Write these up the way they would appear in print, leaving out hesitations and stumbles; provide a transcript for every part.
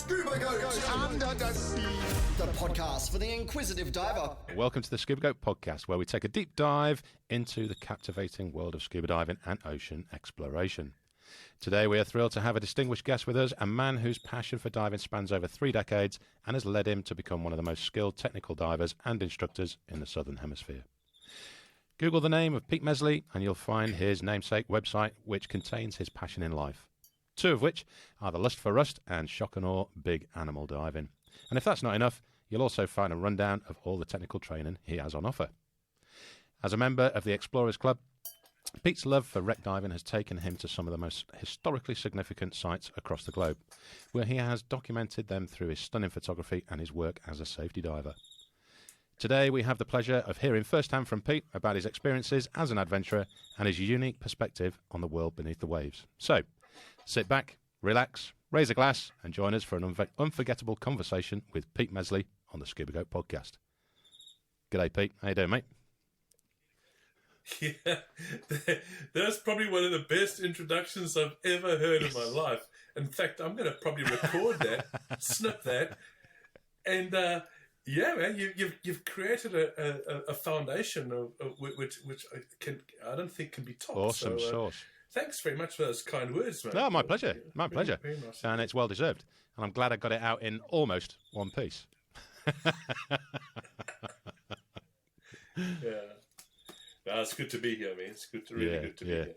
Scuba Goat Under the Sea, the podcast for the inquisitive diver. Welcome to the Scuba Goat podcast, where we take a deep dive into the captivating world of scuba diving and ocean exploration. Today we are thrilled to have a distinguished guest with us, a man whose passion for diving spans over 3 decades and has led him to become one of the most skilled technical divers and instructors in the Southern Hemisphere. Google the name of Pete Mesley and you'll find his namesake website, which contains his passion in life. 2 of which are the lust for rust and shock and awe big animal diving. And if that's not enough, you'll also find a rundown of all the technical training he has on offer. As a member of the Explorers Club, Pete's love for wreck diving has taken him to some of the most historically significant sites across the globe, where he has documented them through his stunning photography and his work as a safety diver. Today we have the pleasure of hearing firsthand from Pete about his experiences as an adventurer and his unique perspective on the world beneath the waves. So, sit back, relax, raise a glass and join us for an unforgettable conversation with Pete Mesley on the Scuba Goat podcast. G'day Pete, how you doing mate? Yeah, that's probably one of the best introductions I've ever heard in my life. In fact, I'm going to probably record that, snip that, and yeah, man, you've created a foundation of which I don't think can be topped. Awesome sauce. Thanks very much for those kind words, man. No, my pleasure. My pleasure. Very nice. And it's well deserved. And I'm glad I got it out in almost one piece. Yeah. No, it's good to be here, man. It's really good to be here.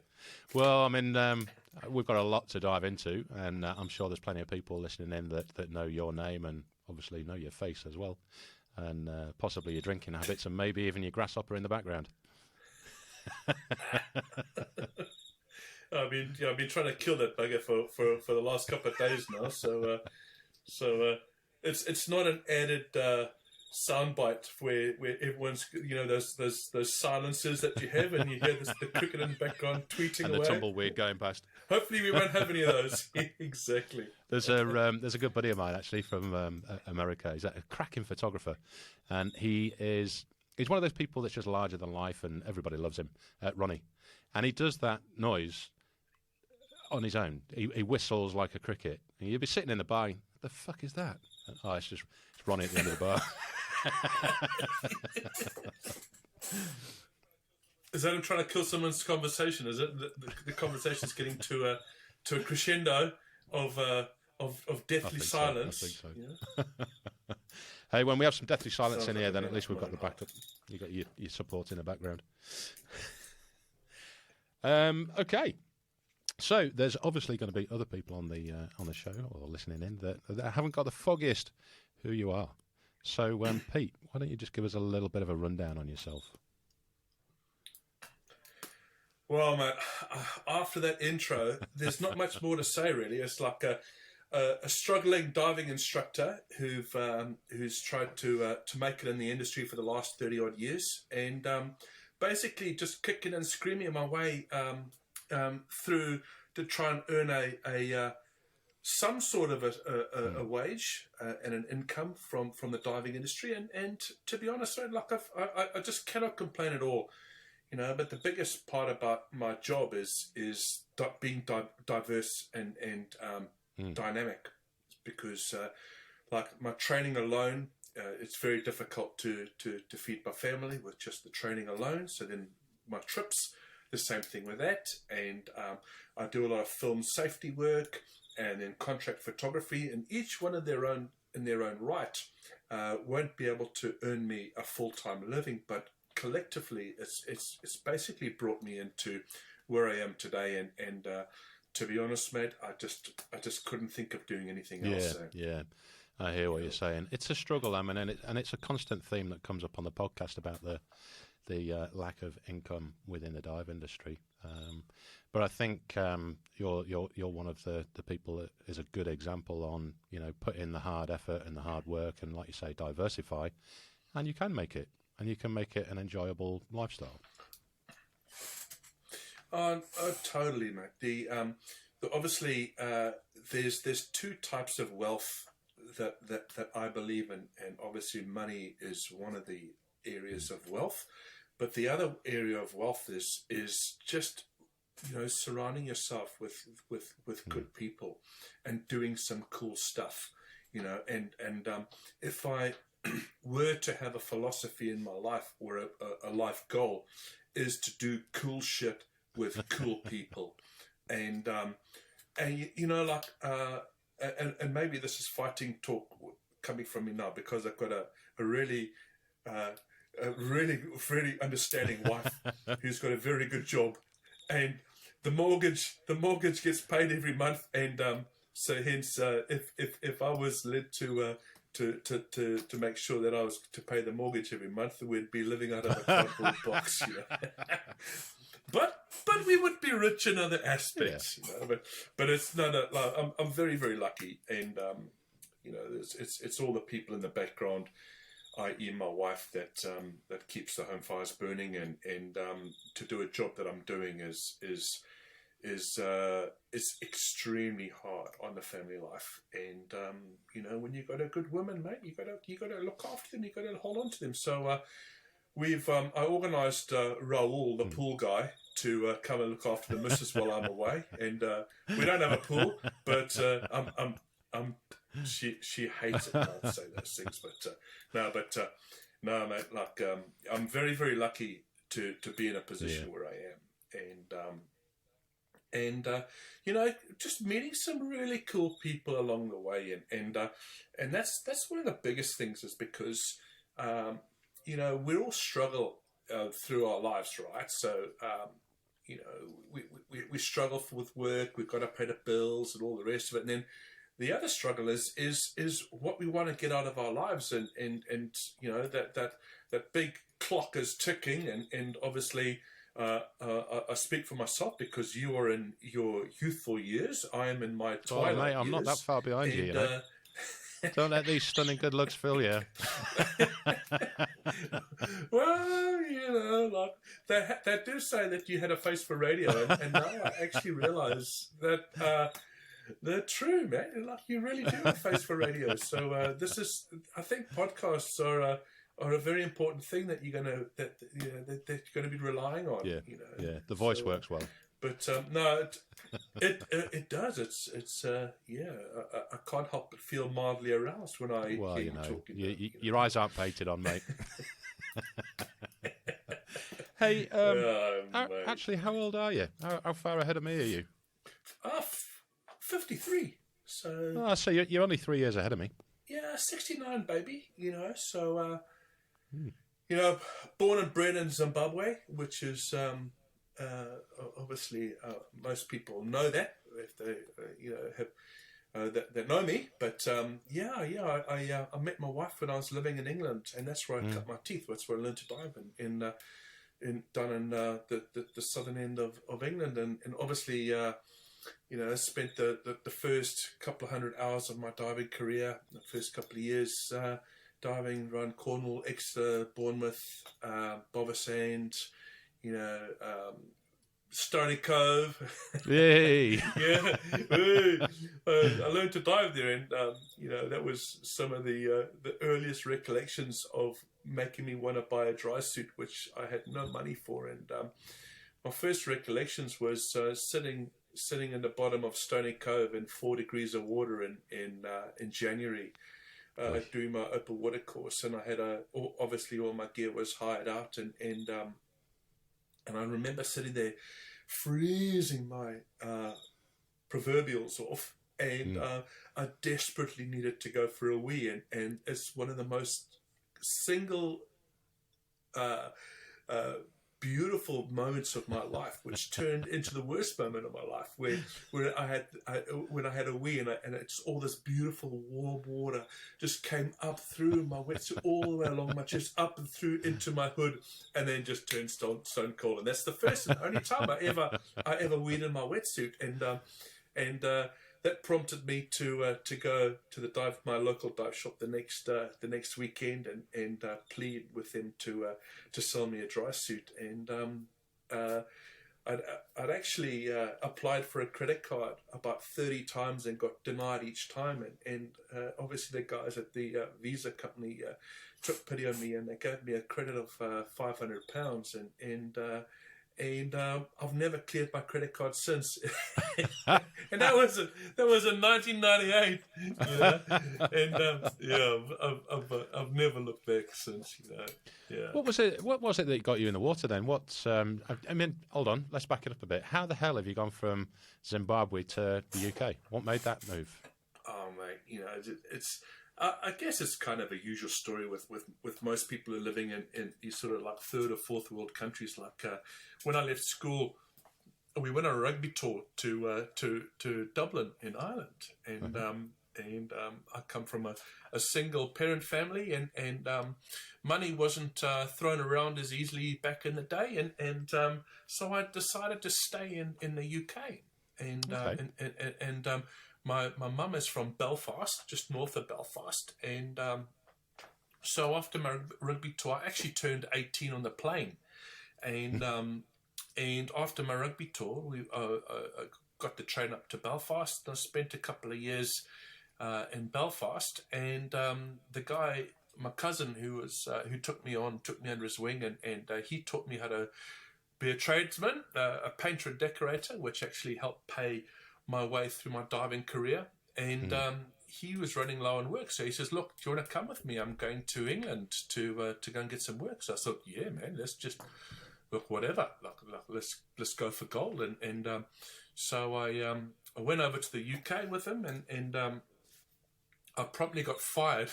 Well, I mean, we've got a lot to dive into, and I'm sure there's plenty of people listening in that know your name and obviously know your face as well, and possibly your drinking habits, and maybe even your grasshopper in the background. I've been trying to kill that bugger for the last couple of days now. So it's not an added soundbite where everyone's those silences that you have and you hear the cricket in the background tweeting and away. The tumbleweed going past. Hopefully we won't have any of those. Exactly. There's a good buddy of mine actually from America. He's a cracking photographer, and he's one of those people that's just larger than life, and everybody loves him. Ronnie, and he does that noise on his own. He whistles like a cricket. And you'll be sitting in the bar. What the fuck is that? Oh, it's Ronnie at the end of the bar. Is that him trying to kill someone's conversation? Is it the conversation's getting to a crescendo of deathly silence? I think so. Yeah? Hey, when we have some deathly silence in here, then at least we've got the backup. You got your support in the background. Okay. So there's obviously going to be other people on the show or listening in that haven't got the foggiest who you are. So, Pete, why don't you just give us a little bit of a rundown on yourself? Well, mate, after that intro, there's not much more to say, really. It's like a struggling diving instructor who's tried to make it in the industry for the last 30-odd years, and basically just kicking and screaming my way through to try and earn some sort of a wage and an income from the diving industry, and to be honest, like I just cannot complain at all, But the biggest part about my job is being diverse and dynamic, because like my training alone, it's very difficult to feed my family with just the training alone. So then my trips, the same thing with that, and I do a lot of film safety work and then contract photography, and each one in their own right won't be able to earn me a full-time living, but collectively it's basically brought me into where I am today, and to be honest, mate, I just couldn't think of doing anything else. So. Yeah. I hear what you're saying. It's a struggle, I mean, and it's a constant theme that comes up on the podcast about the lack of income within the dive industry. But I think you're one of the people that is a good example on put in the hard effort and the hard work, and like you say, diversify, and you can make it, and you can make it an enjoyable lifestyle. Oh, totally, mate. Obviously there's 2 types of wealth that I believe in, and obviously money is one of the areas of wealth, but the other area of wealth is just surrounding yourself with good people and doing some cool stuff. you know, and if I were to have a philosophy in my life or a life goal, is to do cool shit with cool people, and you know, like and maybe this is fighting talk coming from me now, because I've got a really really understanding wife who's got a very good job, and the mortgage gets paid every month, and so hence if I was led to make sure that I was to pay the mortgage every month, we'd be living out of a cardboard box, you know. But we would be rich in other aspects, you know. But it's no. Like, I'm very, very lucky, and you know, it's all the people in the background, i.e. my wife, that keeps the home fires burning, and to do a job that I'm doing is extremely hard on the family life. And you know, when you got a good woman, mate, you got to look after them, you got to hold on to them. So I organised Raoul, the pool guy, to come and look after the missus while I'm away. And we don't have a pool, but she hates it when I say those things. But no, mate. Like I'm very, very lucky to be in a position where I am, and you know, just meeting some really cool people along the way, and that's one of the biggest things, is because you know, we all struggle through our lives, right? So you know, we struggle with work, we've got to pay the bills and all the rest of it, and then the other struggle is what we want to get out of our lives, and you know, that big clock is ticking, and obviously I speak for myself, because you are in your youthful years, I am in my twilight mate, I'm years, not that far behind you, you know. Don't let these stunning good looks fool you. Well, you know, like they do say that you had a face for radio, and now I actually realise that they're true, man. Like, you really do have a face for radio. So I think podcasts are a very important thing that you're that you're gonna be relying on. Yeah, you know. yeah. The voice works well. But no, it does. It's I can't help but feel mildly aroused when I hear you talking. Your eyes aren't painted on, mate. Hey, actually, how old are you? How far ahead of me are you? 53. So so you're only 3 years ahead of me. Yeah, 69, baby. You know, so you know, born and bred in Zimbabwe, which is obviously most people know that if they you know have that know me. But I met my wife when I was living in England, and that's where I cut my teeth. That's where I learned to dive down in the southern end of England, and obviously you know, I spent the first couple of 100 hours of my diving career, the first couple of years diving around Cornwall, Exeter, Bournemouth, Bothersand, you know, Stony Cove. Yay! Yeah, I learned to dive there, and you know, that was some of the earliest recollections of making me want to buy a dry suit, which I had no money for. And my first recollections was sitting in the bottom of Stony Cove in 4 degrees of water in January, doing my open water course, and I had obviously all my gear was hired out, and I remember sitting there freezing my proverbials off, and I desperately needed to go for a wee, and it's one of the most single beautiful moments of my life, which turned into the worst moment of my life, where I had a wee, and it's all this beautiful warm water just came up through my wetsuit all the way along my chest, up and through into my hood, and then just turned stone cold. And that's the first and only time I ever weed in my wetsuit, and that prompted me to go to my local dive shop the next weekend and plead with them to sell me a dry suit. And I'd actually applied for a credit card about 30 times and got denied each time. And obviously the guys at the visa company took pity on me, and they gave me a credit of £500. and I've never cleared my credit card since. And that was in 1998, you know. And I've never looked back since, you know. Yeah. What was it that got you in the water then? I mean, hold on, let's back it up a bit. How the hell have you gone from Zimbabwe to the UK? What made that move? Oh, mate, you know, it's I guess it's kind of a usual story with most people who are living in these sort of like third or fourth world countries. Like when I left school, we went on a rugby tour to Dublin in Ireland, and I come from a single parent family, and money wasn't thrown around as easily back in the day, and so I decided to stay in the UK, and my mum is from Belfast, just north of Belfast, and so after my rugby tour, I actually turned 18 on the plane, and after my rugby tour, we got the train up to Belfast, and I spent a couple of years in Belfast, and the guy, my cousin, who took me under his wing, and he taught me how to be a tradesman, a painter and decorator, which actually helped pay my way through my diving career. And he was running low on work, so he says, "Look, do you want to come with me? I'm going to England to go and get some work." So I thought, "Yeah, man, let's just look, whatever. Let's go for gold." And so I went over to the UK with him, and I probably got fired.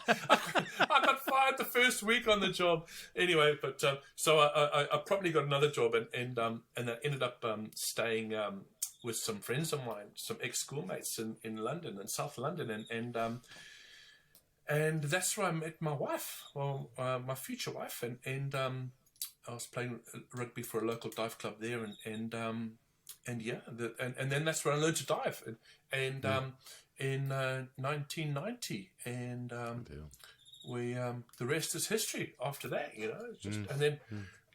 I got fired the first week on the job. Anyway, but so I probably got another job, and I ended up staying with some friends of mine, some ex-schoolmates in London, in South London, and that's where I met my wife, my future wife, and I was playing rugby for a local dive club there, and then that's where I learned to dive, and in 1990, and we the rest is history. After that, you know, and then.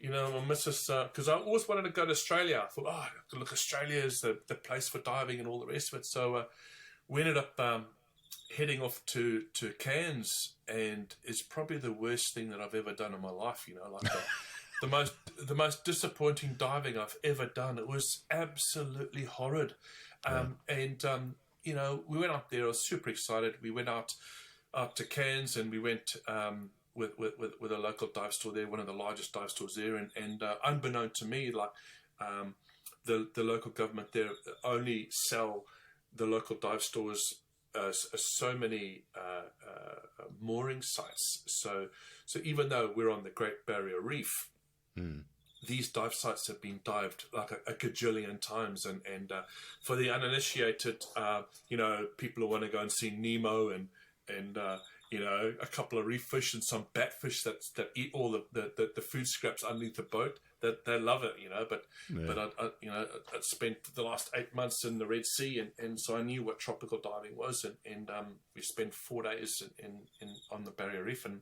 You know, my missus, because I always wanted to go to Australia. I thought, look, Australia is the place for diving and all the rest of it. So we ended up heading off to Cairns, and it's probably the worst thing that I've ever done in my life. You know, like the most disappointing diving I've ever done. It was absolutely horrid. And you know, we went up there. I was super excited. We went out to Cairns, and we went. With a local dive store there, one of the largest dive stores there, and unbeknown to me, like the local government there only sell the local dive stores so many mooring sites. So even though we're on the Great Barrier Reef, these dive sites have been dived like a gajillion times, and for the uninitiated, you know, people who want to go and see Nemo and you know, a couple of reef fish and some batfish that eat all the food scraps underneath the boat. That they love it, you know. But I you know, I spent the last 8 months in the Red Sea, and so I knew what tropical diving was, and we spent 4 days in on the Barrier Reef, and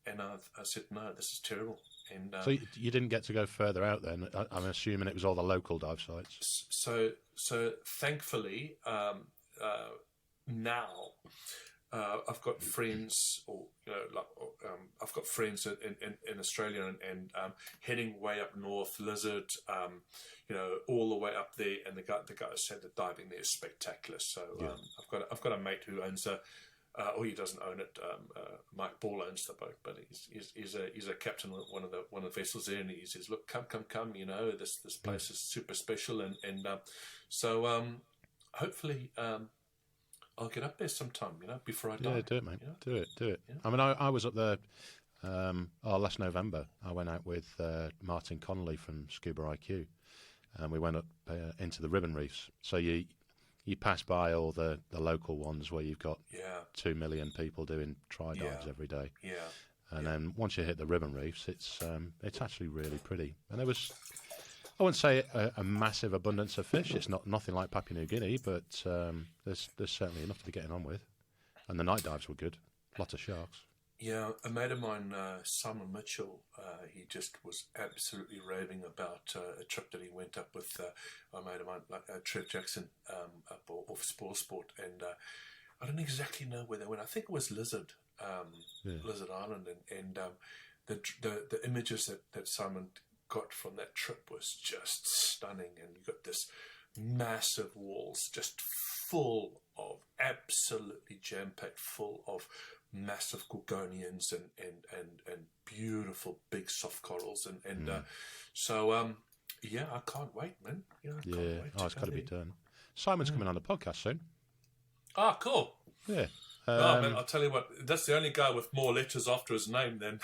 I said, no, this is terrible. And so you didn't get to go further out then. I'm assuming it was all the local dive sites. So thankfully now. I've got friends, I've got friends in Australia, and heading way up north, Lizard, you know, all the way up there, and the guys said the diving there is spectacular. So I've got a mate who owns he doesn't own it. Mike Ball owns the boat, but he's a captain of one of the vessels there, and he says, "Look, come, you know, this place is super special," and so hopefully. I'll get up there sometime, you know, before I die. Yeah, do it, mate. You know? Do it. Yeah. I mean, I was up there last November. I went out with Martin Connolly from Scuba IQ, and we went up into the ribbon reefs. So you pass by all the local ones where you've got 2 million people doing tri dives every day. Yeah. And then once you hit the ribbon reefs, it's actually really pretty. And there was, I wouldn't say a massive abundance of fish. It's nothing like Papua New Guinea, but there's certainly enough to be getting on with. And the night dives were good. Lots of sharks. Yeah, a mate of mine, Simon Mitchell, he just was absolutely raving about a trip that he went up with a mate of mine, Trev Jackson, up off Sport, and I don't exactly know where they went. I think it was Lizard, Lizard Island, and the images that Simon got from that trip was just stunning. And you got this massive walls just full of, absolutely jam-packed full of massive gorgonians and beautiful big soft corals. So I can't wait, man. I can't wait it's got to be done. Simon's coming on the podcast soon. Ah, cool. Yeah. Man, I'll tell you what, that's the only guy with more letters after his name than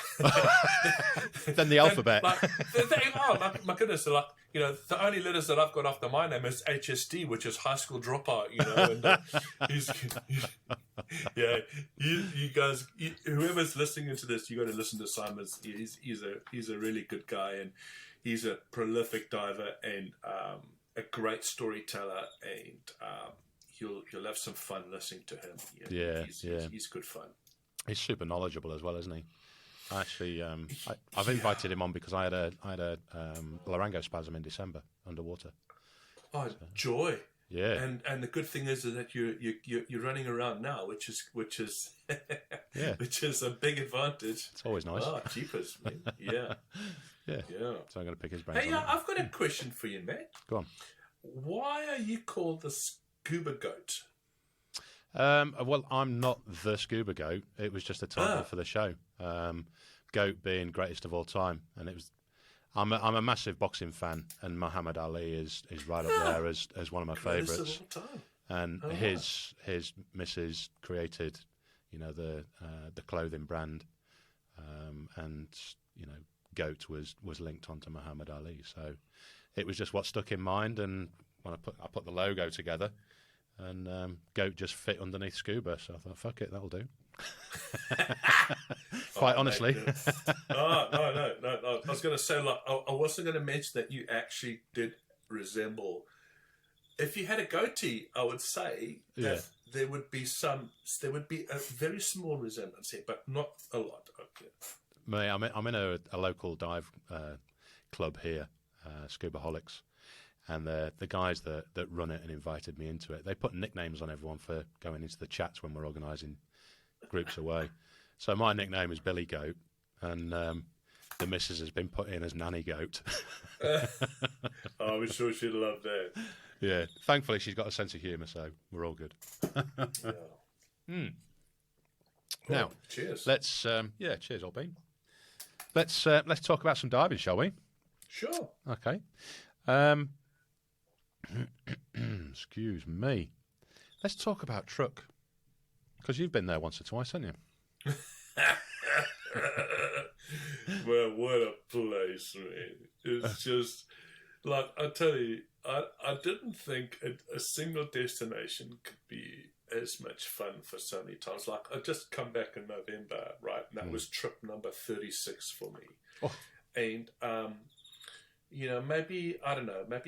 than the alphabet. My goodness, like, the only letters that I've got after my name is HSD, which is high school dropout. You guys, whoever's listening to this, you got to listen to Simon. He's a really good guy, and he's a prolific diver and a great storyteller, and you'll have some fun listening to him. He's good fun. He's super knowledgeable as well, isn't he? Actually, I've invited him on because I had a laryngospasm in December underwater. Oh, so, joy! Yeah, and the good thing is that you're running around now, which is which is a big advantage. It's always nice. Oh, jeepers, man! Yeah. So I'm going to pick his brains. Hey, I've got a question for you, Matt. Go on. Why are you called the Scuba Goat? Well, I'm not the Scuba Goat. It was just a title for the show. Goat being greatest of all time, and it was. I'm a massive boxing fan, and Muhammad Ali is right up there as one of my favourites. Of all time. And his missus created, the clothing brand, and Goat was linked onto Muhammad Ali. So it was just what stuck in mind, and when I put the logo together. And Goat just fit underneath Scuba, so I thought, fuck it, that'll do. Quite honestly. No. I was going to say, like, I wasn't going to mention that you actually did resemble. If you had a goatee, I would say that there would be a very small resemblance here, but not a lot. Okay. I'm in a local dive club here, Scuba Holics. And the guys that run it and invited me into it, they put nicknames on everyone for going into the chats when we're organising groups away. So my nickname is Billy Goat, and the missus has been put in as Nanny Goat. I'm sure she'd love that. Yeah, thankfully she's got a sense of humour, so we're all good. Now, cheers. Let's cheers, old bean. Let's talk about some diving, shall we? Sure. Okay. Excuse me. Let's talk about Truck, because you've been there once or twice, haven't you? Well, what a place, man! It's just like, I tell you, I didn't think a single destination could be as much fun for so many times. Like, I just come back in November, right? And that was trip number 36 for me. Oh. And maybe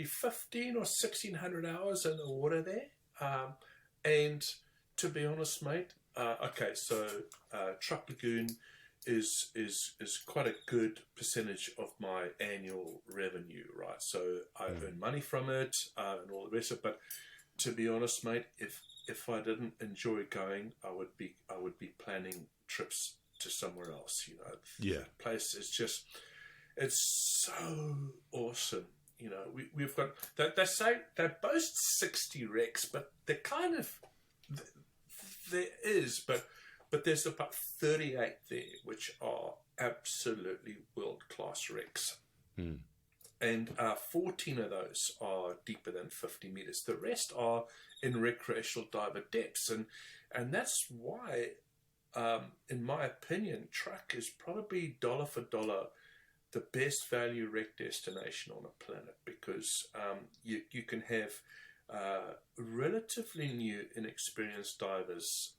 15 or 1,600 hours in the water there. And to be honest, mate, so Truck Lagoon is quite a good percentage of my annual revenue, right? So I earn money from it and all the rest of it. But to be honest, mate, if I didn't enjoy going, I would be planning trips to somewhere else. The place is just, it's so awesome. We've got, they say they boast 60 wrecks, but they're kind of, there is, but there's about 38 there, which are absolutely world-class wrecks. And 14 of those are deeper than 50 meters. The rest are in recreational diver depths. And that's why, in my opinion, Truck is probably dollar for dollar the best value wreck destination on the planet, because you can have relatively new, inexperienced divers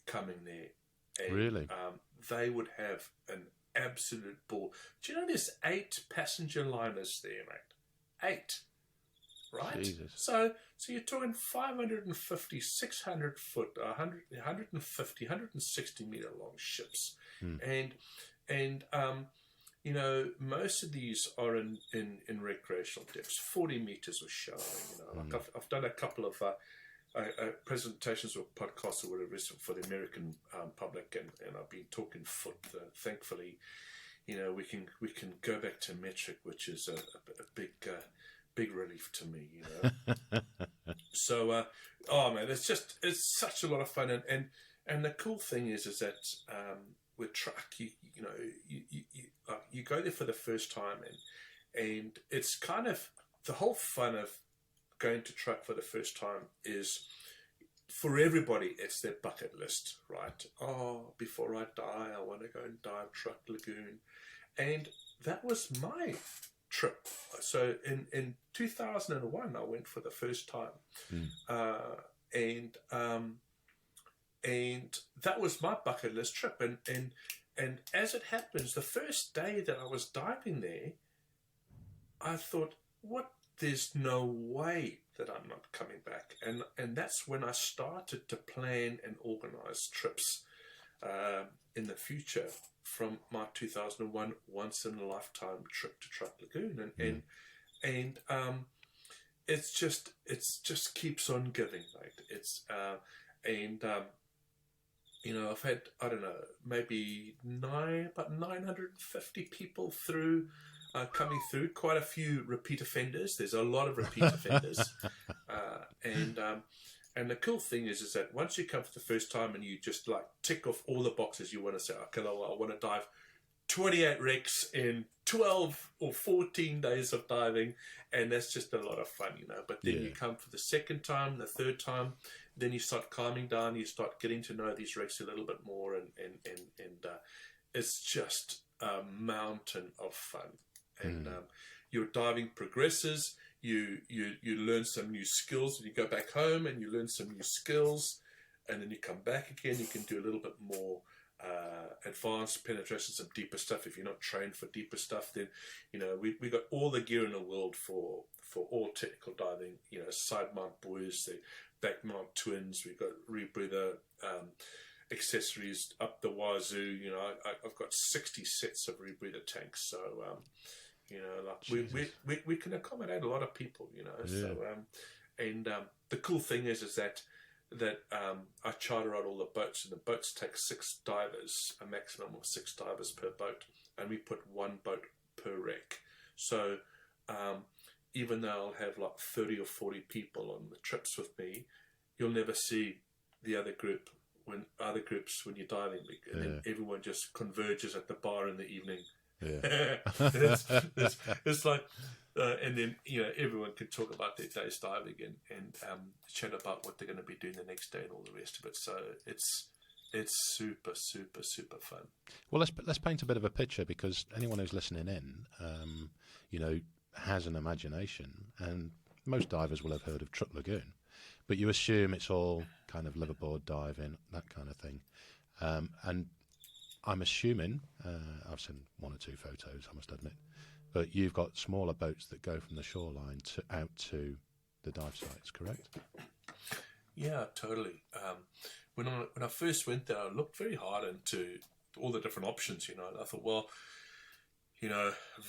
coming there. And, really? They would have an absolute ball. Do you know there's 8 passenger liners there, mate? 8. Right? Jesus. So you're talking 550, 600 foot, 100, 150, 160 meter long ships. And most of these are in recreational depths, 40 meters of showing. I've done a couple of presentations or podcasts or whatever for the American public, and I've been talking foot. Thankfully, we can go back to metric, which is a big relief to me, So, oh man, it's such a lot of fun, and the cool thing is that with truck, you go there for the first time, and it's kind of the whole fun of going to truck for the first time is, for everybody, it's their bucket list, right? Oh, before I die, I want to go and dive Truck Lagoon. And that was my trip. So in 2001, I went for the first time. And that was my bucket list trip. And as it happens, the first day that I was diving there, I thought, there's no way that I'm not coming back. And that's when I started to plan and organize trips in the future from my 2001 once-in-a-lifetime trip to Truck Lagoon. And it's just keeps on giving, right? I've had, I don't know, maybe about 950 people through, coming through, quite a few repeat offenders. There's a lot of repeat offenders. And the cool thing is that once you come for the first time and you just tick off all the boxes you want to say, okay, I want to dive 28 wrecks in 12 or 14 days of diving, and that's just a lot of fun, But then you come for the second time, the third time, then you start calming down, you start getting to know these wrecks a little bit more, and it's just a mountain of fun. And your diving progresses. You learn some new skills, and you go back home and you learn some new skills, and then you come back again. You can do a little bit more advanced penetration, some deeper stuff. If you're not trained for deeper stuff, then we got all the gear in the world for all technical diving. Side mount buoys, the back mount twins. We've got rebreather accessories up the wazoo. I've got 60 sets of rebreather tanks. So. We can accommodate a lot of people, So, the cool thing is that I charter out all the boats, and the boats take 6 divers, a maximum of 6 divers per boat, and we put 1 boat per wreck. So, even though I'll have 30 or 40 people on the trips with me, you'll never see the other groups when you're diving, and then everyone just converges at the bar in the evening. Yeah. it's like, and then everyone can talk about their day's diving and chat about what they're going to be doing the next day and all the rest of it. So it's super, super, super fun. Well, let's paint a bit of a picture, because anyone who's listening in, has an imagination, and most divers will have heard of Truck Lagoon, but you assume it's all kind of liverboard diving, that kind of thing, and I'm assuming, I've seen 1 or 2 photos, I must admit, but you've got smaller boats that go from the shoreline out to the dive sites, correct? Yeah, totally. When I first went there, I looked very hard into all the different options, and I thought, well,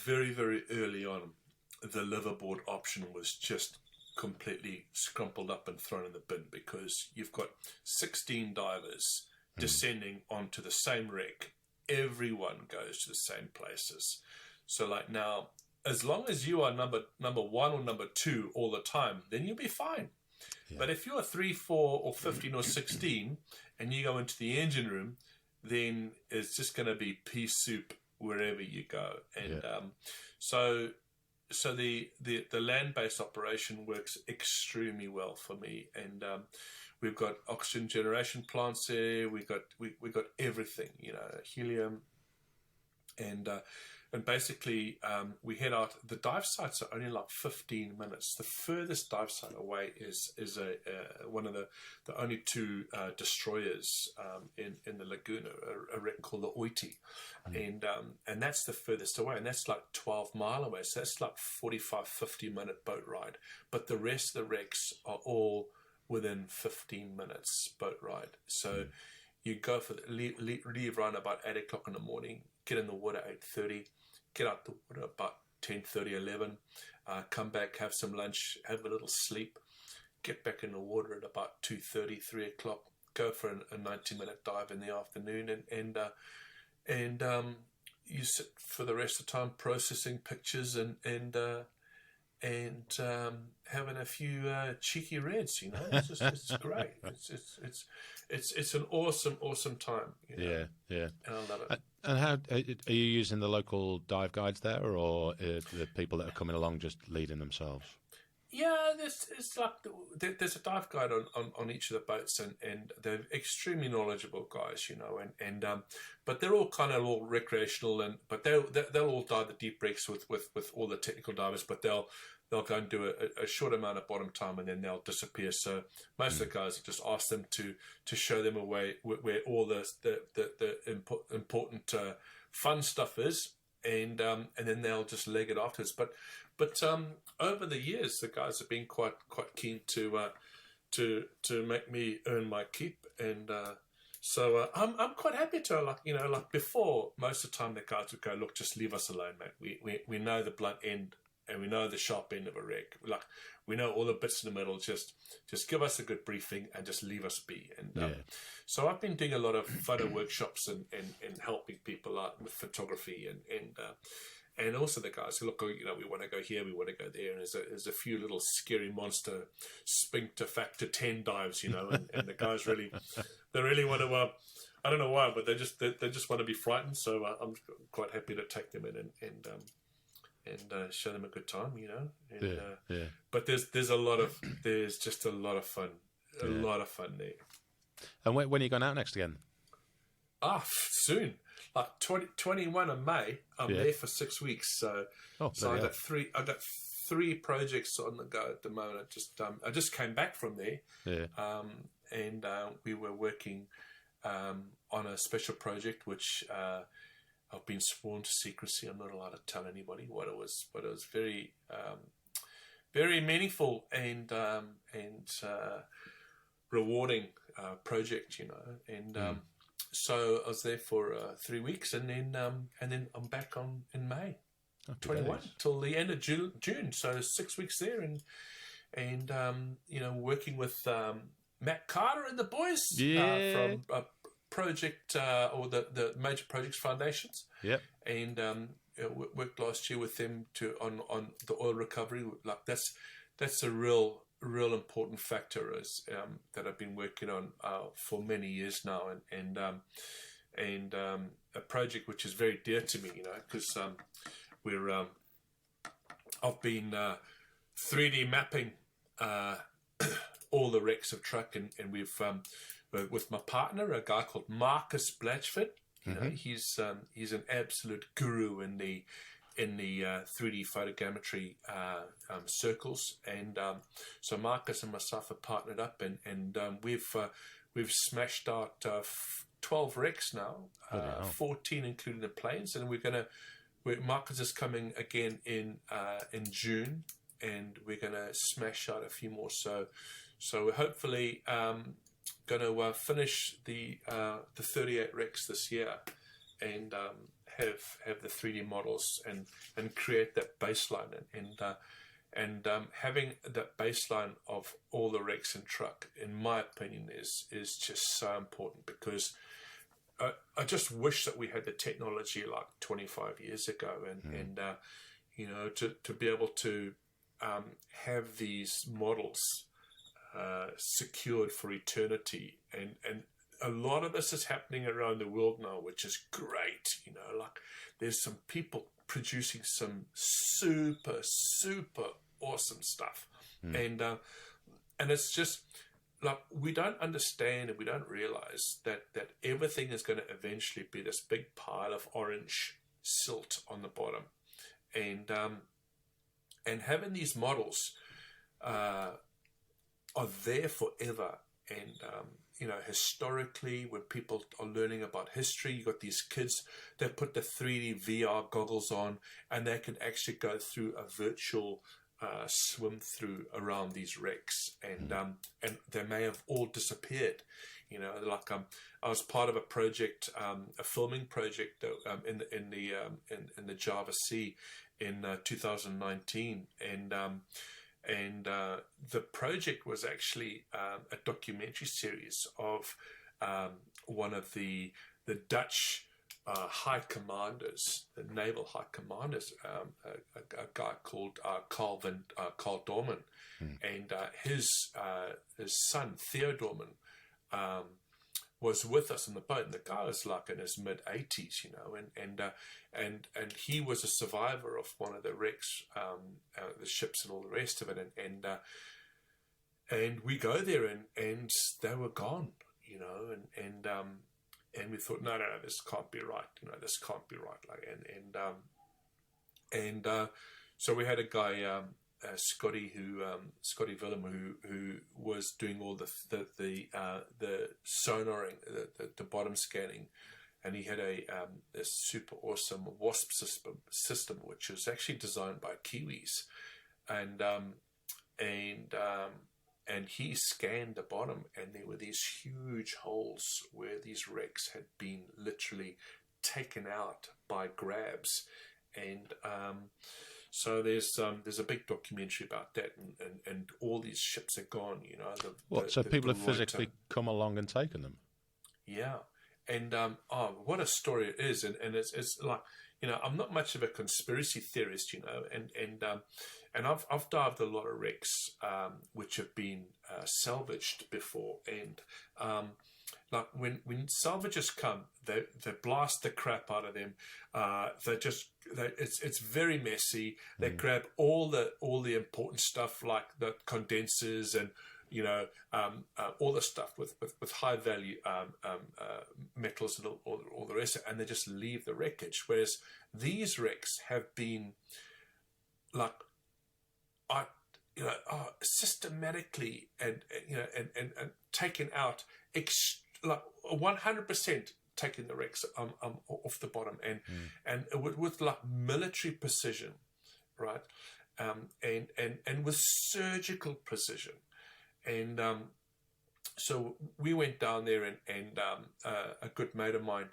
very, very early on, the liverboard option was just completely scrumpled up and thrown in the bin, because you've got 16 divers descending onto the same wreck. Everyone goes to the same places. So now, as long as you are number 1 or number 2 all the time, then you'll be fine. Yeah. But if you're 3, 4 or 15 or 16 and you go into the engine room, then it's just going to be pea soup wherever you go. And so the land-based operation works extremely well for me. And we've got oxygen generation plants there. We got everything, helium, and basically we head out. The dive sites are only 15 minutes. The furthest dive site away is one of the only 2 destroyers in the lagoon, a wreck called the Oiti, and that's the furthest away, and that's 12 mile away. So that's 45-50 minute boat ride. But the rest of the wrecks are all within 15 minutes boat ride. So you go for leave around about 8 o'clock in the morning, get in the water 8:30, get out the water about 10:30, 11, come back, have some lunch, have a little sleep, get back in the water at about 2:30, 3 o'clock, go for a 90-minute dive in the afternoon, and you sit for the rest of the time processing pictures and having a few cheeky reds. It's great. It's an awesome time. Yeah. And I love it. And how are you using the local dive guides there, or the people that are coming along just leading themselves? Yeah, there's a dive guide on each of the boats, and they're extremely knowledgeable guys, but they're all kind of all recreational, but they'll all dive the deep wrecks with all the technical divers, but they'll go and do a short amount of bottom time, and then they'll disappear. So most of the guys just ask them to show them a way where all the important fun stuff is, and then they'll just leg it afterwards. But over the years, the guys have been quite keen to make me earn my keep, and so I'm quite happy to like before. Most of the time, the guys would go, "Look, just leave us alone, mate. We know the blunt end, and we know the sharp end of a wreck. Like we know all the bits in the middle. Just give us a good briefing and just leave us be." And so I've been doing a lot of photo workshops and helping people out with photography and also the guys say, "Look, we want to go here, we want to go there," and there's a few little scary monster sphincter factor 10 dives, and the guys really want to. I don't know why, but they just want to be frightened. So I'm quite happy to take them in and show them a good time, And, But there's just a lot of fun, a lot of fun there. And when are you going out next again? Soon. Like 21 of May, I'm there for 6 weeks. So I got three projects on the go at the moment. I just came back from there, and we were working on a special project which I've been sworn to secrecy. I'm not allowed to tell anybody what it was, but it was very very meaningful and rewarding project, and. So I was there for 3 weeks, and then I'm back in May, 21 till the end of June. So 6 weeks there, and working with Matt Carter and the boys from Project or the Major Projects Foundations. Yep. And worked last year with them on the oil recovery. Like that's a real important factor is that I've been working on for many years now, and a project which is very dear to me, because I've been 3D mapping all the wrecks of truck, and we've with my partner, a guy called Marcus Blatchford. He's an absolute guru in the 3D photogrammetry circles, and so Marcus and myself have partnered up, and we've smashed out 12 wrecks now, 14 including the planes, and Marcus is coming again in June, and we're gonna smash out a few more. So we're hopefully going to finish the 38 wrecks this year, and have the 3D models and create that baseline, and having that baseline of all the wrecks and truck, in my opinion, is just so important, because I just wish that we had the technology like 25 years ago, and to be able to have these models secured for eternity, and a lot of this is happening around the world now, which is great. Like there's some people producing some super awesome stuff, and it's just like we don't understand and we don't realize that everything is going to eventually be this big pile of orange silt on the bottom, and having these models are there forever, and historically, when people are learning about history, you got these kids that put the 3D VR goggles on, and they can actually go through a virtual swim through around these wrecks, and they may have all disappeared. I was part of a project, a filming project in the Java Sea in 2019, and the project was actually a documentary series of one of the Dutch high commanders, the naval high commanders, a guy called Carl Dorman, and his son Theo Dorman was with us on the boat, and the guy was like in his mid-80s, and he was a survivor of one of the wrecks, the ships and all the rest of it, and we go there and they were gone, and we thought, no, this can't be right, this can't be right, so we had a guy, Scotty Willem, who was doing all the sonaring, the bottom scanning, and he had a super awesome WASP system, which was actually designed by Kiwis, and he scanned the bottom, and there were these huge holes where these wrecks had been literally taken out by grabs, and so there's a big documentary about that, and all these ships are gone. So people have physically come along and taken them. Yeah, and what a story it is, and it's like, I'm not much of a conspiracy theorist, and I've dived a lot of wrecks which have been salvaged before, and like when salvagers come, they blast the crap out of them. It's very messy. They grab all the important stuff, like the condensers and all the stuff with high value metals and all the rest, and they just leave the wreckage. Whereas these wrecks have been like, systematically and taken out, like 100% taking the wrecks off the bottom, and with like military precision, right, and with surgical precision, and so we went down there, and a good mate of mine,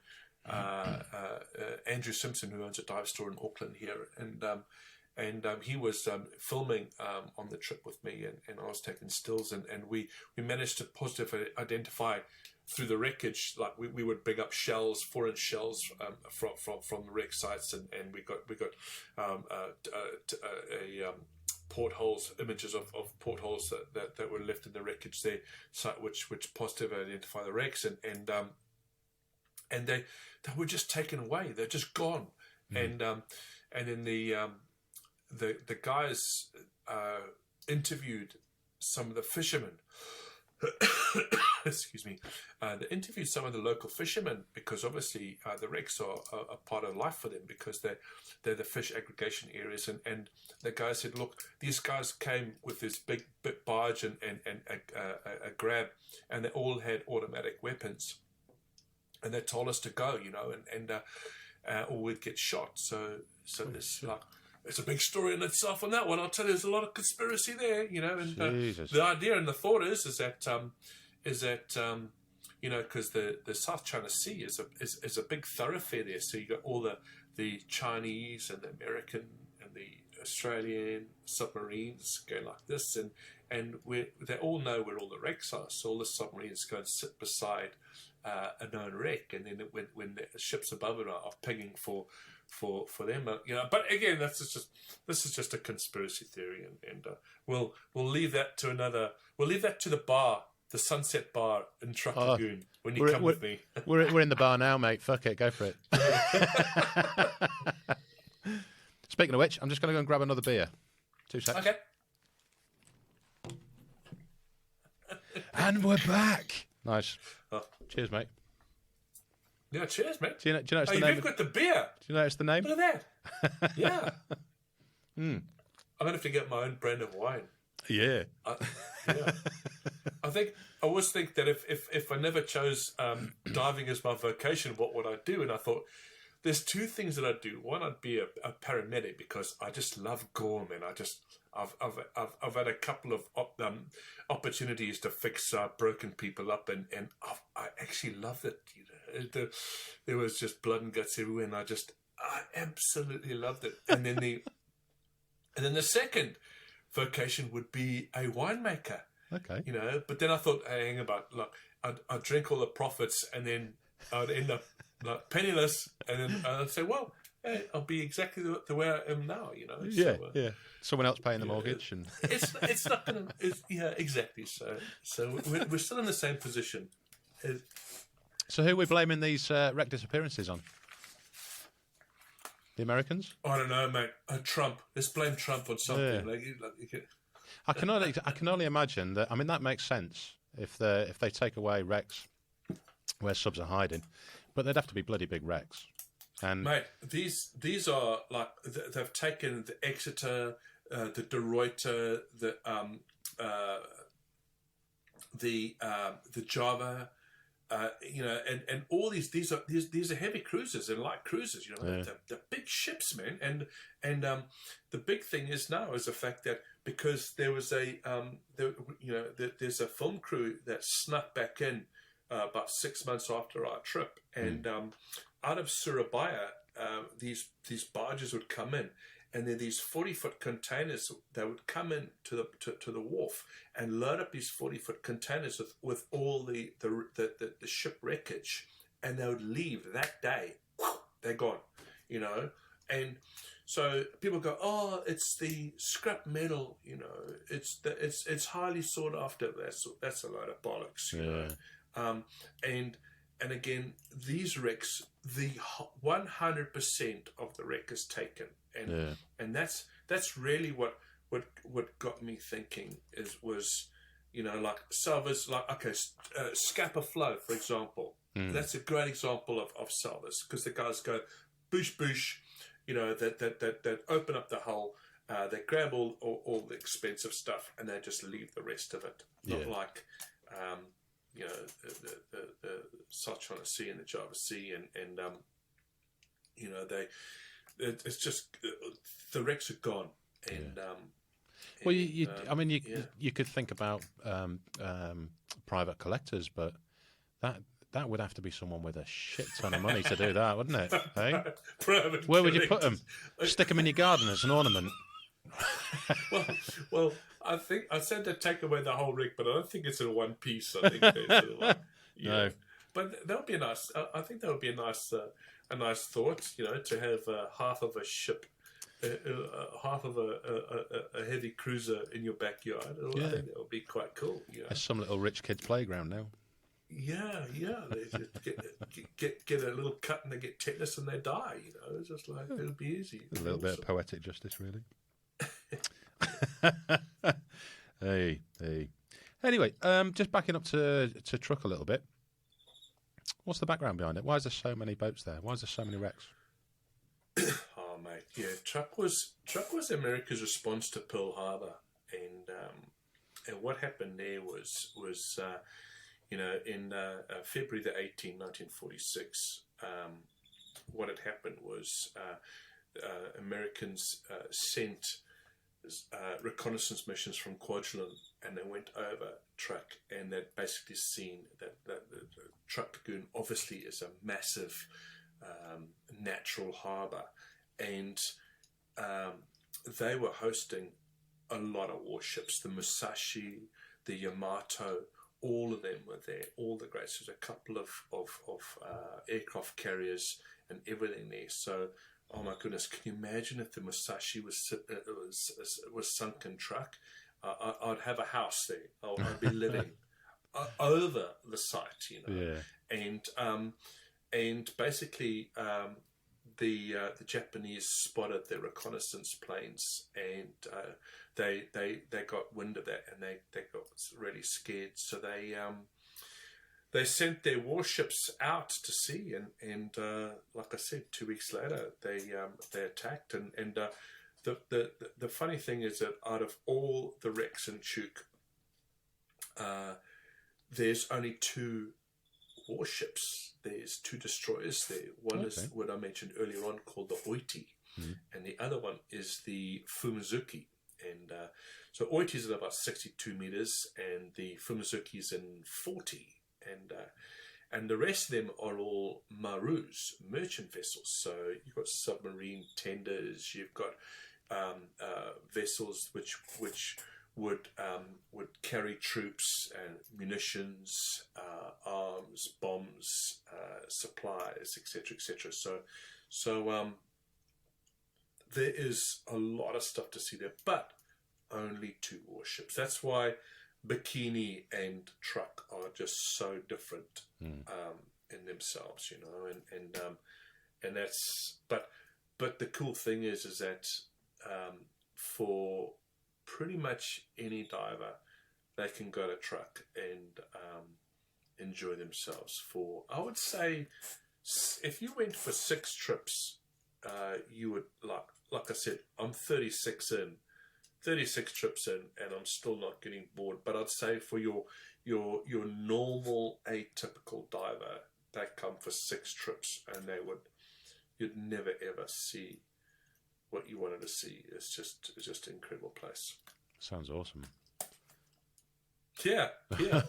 Andrew Simpson, who owns a dive store in Auckland here, and he was filming on the trip with me, and I was taking stills, and we managed to positively identify through the wreckage, like we would bring up shells, 4-inch shells from the wreck sites, and we got portholes, images of portholes that were left in the wreckage there, which positively identify the wrecks, and they were just taken away. They're just gone, and then the guys interviewed some of the fishermen. Excuse me. They interviewed some of the local fishermen, because obviously the wrecks are a part of life for them, because they're the fish aggregation areas. And the guy said, look, these guys came with this big barge and a grab, and they all had automatic weapons, and they told us to go, or we'd get shot. So this like, it's a big story in itself on that one. I'll tell you, there's a lot of conspiracy there, and the idea and the thought is that because the South China Sea is a big thoroughfare there. So you got all the Chinese and the American and the Australian submarines go like this, and they all know where all the wrecks are. So all the submarines go and sit beside a known wreck, and then when the ships above it are pinging for them, But again, this is just a conspiracy theory, and we'll leave that to another. We'll leave that to the bar, the Sunset Bar in Truck Lagoon, when you come with me. We're in the bar now, mate. Fuck it, go for it. Speaking of which, I'm just going to go and grab another beer. 2 seconds. Okay. And we're back. Nice. Cheers, mate. Yeah, cheers, mate. Do you notice the name? You've got the beer. Do you notice the name? Look at that. Yeah. I'm going to have to get my own brand of wine. Yeah. Yeah. I always think that if I never chose diving as my vocation, what would I do? And I thought, there's 2 things that I'd do. One, I'd be a paramedic, because I just love gore, man. I've had a couple of opportunities to fix broken people up, and I actually loved it. There was just blood and guts everywhere, and I absolutely loved it. And then the second vocation would be a winemaker. Okay. But then I thought, hey, hang about, look, I'd drink all the profits, and then I'd end up like penniless, and then I'd say, well, hey, I'll be exactly the way I am now, you know. Yeah, So, yeah. Someone else paying the mortgage, and it's not going to. Yeah, exactly. So we're still in the same position. So who are we blaming these wreck disappearances on? The Americans? I don't know, mate. Trump. Let's blame Trump on something. Yeah. I can only imagine that. I mean, that makes sense if they take away wrecks where subs are hiding, but they'd have to be bloody big wrecks. And mate, these are like they've taken the Exeter, the De Ruyter, the Java. And all these are heavy cruisers and light cruisers. You know, they're big ships, man. And the big thing is now is the fact that because there was there's a film crew that snuck back in about 6 months after our trip, and out of Surabaya, these barges would come in. And then these 40-foot containers that would come in to the wharf and load up these 40-foot containers with all the ship wreckage, and they would leave that day. They're gone, you know. And so people go, oh, it's the scrap metal, you know. It's highly sought after. That's a load of bollocks, you know. And again, these wrecks, the 100% of the wreck is taken. And that's really what got me thinking was you know, like salvers, like Scapa Flow, for example. That's a great example of salvers, because the guys go boosh, you know, that open up the hull, they grab all the expensive stuff, and they just leave the rest of it. Not like you know, the South Sea and the Java Sea, and you know, it's just the wrecks are gone, and well, you could think about private collectors, but that would have to be someone with a shit ton of money to do that, wouldn't it? Hey? Where would you put them? Stick them in your garden as an ornament? well, I think I said to take away the whole rig, but I don't think it's in one piece. I think they sort of like, No. But that would be a nice. I think that would be a nice thought. You know, to have half of a ship, half of a heavy cruiser in your backyard. I think that would be quite cool. You know? There's some little rich kid's playground now. Yeah. They just get a little cut and they get tetanus and they die. You know, it's just like it'll be easy. A little bit of poetic justice, really. Hey. Anyway, just backing up to truck a little bit. What's the background behind it? Why is there so many boats there? Why is there so many wrecks? Oh, mate, yeah. Truck was America's response to Pearl Harbor, and what happened there was you know, in February the 18th, 1946, what had happened was Americans sent reconnaissance missions from Kwajalein, and they went over Truck, and they'd basically seen that the Truck Lagoon obviously is a massive natural harbour, and they were hosting a lot of warships. The Musashi, the Yamato, all of them were there. All the greats. There's a couple of aircraft carriers and everything there. So, oh my goodness, can you imagine if the Musashi was sunken Truck? I'd have a house there. I'd be living over the site, you know. Yeah. And basically, the Japanese spotted the reconnaissance planes, and they got wind of that, and they got really scared. So they sent their warships out to sea, and like I said, 2 weeks later they attacked, and the funny thing is that out of all the wrecks in Chuk, there's only 2 warships. There's 2 destroyers there. One is what I mentioned earlier on, called the Oiti, and the other one is the Fumizuki. And so Oiti is at about 62 meters, and the Fumizuki is in 40. And the rest of them are all Marus, merchant vessels. So you've got submarine tenders, you've got vessels which would carry troops and munitions, arms, bombs, supplies, etc., etc. So there is a lot of stuff to see there, but only 2 warships. That's why bikini and truck are just so different in themselves, you know, and that's but the cool thing is that for pretty much any diver, they can go to truck and enjoy themselves for, I would say, if you went for 6 trips, you would, like I said, I'm 36 trips in, and I'm still not getting bored. But I'd say for your normal atypical diver, they come for 6 trips, and you'd never ever see what you wanted to see. It's just an incredible place. Sounds awesome. Yeah,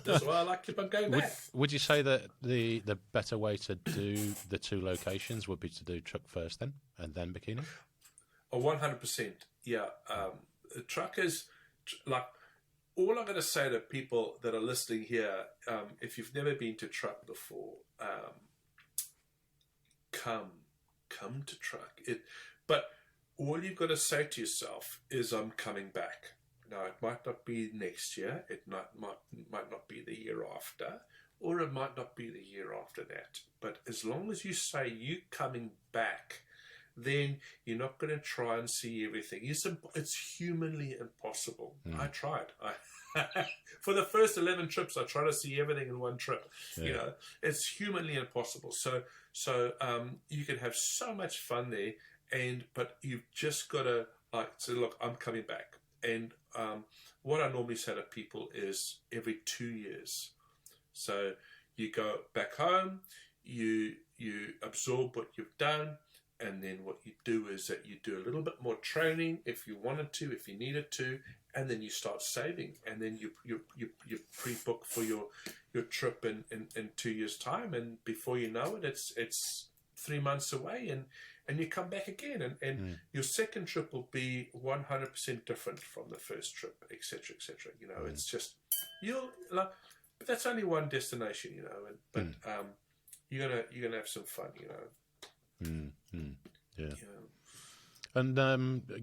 that's why I like to keep on going back. Would you say that the better way to do the 2 locations would be to do truck first then, and then bikini? Oh, 100%. Yeah. Truck is, like, all I'm going to say to people that are listening here, if you've never been to truck before, come to truck. But all you've got to say to yourself is, I'm coming back. Now, it might not be next year, it might not be the year after, or it might not be the year after that. But as long as you say you're coming back, then you're not going to try and see everything. It's humanly impossible. I tried. For the first 11 trips, I tried to see everything in one trip. Yeah. You know, it's humanly impossible. So you can have so much fun there, but you've just got to say, look, I'm coming back. And what I normally say to people is every 2 years. So you go back home, you absorb what you've done, and then what you do is that you do a little bit more training if you wanted to, if you needed to, and then you start saving, and then you pre-book for your trip in 2 years' time, and before you know it, it's 3 months away, and you come back again, and your second trip will be 100% different from the first trip, etc., etc. You know, it's just but that's only one destination, you know, but you're gonna have some fun, you know. Yeah. And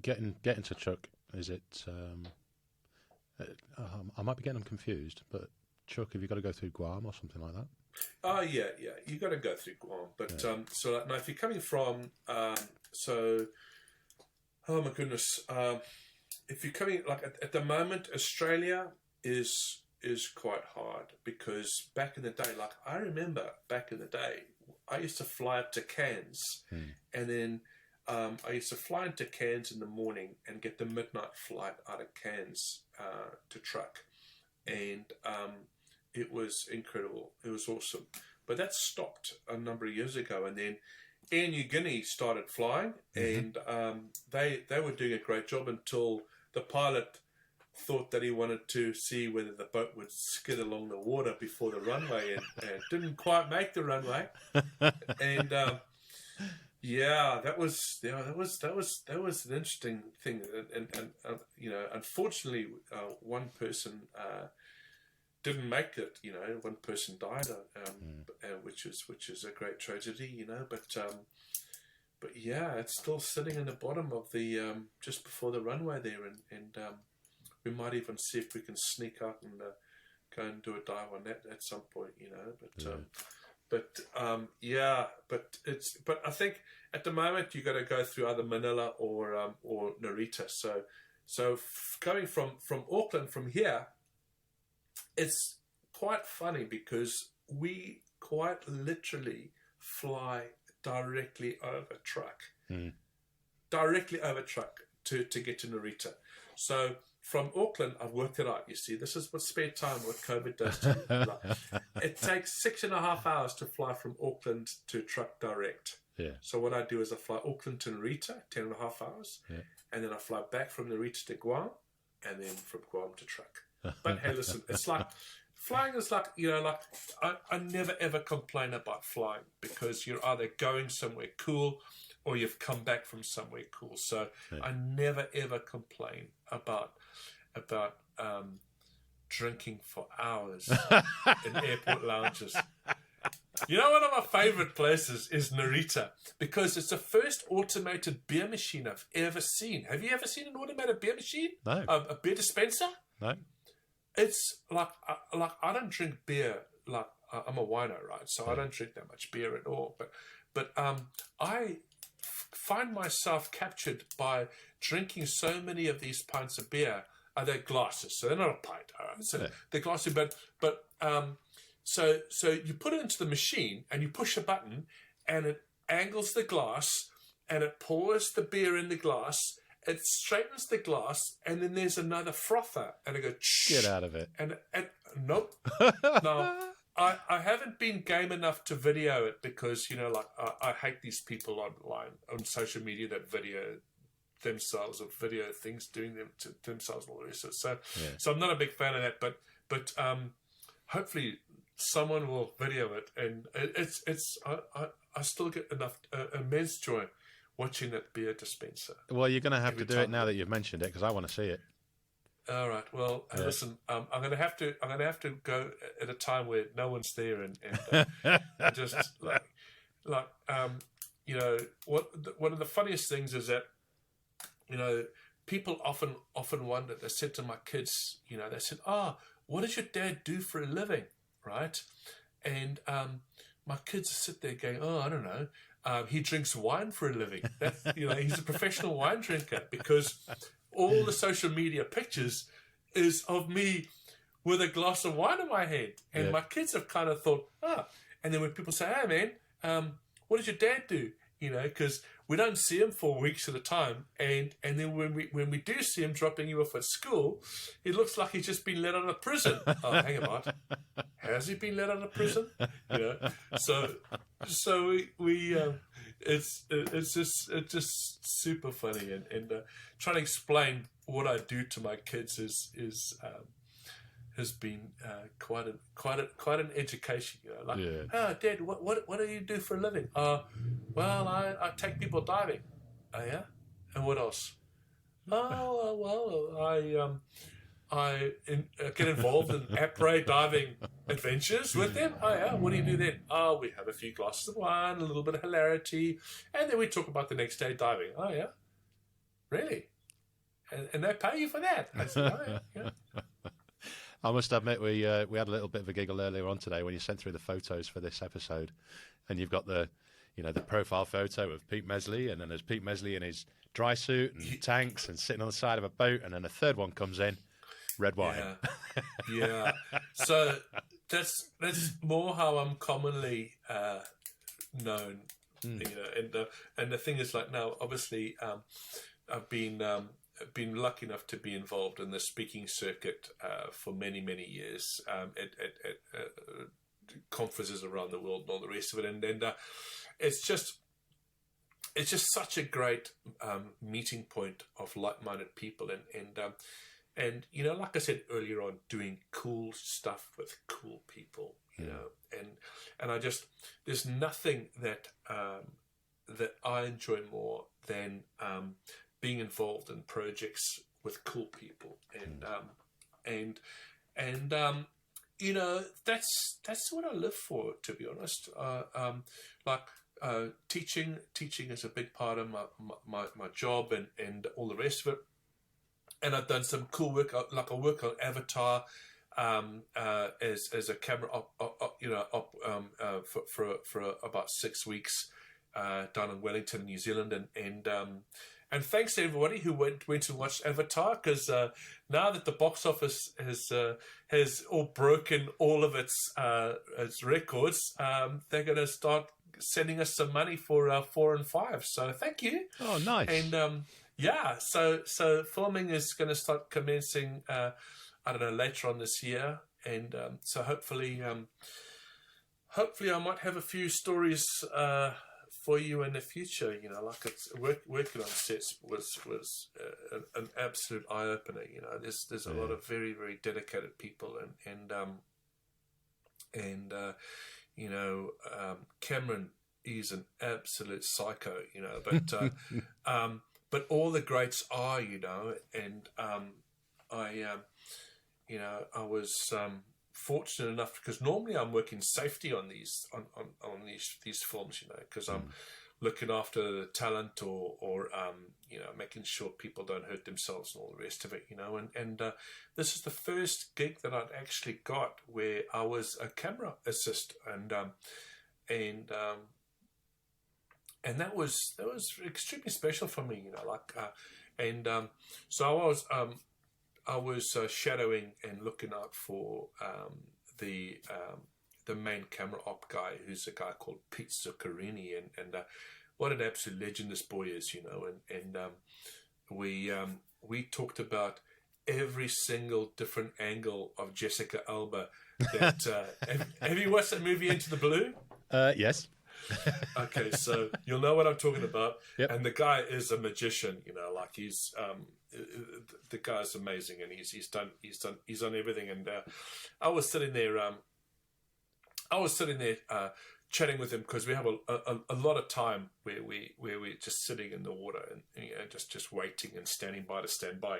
getting to truck, is it? I might be getting them confused, but truck, have you got to go through Guam or something like that? Oh yeah, you got to go through Guam, but so now if you're coming from oh my goodness, if you're coming at the moment, Australia is quite hard, because back in the day, like I remember back in the day, I used to fly up to Cairns, and then I used to fly into Cairns in the morning and get the midnight flight out of Cairns to truck, and it was incredible. It was awesome. But that stopped a number of years ago, and then Air New Guinea started flying, and they were doing a great job until the pilot thought that he wanted to see whether the boat would skid along the water before the runway, and didn't quite make the runway. And that was an interesting thing. And you know, unfortunately, one person didn't make it. You know, one person died, which is a great tragedy. You know, but yeah, it's still sitting in the bottom of the just before the runway there, and we might even see if we can sneak out and go and do a dive on that at some point, you know. But I think at the moment you got to go through either Manila or Narita. So going from Auckland from here, it's quite funny because we quite literally fly directly over truck to get to Narita. So from Auckland, I've worked it out. You see, this is what spare time, what COVID does to you. It takes 6.5 hours to fly from Auckland to truck direct. Yeah. So what I do is I fly Auckland to Narita, 10.5 hours, and then I fly back from Narita to Guam, and then from Guam to truck. But hey, listen, it's like flying is like, you know, like I never ever complain about flying, because you're either going somewhere cool or you've come back from somewhere cool. So I never ever complain about drinking for hours in airport lounges. You know, one of my favorite places is Narita because it's the first automated beer machine I've ever seen. Have you ever seen an automated beer machine? No. A beer dispenser? No. It's like I don't drink beer. Like I'm a wino, right? So I don't drink that much beer at all. But I find myself captured by drinking so many of these pints of beer. They're glasses, so they're not a pint. All right? So they're glasses, but so you put it into the machine and you push a button and it angles the glass and it pours the beer in the glass. It straightens the glass and then there's another frother and it goes. Get out of it. And nope. No. I haven't been game enough to video it because, you know, like I hate these people online on social media that video themselves or video things doing them to themselves and all the rest of it. So I'm not a big fan of that, but hopefully someone will video it, and I still get enough immense joy watching that beer dispenser. Well, you're going to have to do it now that you've mentioned it because I want to see it. All right. Well, listen. I'm going to have to go at a time where no one's there, and just like you know, one of the funniest things is that, you know, people often wonder. They said to my kids, you know, they said, what does your dad do for a living, right? And my kids sit there going, I don't know. He drinks wine for a living. You know, he's a professional wine drinker because all the social media pictures is of me with a glass of wine in my hand. And my kids have kind of thought, And then when people say, hey, man, what does your dad do? You know, because we don't see him for weeks at a time. And then when we do see him dropping you off at school, it looks like he's just been let out of prison. Hang about. Has he been let out of prison? You know, so we it's just super funny, and trying to explain what I do to my kids has been quite an education. You know, like, Dad, what do you do for a living? Well, I take people diving. Oh yeah, and what else? I get involved in après diving adventures with them. Oh yeah, what do you do then? We have a few glasses of wine, a little bit of hilarity, and then we talk about the next day diving. Oh yeah, really? And they pay you for that? I said, oh yeah. I must admit, we had a little bit of a giggle earlier on today when you sent through the photos for this episode, and you've got the profile photo of Pete Mesley, and then there's Pete Mesley in his dry suit and tanks and sitting on the side of a boat, and then a third one comes in, red wine. Yeah. So that's more how I'm commonly known. You know, and the thing is, like, now obviously I've been lucky enough to be involved in the speaking circuit for many years at conferences around the world and all the rest of it, and it's just such a great meeting point of like-minded people, and you know, like I said earlier on, doing cool stuff with cool people, you know, and I just, there's nothing that that I enjoy more than being involved in projects with cool people, and you know, that's what I live for, to be honest. Teaching is a big part of my job and all the rest of it. And I've done some cool work, like I work on Avatar as a camera for about 6 weeks down in Wellington, New Zealand, and thanks to everybody who went and watched Avatar, because now that the box office has all broken all of its records, they're going to start sending us some money for 4 and 5. So thank you. Oh, nice. And so filming is going to start commencing. I don't know, later on this year, and so hopefully I might have a few stories for you in the future. You know, like it's working on sets was an absolute eye opener. You know, there's a lot of very dedicated people, and you know, Cameron is an absolute psycho. You know, but all the greats are. You know, and I was fortunate enough, because normally I'm working safety on these these films, because I'm looking after the talent or making sure people don't hurt themselves and all the rest of it, and this is the first gig that I'd actually got where I was a camera assist, and that was extremely special for me, so I was shadowing and looking out for the main camera op guy, who's a guy called Pete Zuccarini, and what an absolute legend this boy is, and we talked about every single different angle of Jessica Alba. That have you watched that movie Into the Blue? Yes. Okay, so you'll know what I'm talking about. Yep. And the guy is a magician, he's the guy's amazing, and he's done everything. And I was sitting there chatting with him, because we have a lot of time where we're just sitting in the water and just waiting and standing by to stand by,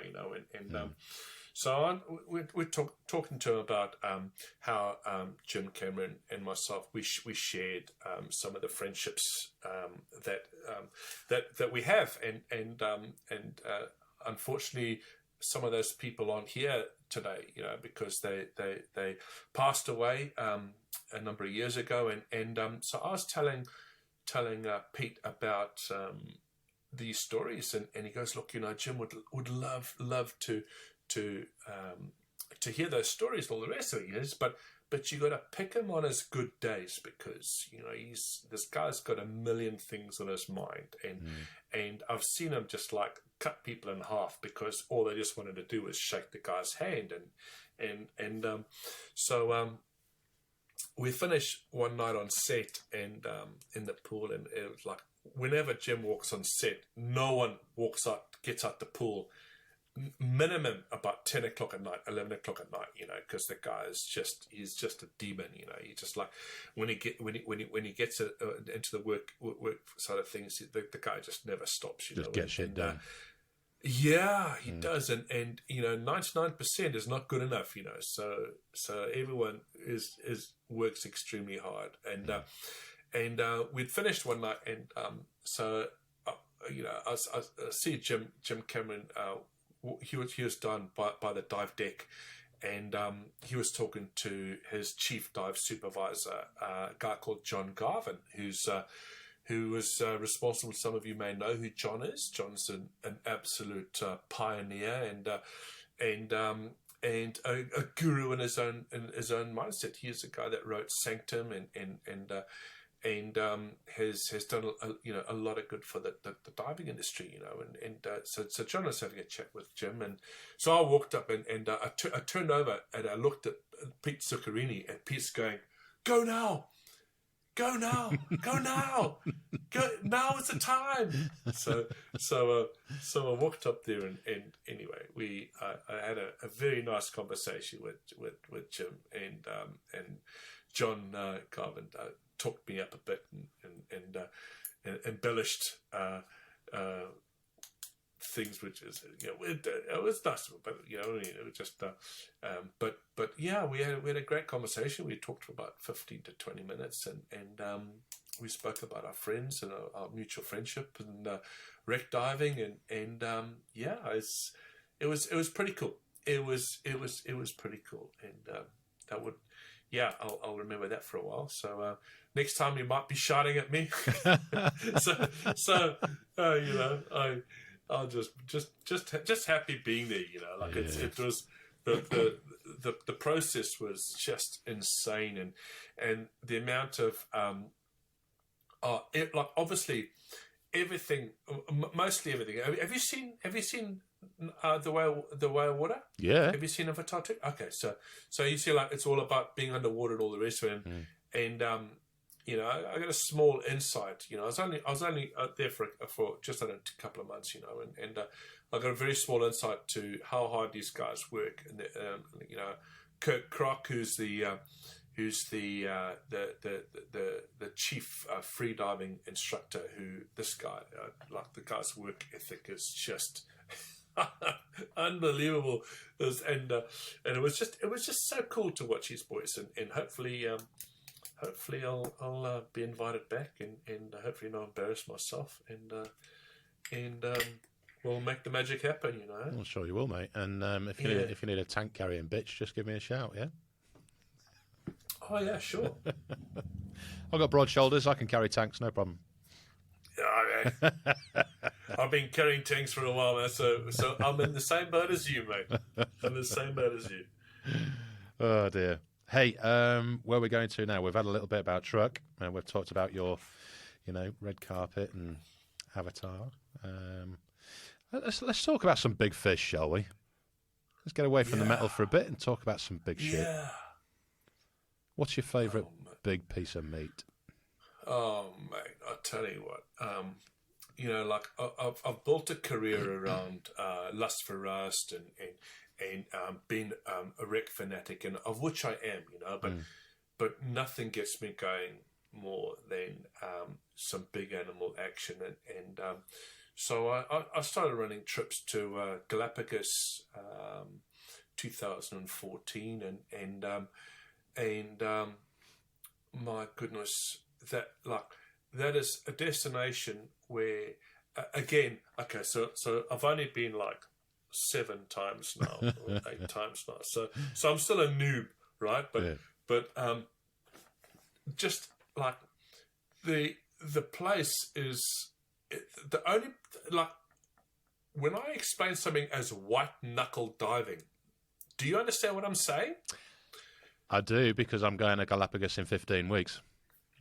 so we're talking to him about how Jim Cameron and myself, we shared some of the friendships that we have, and unfortunately some of those people aren't here today, because they passed away a number of years ago, and so I was telling Pete about these stories, and he goes, look, Jim would love to hear those stories, all the rest of it is, but you got to pick him on his good days, because this guy's got a million things on his mind, and I've seen him just like cut people in half, because all they just wanted to do was shake the guy's hand, so we finished one night on set, and in the pool, and it was like whenever Jim walks on set, no one gets out the pool minimum about 10 o'clock at night, 11 o'clock at night, because the guy is he's just a demon, he just like when he gets into the work side of things, the guy just never stops, just get shit done. Yeah, he does, and 99% is not good enough, so everyone works extremely hard, and we'd finished one night, and so I see Jim Cameron. He was down by the dive deck, and he was talking to his chief dive supervisor, a guy called John Garvin, who was responsible. Some of you may know who John is. John's an absolute pioneer and a guru in his own mindset. He is a guy that wrote Sanctum and has done a lot of good for the diving industry, so John was having a chat with Jim, and so I walked up and I turned over and I looked at Pete Zuccarini, and Pete's going, "Go now, go now, go now, go now! It's the time." So I walked up there, and anyway, I had a very nice conversation with Jim, and John Garvin talked me up a bit and embellished things, which is it was nice, but it was just but yeah, we had a great conversation. We talked for about 15 to 20 minutes, and we spoke about our friends and our mutual friendship and wreck diving, and yeah, it was pretty cool. It was pretty cool, and that would. Yeah, I'll remember that for a while. So next time you might be shouting at me. I'll just happy being there. It was the process was just insane, and the amount of obviously everything, mostly everything. Have you seen the Way of Water? Yeah. Have you seen Avatar 2? Okay, so you see, like, it's all about being underwater and all the rest of it, and I got a small insight. I was only out there for just under a couple of months, and I got a very small insight to how hard these guys work. And Kirk Kroc, who's the chief freediving instructor, who this guy, like, the guy's work ethic is just Unbelievable. And it was just so cool to watch these boys, and hopefully I'll be invited back, and hopefully not embarrass myself, and we'll make the magic happen, you know. I'm sure you will, mate. And if you need a tank carrying bitch, just give me a shout, yeah. Oh yeah, sure. I've got broad shoulders. I can carry tanks, no problem. Yeah, I've been carrying tanks for a while now, so I'm in the same boat as you, mate. I'm in the same boat as you. Oh dear. Hey, where are we going to now? We've had a little bit about truck, and we've talked about your, red carpet and Avatar. Let's talk about some big fish, shall we? Let's get away from the metal for a bit and talk about some big shit. Yeah. What's your favourite big piece of meat? Oh, mate, I'll tell you what. I've built a career around lust for rust and being a wreck fanatic, and of which I am, but nothing gets me going more than some big animal action, and so I started running trips to Galapagos 2014, and my goodness, that is a destination where so I've only been like 7 times now or 8 times now, so I'm still a noob, right? But just like the place is the only, like, when I explain something as white knuckle diving, do you understand what I'm saying? I do, because I'm going to Galapagos in 15 weeks.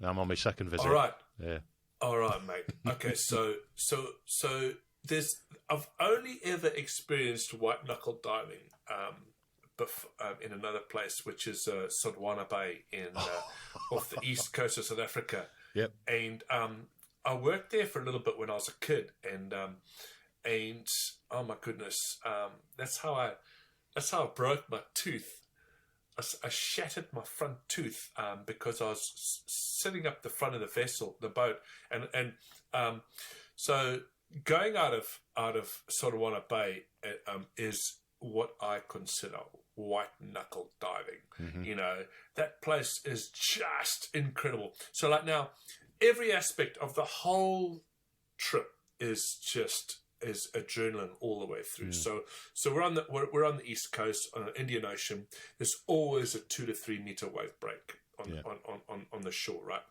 I'm on my second visit. All right. Yeah. All right, mate. Okay, so I've only ever experienced white knuckle diving in another place, which is Sodwana Bay off the east coast of South Africa. Yep. And I worked there for a little bit when I was a kid, and oh my goodness, that's how I broke my tooth. I shattered my front tooth because I was sitting up the front of the vessel, the boat, and so going out of Sodwana Bay is what I consider white knuckle diving. Mm-hmm. That place is just incredible. So like now, every aspect of the whole trip is adrenaline all the way through. So we're on the east coast on the Indian Ocean. There's always a 2 to 3 meter wave break on the shore, right?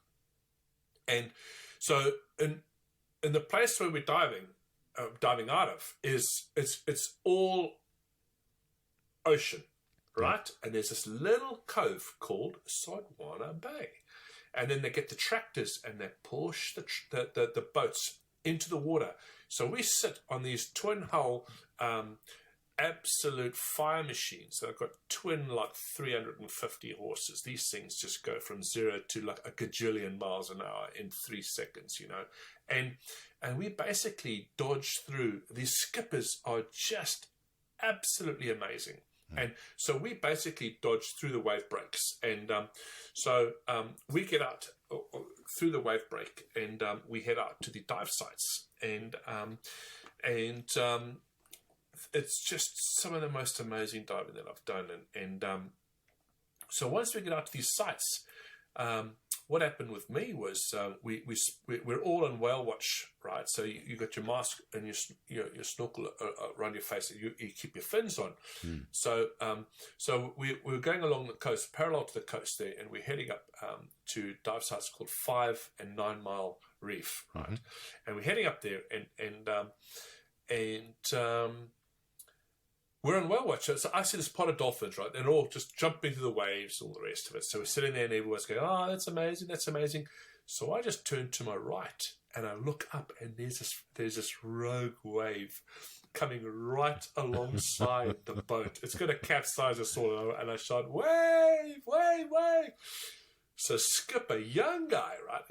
And so in the place where we're diving out of it's all ocean, right? And there's this little cove called Sodwana Bay, and then they get the tractors and they push the boats into the water. So we sit on these twin hull absolute fire machines. They've got twin, like 350 horses. These things just go from 0 to like a gajillion miles an hour in 3 seconds, and we basically dodge through. These skippers are just absolutely amazing. And so we basically dodge through the wave breaks, and so we get out through the wave break, and we head out to the dive sites, and it's just some of the most amazing diving that I've done, and so once we get out to these sites, what happened with me was we're all on whale watch, right? So you got your mask and your snorkel around your face, and you keep your fins on. So we're going along the coast, parallel to the coast there, and we're heading up to dive sites called 5 and 9 Mile Reef, right? Mm-hmm. And we're heading up there, and we're on whale watch. So I see this pod of dolphins, right? They're all just jumping through the waves, all the rest of it. So we're sitting there and everyone's going, oh, that's amazing, that's amazing. So I just turn to my right and I look up, and there's this rogue wave coming right alongside the boat. It's going to capsize us all. And I shout, wave, wave, wave. So Skipper, young guy, right?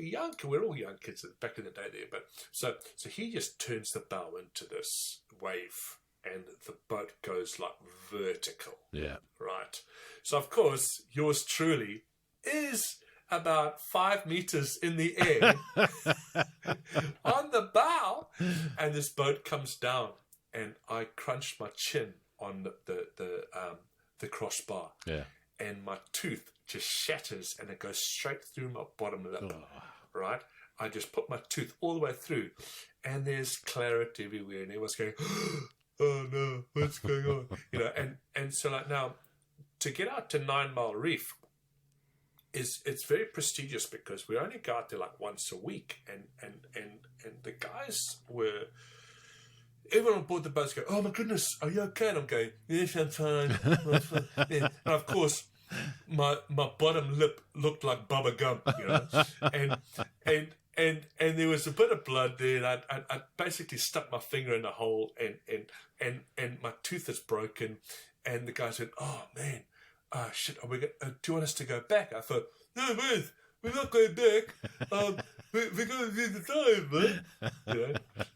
We're all young kids back in the day there. But so he just turns the bow into this wave, and the boat goes like vertical. Yeah. Right. So, of course, yours truly is about 5 meters in the air on the bow, and this boat comes down. and I crunched my chin on the crossbar, and my tooth just shatters and it goes straight through my bottom lip. Right, I just put my tooth all the way through, and there's claret everywhere, and everyone's going, "Oh no, what's going on?" And so like now, to get out to 9 Mile Reef it's very prestigious because we only go out there like once a week, and the guys were. Everyone on board the boats go, "Oh my goodness, are you okay?" And I'm going, "Yes, I'm fine." Yeah. And of course, my bottom lip looked like Bubba Gump, and there was a bit of blood there. And I basically stuck my finger in the hole, and my tooth is broken. And the guy said, "Oh man, shit, do you want us to go back?" I thought, "No, man, we're not going back. We're going to do the dive, man."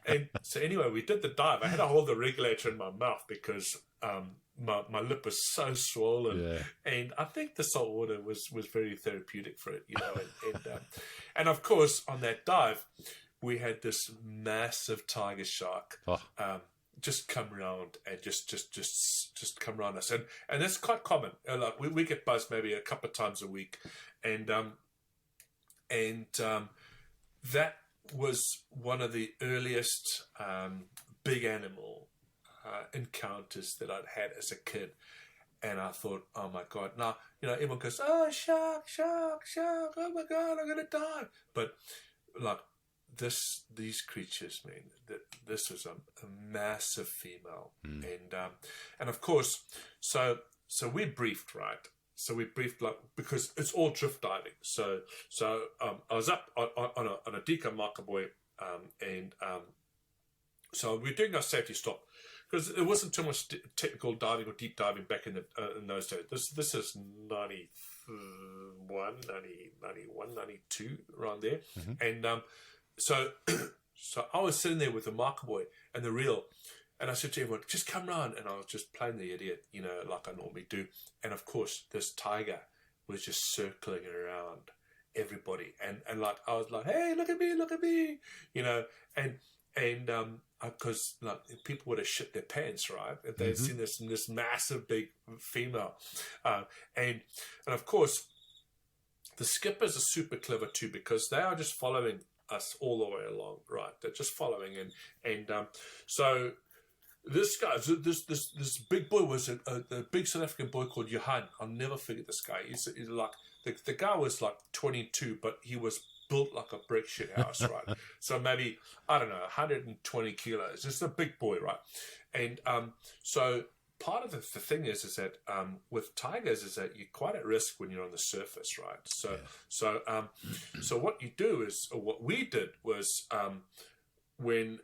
And so anyway, we did the dive. I had to hold the regulator in my mouth because my lip was so swollen, and I think the salt water was very therapeutic for it, and of course on that dive we had this massive tiger shark just come around and just come around us, and that's quite common. Like we get buzzed maybe a couple of times a week, and that was one of the earliest big animal encounters that I'd had as a kid. And I thought, oh my God. Now, everyone goes, "Oh, shark, shark, shark. Oh my God, I'm going to die." But like these creatures, man, this was a massive female. And of course, so we briefed, right? So we briefed because it's all drift diving. So I was up on a deco marker buoy, and so we're doing our safety stop because it wasn't too much technical diving or deep diving back in those days. This is 91, 92 around there, and so I was sitting there with the marker buoy and the reel. And I said to everyone, "Just come round." And I was just playing the idiot, like I normally do. And of course, this tiger was just circling around everybody. And like, I was like, "Hey, look at me, and because like people would have shit their pants, right? If they'd seen this massive, big female. And of course, the skippers are super clever too, because they are just following us all the way along, right? They're just following. And so, this guy, this big boy was a big South African boy called Johan. I'll never forget this guy. He's like the guy was like 22, but he was built like a brick shit house, right? So maybe, I don't know, 120 kilos. Just a big boy, right? And so part of the thing is that with tigers is that you're quite at risk when you're on the surface, right? So what you do is, or what we did was, when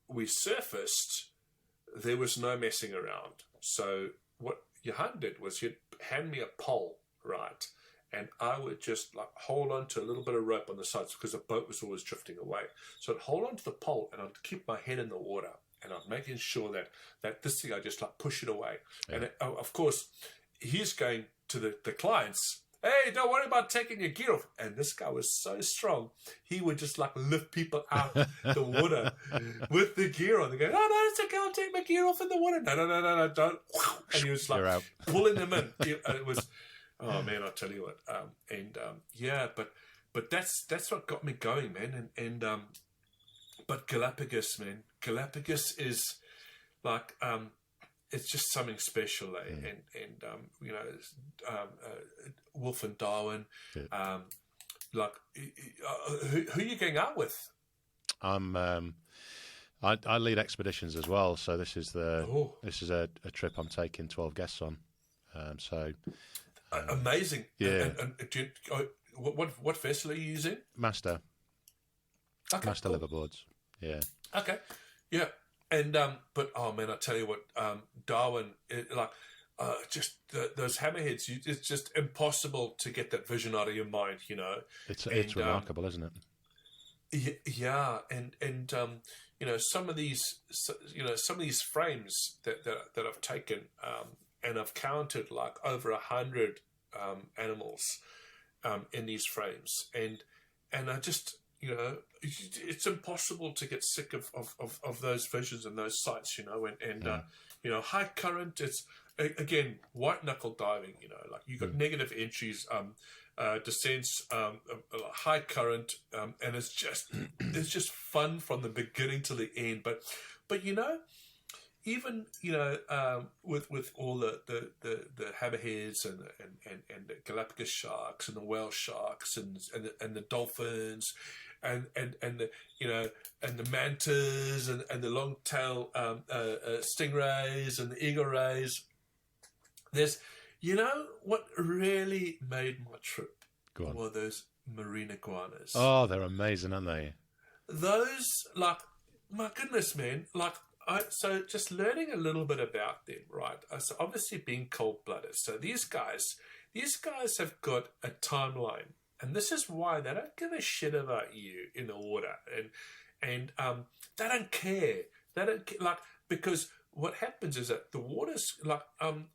we surfaced, there was no messing around. So what Johan did was he'd hand me a pole, right? And I would just like hold on to a little bit of rope on the sides because the boat was always drifting away. So I'd hold on to the pole and I'd keep my head in the water and I'm making sure that this thing, I just like push it away. Yeah. And of course, he's going to the clients, "Hey, don't worry about taking your gear off." And this guy was so strong, he would just like lift people out the water with the gear on. They go, "No, it's okay, I'll take my gear off in the water." No, don't. And he was like pulling them in. It was, oh man, I'll tell you what. But that's what got me going, man. And but Galapagos, man, Galapagos is like, it's just something special, eh? Wolf and Darwin, like, who are you going out with? I lead expeditions as well, so this is a trip I'm taking 12 guests on. Amazing. Yeah. And what vessel are you using? Master. Okay. Master liveaboards. Yeah. Okay. Yeah. And but oh man, I tell you what, Darwin, just those hammerheads, it's just impossible to get that vision out of your mind, It's remarkable, isn't it? Yeah, and some of these frames that I've taken, and I've counted like over 100 animals in these frames, and I just it's impossible to get sick of those visions and those sights, high current. It's again white knuckle diving. Like you got negative entries, descents, high current, and it's just fun from the beginning to the end. But even with all the hammerheads and the Galapagos sharks and the whale sharks and the dolphins and the and the mantas and the long tail stingrays and the eagle rays, there's what really made my trip were those marine iguanas. Oh, they're amazing, aren't they? Those, like, my goodness, man, like. So just learning a little bit about them, right? So obviously being cold-blooded. So these guys have got a timeline, and this is why they don't give a shit about you in the water, and they don't care. They don't care, like, because what happens is that the water's like and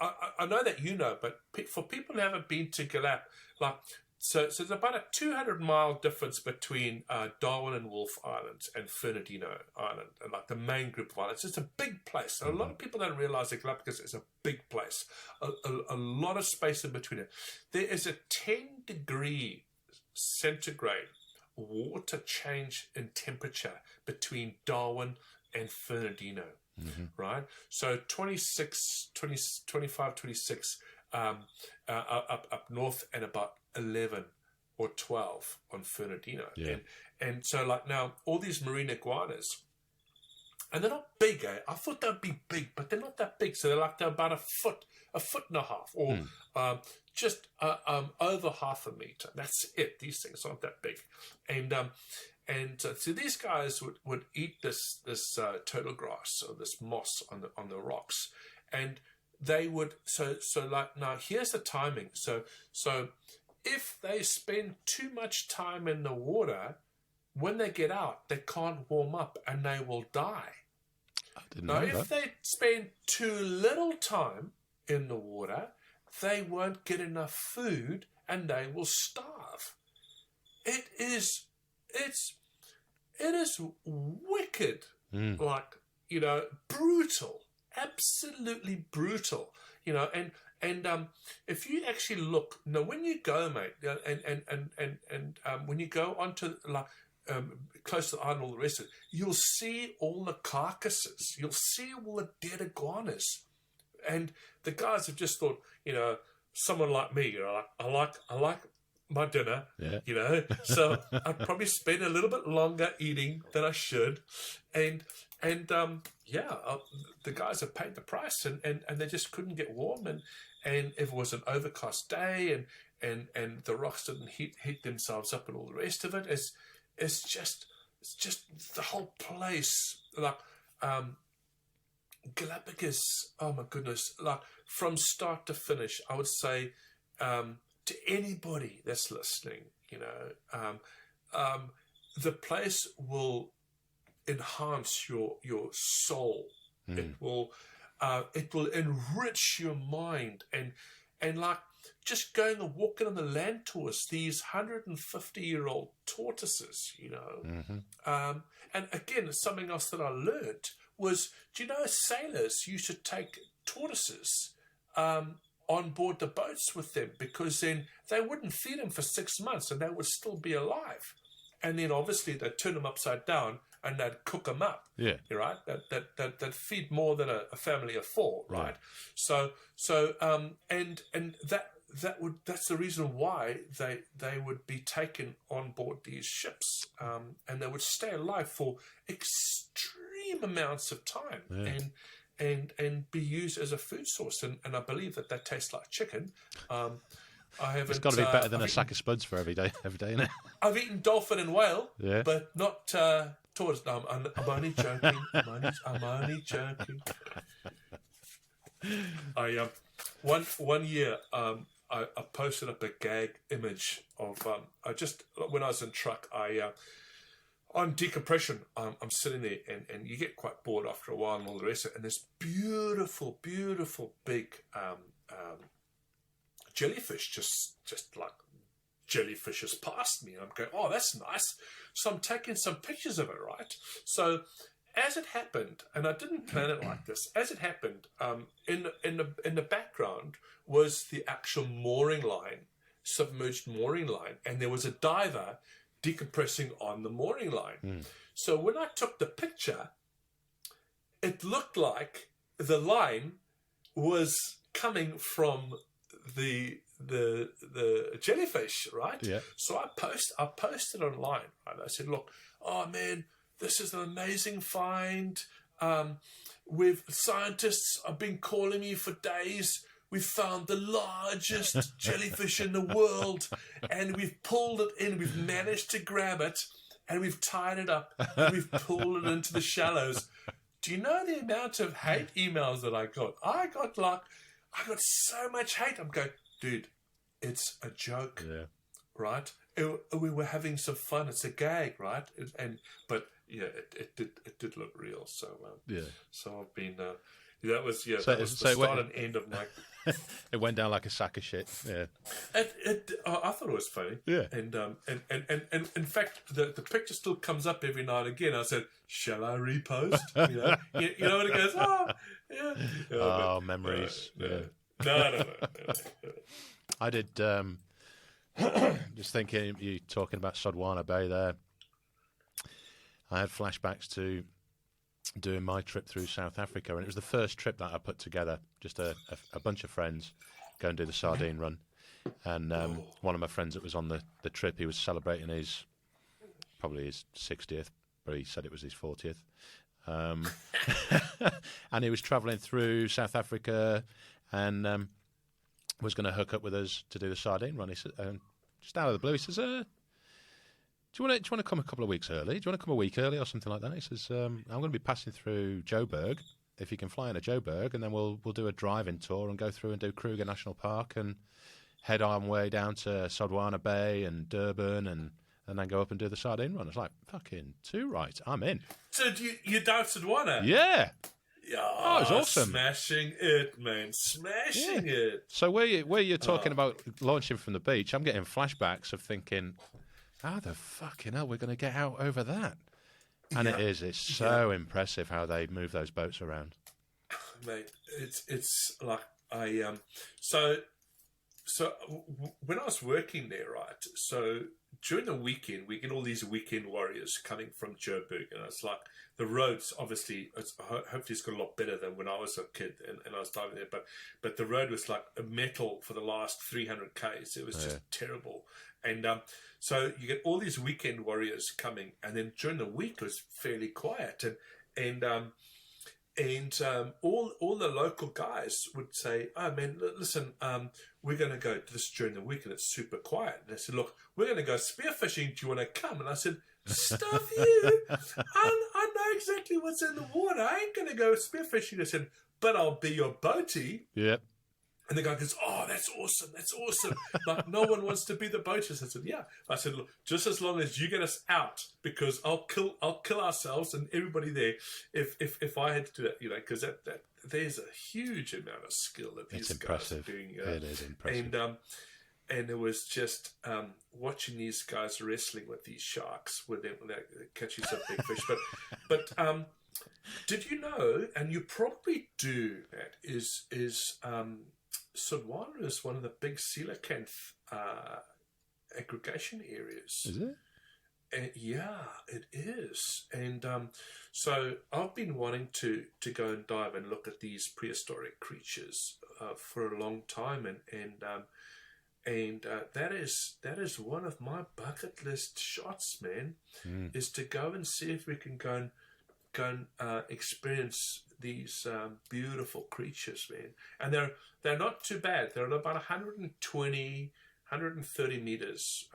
I know that but for people who haven't been to Galap, like. So there's about a 200-mile difference between Darwin and Wolf Islands and Fernandino Island, and like the main group of islands. It's a big place. A lot of people don't realise that Galapagos is a big place. A lot of space in between it. There is a 10-degree centigrade water change in temperature between Darwin and Fernandino, right? So 25, 26 up north, and about 11 or 12 on Fernandino. Yeah. And so like now all these marine iguanas, and they're not big, eh? I thought they'd be big, but they're not that big. So they're about a foot and a half, or just over half a meter. That's it. These things aren't that big. And so these guys would eat this turtle grass or this moss on the rocks, and they would so like now here's the timing. So if they spend too much time in the water, when they get out, they can't warm up and they will die. I didn't know that. If they spend too little time in the water, they won't get enough food and they will starve. It is wicked, like, brutal, absolutely brutal, and if you actually look, when you go, mate, and when you go onto like close to the island, all the rest of it, you'll see all the carcasses, you'll see all the dead iguanas, and the guys have just thought, someone like me, I like my dinner, so I'd probably spend a little bit longer eating than I should, and the guys have paid the price, and they just couldn't get warm, and if it was an overcast day, and the rocks didn't heat themselves up, and all the rest of it, it's just the whole place, like Galapagos. Oh my goodness, like from start to finish, I would say to anybody that's listening, the place will enhance your soul. It will enrich your mind, and like just going and walking on the land tours, these 150-year-old tortoises, and again, something else that I learned was, sailors used to take tortoises on board the boats with them, because then they wouldn't feed them for 6 months and they would still be alive. And then obviously they'd turn them upside down and they'd cook them up. Yeah. Right? That feed more than a family of 4, right? So that's the reason why they would be taken on board these ships, and they would stay alive for extreme amounts of time. Yeah. And be used as a food source, and I believe that tastes like chicken. It's got to be better than a sack of spuds for every day, isn't it? I've eaten dolphin and whale, but not tortoise. No, I'm only joking. I'm only joking. One year I posted up a gag image of when I was in truck, on decompression, I'm sitting there, and you get quite bored after a while and all the rest of it, and this beautiful, beautiful big jellyfish just like jellyfishes past me. And I'm going, oh, that's nice. So I'm taking some pictures of it, right? So as it happened, and I didn't plan it like this, as it happened, in the background was the actual mooring line, submerged mooring line, and there was a diver decompressing on the mooring line. So when I took the picture, it looked like the line was coming from the jellyfish, right? Yeah. So I posted online, right? I said, look, oh man, this is an amazing find. Scientists have been calling me for days. We've found the largest jellyfish in the world, and we've pulled it in. We've managed to grab it, and we've tied it up, and we've pulled it into the shallows. Do you know the amount of hate emails that I got? I got so much hate. I'm going, dude, it's a joke, right? We were having some fun. It's a gag, right? But yeah, it did look real. So so I've been. That was the start and end of my. It went down like a sack of shit. Yeah. I thought it was funny. Yeah. And in fact, the picture still comes up every now and again. I said, "Shall I repost?" You know, when it goes, "Oh, yeah." Oh, memories. Yeah. No. I did. Just thinking, you talking about Sodwana Bay there. I had flashbacks to doing my trip through South Africa, and it was the first trip that I put together. Just a bunch of friends go and do the sardine run, and one of my friends that was on the trip, he was celebrating probably his 60th, but he said it was his 40th, and he was travelling through South Africa, and was going to hook up with us to do the sardine run. He said, just out of the blue, he says, do you want to come a couple of weeks early? Do you want to come a week early or something like that? He says, I'm going to be passing through Joburg. If you can fly into Joburg, and then we'll do a driving tour and go through and do Kruger National Park and head our way down to Sodwana Bay and Durban and then go up and do the sardine run. I was like, fucking too right, I'm in. So you down Sodwana? Yeah. Yeah, oh, it was awesome. Smashing it, man. Smashing it. So where you're talking about launching from the beach, I'm getting flashbacks of thinking, how the fucking hell we're going to get out over that? And it's so impressive how they move those boats around. Mate, it's like so when I was working there, right? So during the weekend, we get all these weekend warriors coming from Joburg, and it's like the roads. Obviously, hopefully it's got a lot better than when I was a kid and I was diving there. But the road was like a metal for the last 300 k's. It was just terrible. And so you get all these weekend warriors coming, and then during the week it was fairly quiet, and all the local guys would say, "Oh man, listen, we're going to go to this during the week, and it's super quiet." And I said, "Look, we're going to go spearfishing. Do you want to come?" And I said, "Stuff you! I know exactly what's in the water. I ain't going to go spearfishing." I said, "But I'll be your boatie." Yep. And the guy goes, "Oh, that's awesome! That's awesome! Like no one wants to be the boaters." I said, "Yeah." I said, "Look, just as long as you get us out, because I'll kill ourselves and everybody there if I had to do that, you know, because that there's a huge amount of skill that these guys are doing. It is impressive. And it was just watching these guys wrestling with these sharks when they're catching some big fish. But did you know? And you probably do. Matt, is Sodwana is one of the big coelacanth aggregation areas. Is it? And yeah, it is. And so I've been wanting to go and dive and look at these prehistoric creatures for a long time, and that is one of my bucket list shots, man. Is to go and see if we can go and experience these beautiful creatures, man. And they're not too bad. They're about 120, 130 meters,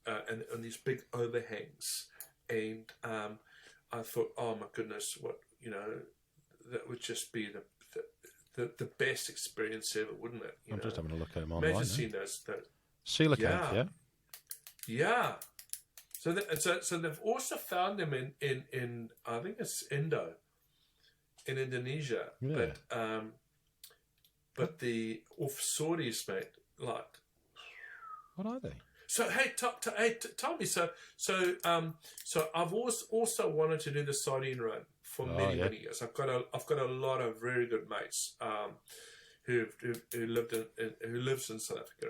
and these big overhangs. And I thought, oh my goodness, what, you know, that would just be the best experience ever, wouldn't it? I'm just having a look at them online. Imagine seeing those coelacanth, yeah. So they've also found them in I think it's in Indonesia, but the offshores, mate, like What are they? So hey, tell me. So I've also wanted to do the sardine run for many years. I've got a lot of very good mates who lives in South Africa,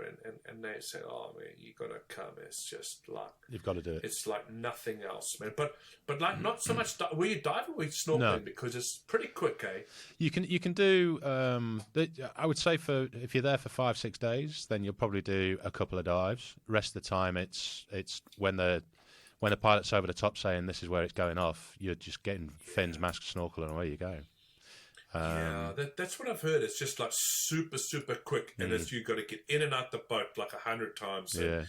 and they say, "Oh man, you got to come. It's just like You've got to do it. It's like nothing else, man." But like not so much. Were you diving? Or were you snorkeling? No. Because it's pretty quick, eh? You can do. I would say if you're there for 5-6 days, then you'll probably do a couple of dives. Rest of the time, it's when the pilot's over the top saying this is where it's going off. You're just getting fins, mask, snorkel, and away you go. That's what I've heard. It's just like super, super quick, and it's you got to get in and out the boat like 100 times, and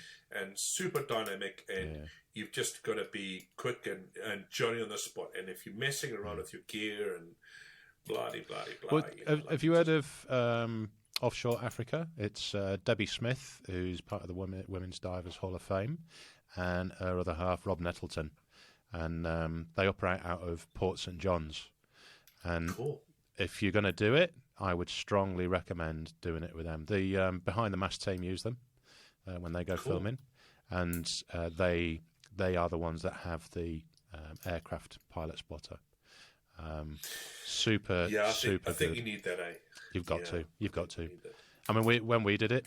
super dynamic, and you've just got to be quick and Johnny on the spot. And if you're messing around with your gear and blah blah blah, have you heard of offshore Africa? It's Debbie Smith, who's part of the Women's Divers Hall of Fame, and her other half, Rob Nettleton, and they operate out of Port St John's. And cool. If you're going to do it, I would strongly recommend doing it with them. The behind the mast team use them when they go filming, and they are the ones that have the aircraft pilot spotter. Super I good. think you need that, eh? You've got to. I mean, when we did it,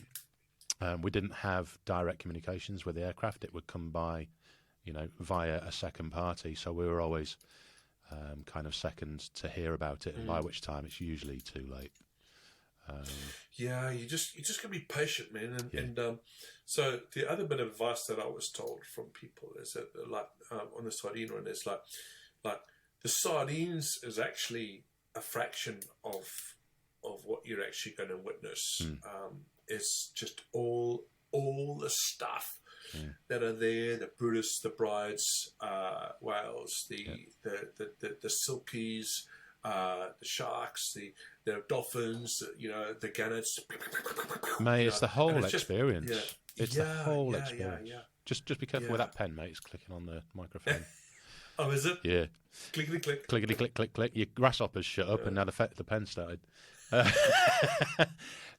we didn't have direct communications with the aircraft. It would come by, via a second party. So we were always kind of second to hear about it, and by which time it's usually too late. You just gotta be patient, man. And so the other bit of advice that I was told from people is that like on the sardine run is like the sardines is actually a fraction of what you're actually going to witness. It's just all the stuff that are there, the Brutus, the Brides, whales, the silkies, the sharks, the dolphins, the gannets. Mate, it's the whole experience. It's the whole experience. Just be careful with that pen, mate. It's clicking on the microphone. Oh, is it? Yeah. Clickety click. Clickety click click click. Your grasshoppers shut up, and now the pen started.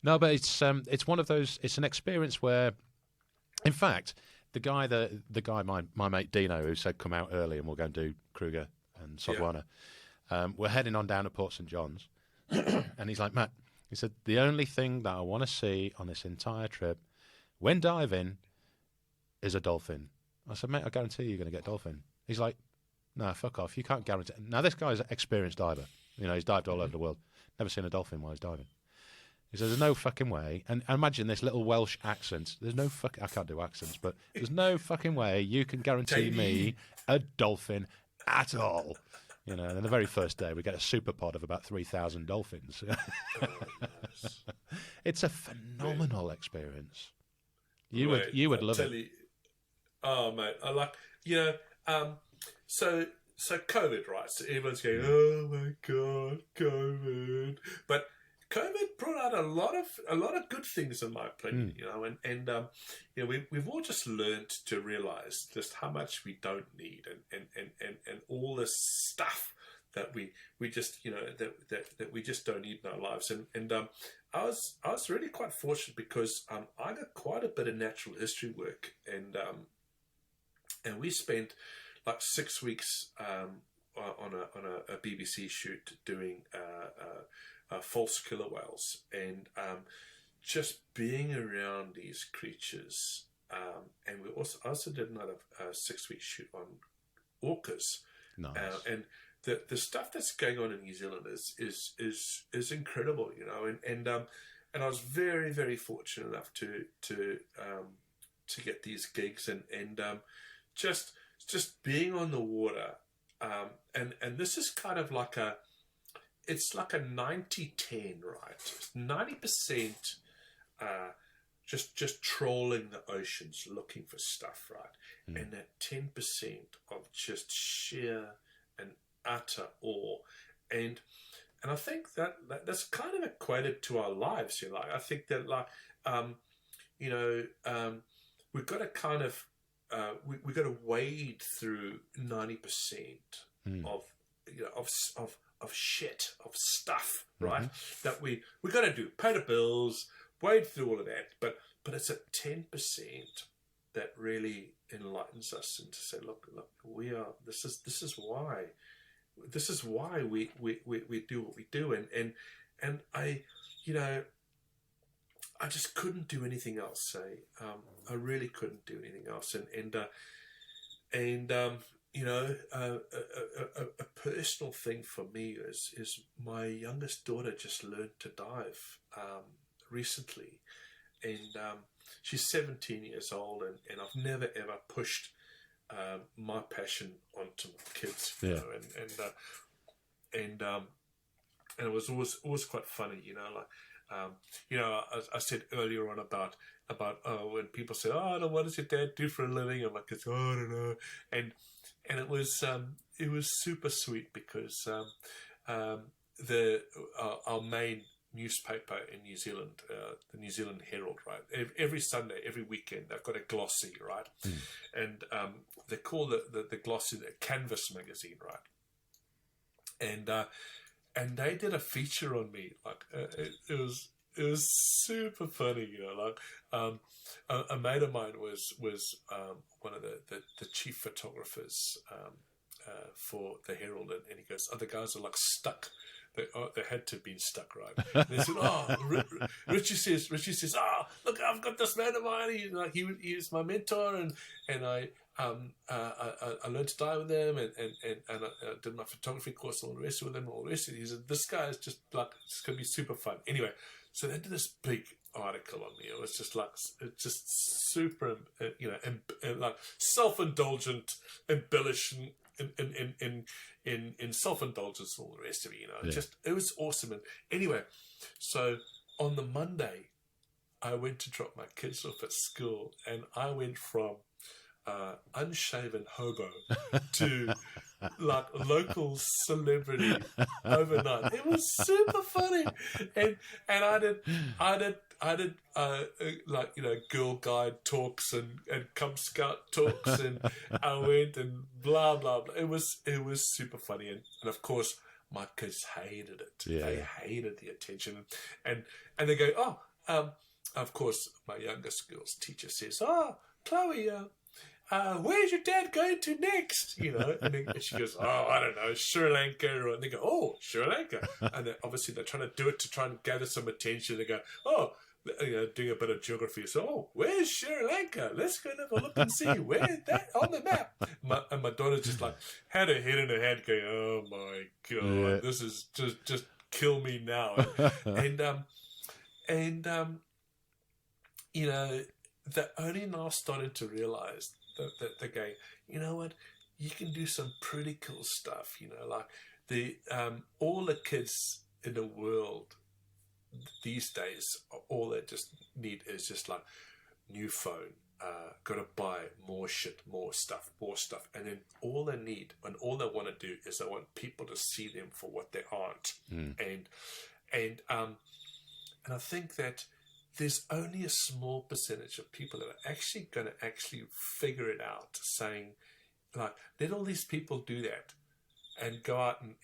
No, but it's one of those. It's an experience where, in fact, the guy, my mate Dino, who said come out early and we'll go and do Kruger and Sodwana. We're heading on down to Port St John's, and he's like, Matt, he said the only thing that I want to see on this entire trip, when diving, is a dolphin. I said, mate, I guarantee you're going to get a dolphin. He's like, no, fuck off. You can't guarantee. Now this guy's an experienced diver. He's dived all over the world. Never seen a dolphin while he's diving. He says, there's no fucking way. And imagine this little Welsh accent. There's no I can't do accents, but there's no fucking way you can guarantee me a dolphin at all. And the very first day we get a super pod of about 3,000 dolphins. It's a phenomenal experience. You would love it. Oh, mate. I like, so COVID, right? So everyone's going, oh my God, COVID. But COVID brought out a lot of good things, in my opinion, and we've all just learned to realize just how much we don't need, and all this stuff that we just that we just don't need in our lives. And I was really quite fortunate because I got quite a bit of natural history work, and we spent like 6 weeks on a BBC shoot doing false killer whales, and just being around these creatures, and we also did another 6 week shoot on orcas. Nice. And the stuff that's going on in New Zealand is incredible, and I was very, very fortunate enough to get these gigs, and just being on the water, and this is kind of like it's like a 90-10, right? 90% just trawling the oceans looking for stuff, right? And that 10% of just sheer and utter awe. And I think that's kind of equated to our lives, I think that we've got to kind of we've got to wade through 90% of shit, of stuff, right? That we got to do, pay the bills, wade through all of that. But but it's at 10% that really enlightens us, and to say, look, we are. This is why we do what we do, and I, I just couldn't do anything else. I really couldn't do anything else, a personal thing for me is my youngest daughter just learned to dive recently, and she's 17 years old, and I've never ever pushed my passion onto my kids, and it was always quite funny, I said earlier on about when people say, "Oh, what does your dad do for a living?" I'm like, I don't know, and it was super sweet because our main newspaper in New Zealand, the New Zealand Herald, right? Every Sunday, every weekend, they've got a glossy, right? And they call the glossy the Canvas magazine, right? And they did a feature on me, like it was super funny, a mate of mine was one of the chief photographers for the Herald, and he goes, "Oh, the guys are like stuck. They had to have been stuck, right?" And they said, Richie says, look, I've got this man of mine. He's my mentor, and I learned to dive with him, and I did my photography course, all the rest with him, all the rest. He said, "This guy is just like, it's gonna be super fun." Anyway, so they did this big article on me. It was just like, it's just super, like self-indulgent, embellishing in self-indulgence, all the rest of it. It was awesome. And anyway, so on the Monday, I went to drop my kids off at school, and I went from unshaven hobo to like local celebrity overnight. It was super funny, and I did Girl Guide talks and Cub Scout talks, and I went and blah blah blah. It was super funny, and of course my kids hated it. Yeah. They hated the attention, and they go, of course my youngest girl's teacher says, "Chloe, where's your dad going to next?" And then she goes, "I don't know, Sri Lanka." And they go, "Oh, Sri Lanka." And then obviously they're trying to do it to try and gather some attention. They go, doing a bit of geography. So, where's Sri Lanka? Let's go and have a look and see. Where's that on the map? And my daughter's just like, had her head in her hand going, "Oh my God, this is just kill me now." They're only now starting to realize that they're going, you know what, you can do some pretty cool stuff, like all the kids in the world these days, all they just need is just like new phone, got to buy more shit, more stuff, and then all they need and all they want to do is they want people to see them for what they aren't. And I think that there's only a small percentage of people that are actually going to actually figure it out, saying, like, let all these people do that and go out and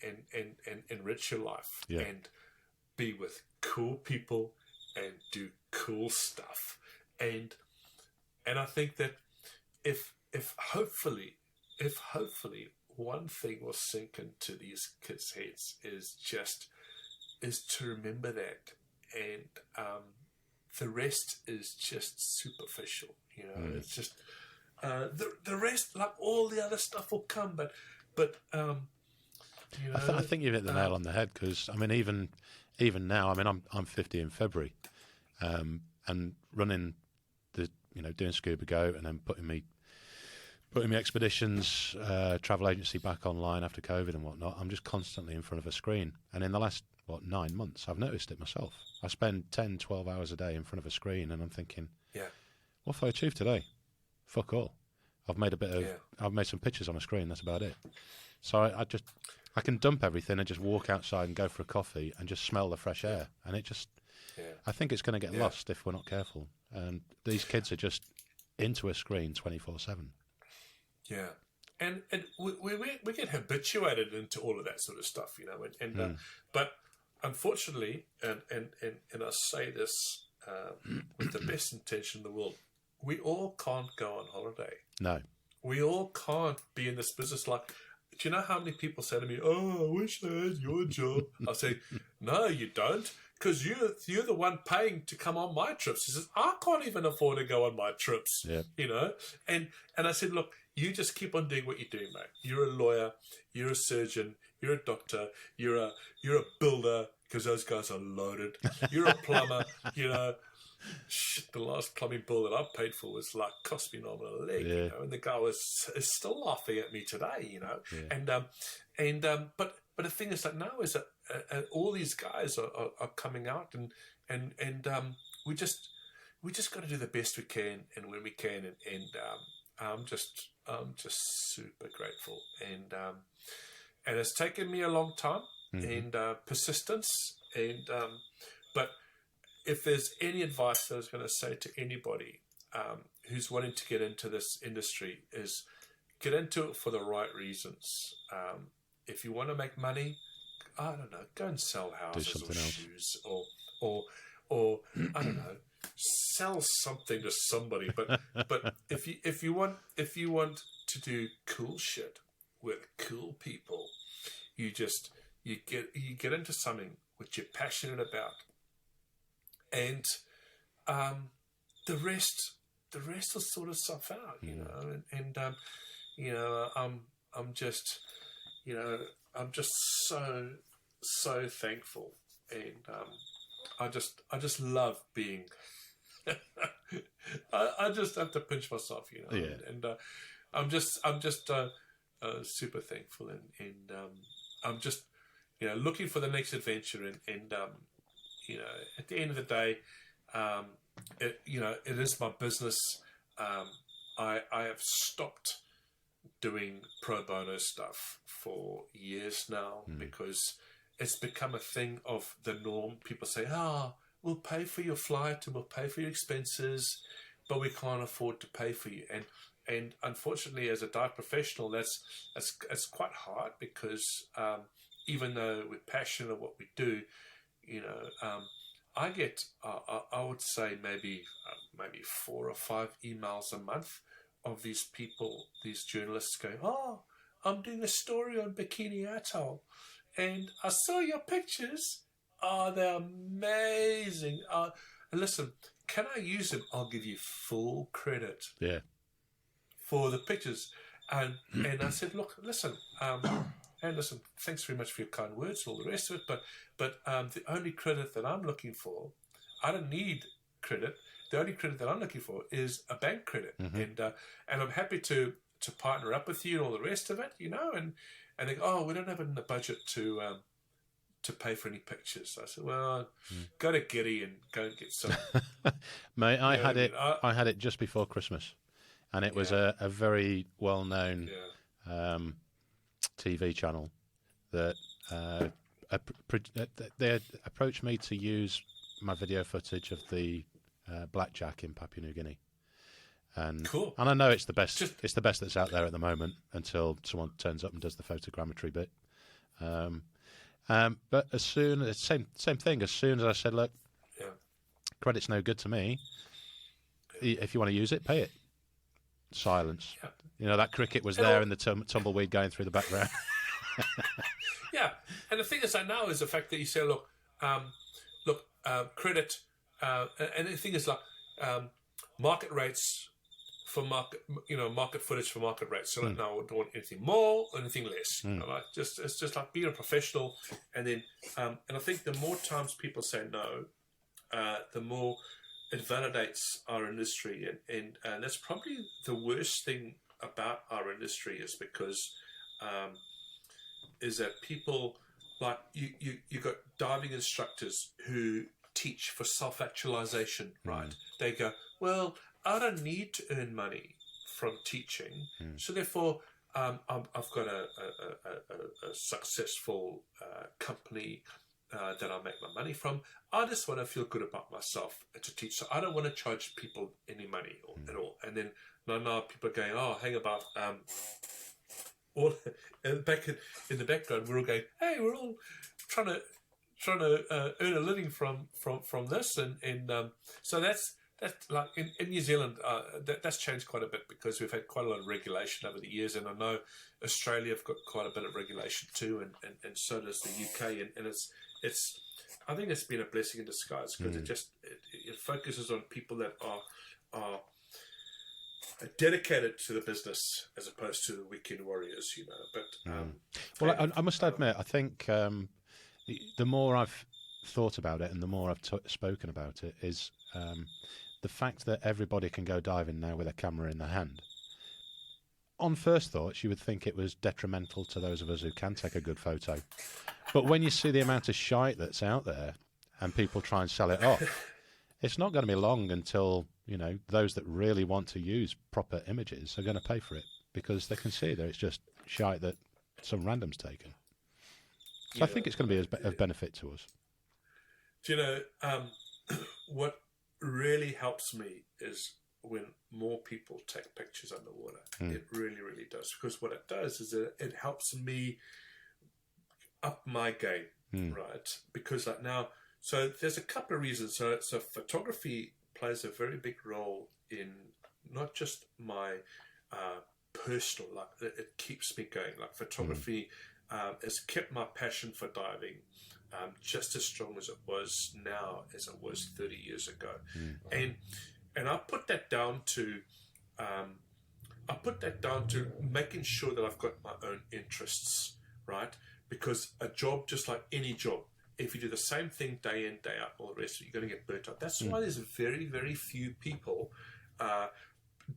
enrich your life and be with cool people and do cool stuff. And I think that if hopefully one thing will sink into these kids' heads is to remember that, and the rest is just superficial, It's just the rest, like all the other stuff, will come. But I think you've hit the nail on the head, because I mean, even now, I mean, I'm 50 in February, and running doing Scuba Go, and then putting me expeditions, travel agency back online after COVID and whatnot. I'm just constantly in front of a screen, and in the last 9 months, I've noticed it myself. I spend 10, 12 hours a day in front of a screen, and I'm thinking, what have I achieved today? Fuck all. I've made I've made some pictures on a screen. That's about it. So I can dump everything and just walk outside and go for a coffee and just smell the fresh air. And it just, I think it's going to get lost if we're not careful. And these kids are just into a screen 24/7. Yeah. And we get habituated into all of that sort of stuff, but unfortunately, and I say this with the best intention in the world, we all can't go on holiday. No. We all can't be in this business. Like, do you know how many people say to me, "Oh, I wish I had your job"? I say, "No, you don't, because you're the one paying to come on my trips." He says, "I can't even afford to go on my trips." Yeah. You know, and I said, "Look, you just keep on doing what you're doing, mate. You're a lawyer, you're a surgeon, you're a doctor, you're a builder, because those guys are loaded. You're a plumber, you know." Shit, the last plumbing bill that I paid for was like cost me an arm and a leg, you know, and the guy is still laughing at me today, you know. Yeah. But the thing is that now is that all these guys are coming out, and we just got to do the best we can, and when we can, and I'm just super grateful, and it's taken me a long time, and persistence, and but if there's any advice that I was going to say to anybody who's wanting to get into this industry, is get into it for the right reasons. If you want to make money, I don't know, go and sell houses or shoes, or I don't know, sell something to somebody. But if you want to do cool shit with cool people, you get into something which you're passionate about. And the rest will sort itself out, you know. And you know, I'm just so thankful, and I just love being. I just have to pinch myself, you know. Yeah. And I'm just super thankful, and I'm just, you know, looking for the next adventure, and you know, at the end of the day, you know, it is my business. I have stopped doing pro bono stuff for years now, because it's become a thing of the norm. People say, we'll pay for your flight and we'll pay for your expenses, but we can't afford to pay for you. And unfortunately, as a dive professional, that's quite hard, because even though we're passionate about what we do, you know, I get, I would say maybe 4 or 5 emails a month of these people, these journalists going, "Oh, I'm doing a story on Bikini Atoll, and I saw your pictures. Oh, they're amazing. Listen, can I use them? I'll give you full credit." Yeah. For the pictures. And I said, "Look, listen, and listen, thanks very much for your kind words, all the rest of it, but the only credit that I'm looking for, I don't need credit. The only credit that I'm looking for is a bank credit, and I'm happy to partner up with you and all the rest of it, you know." And they go, "Oh, we don't have it in the budget to pay for any pictures." I said, "Well, go to Getty and go and get some." Mate, I had it just before Christmas, and it was a very well-known TV channel that they approached me to use my video footage of the blackjack in Papua New Guinea, and cool. And I know it's the best. It's the best that's out there at the moment, until someone turns up and does the photogrammetry bit. But as soon same thing. As soon as I said, "Look, credit's no good to me. If you want to use it, pay it." Silence. Yeah. You know, that cricket was there in the tumbleweed going through the background. Yeah, and the thing is, I know is the fact that you say, "Look, credit," and the thing is, like, market rates for market footage for market rates. So, like, no, I don't want anything more or anything less. You know, like, it's just like being a professional, and then, and I think the more times people say no, the more it validates our industry, and that's probably the worst thing about our industry, is because is that people, like, you got diving instructors who teach for self-actualization, right? They go, "Well, I don't need to earn money from teaching, so therefore I've got a successful company that I make my money from. I just want to feel good about myself to teach, so I don't want to charge people any money at all." And then now people are going, "Oh, hang about." All back in the background, we're all going, "Hey, we're all trying earn a living from this, and so that's like in New Zealand, that's changed quite a bit because we've had quite a lot of regulation over the years, and I know Australia have got quite a bit of regulation too, and so does the UK, and it's I think it's been a blessing in disguise because it focuses on people that are dedicated to the business as opposed to the weekend warriors, But well, I must admit, I think the more I've thought about it and the more I've spoken about it is the fact that everybody can go diving now with a camera in their hand. On first thoughts, you would think it was detrimental to those of us who can take a good photo. But when you see the amount of shite that's out there and people try and sell it off, it's not going to be long until, those that really want to use proper images are going to pay for it because they can see that it's just shite that some random's taken. So I think it's going to be of benefit to us. Do you know, what really helps me is when more people take pictures underwater. It really, really does. Because what it does is it helps me up my game, right? Because like now, so there's a couple of reasons. So photography plays a very big role in not just my personal, like it keeps me going. Like photography has kept my passion for diving just as strong as it was now as it was 30 years ago. And I put that down to making sure that I've got my own interests, right? Because a job, just like any job, if you do the same thing day in, day out, all the rest of it, you're going to get burnt out. That's why there's very, very few people,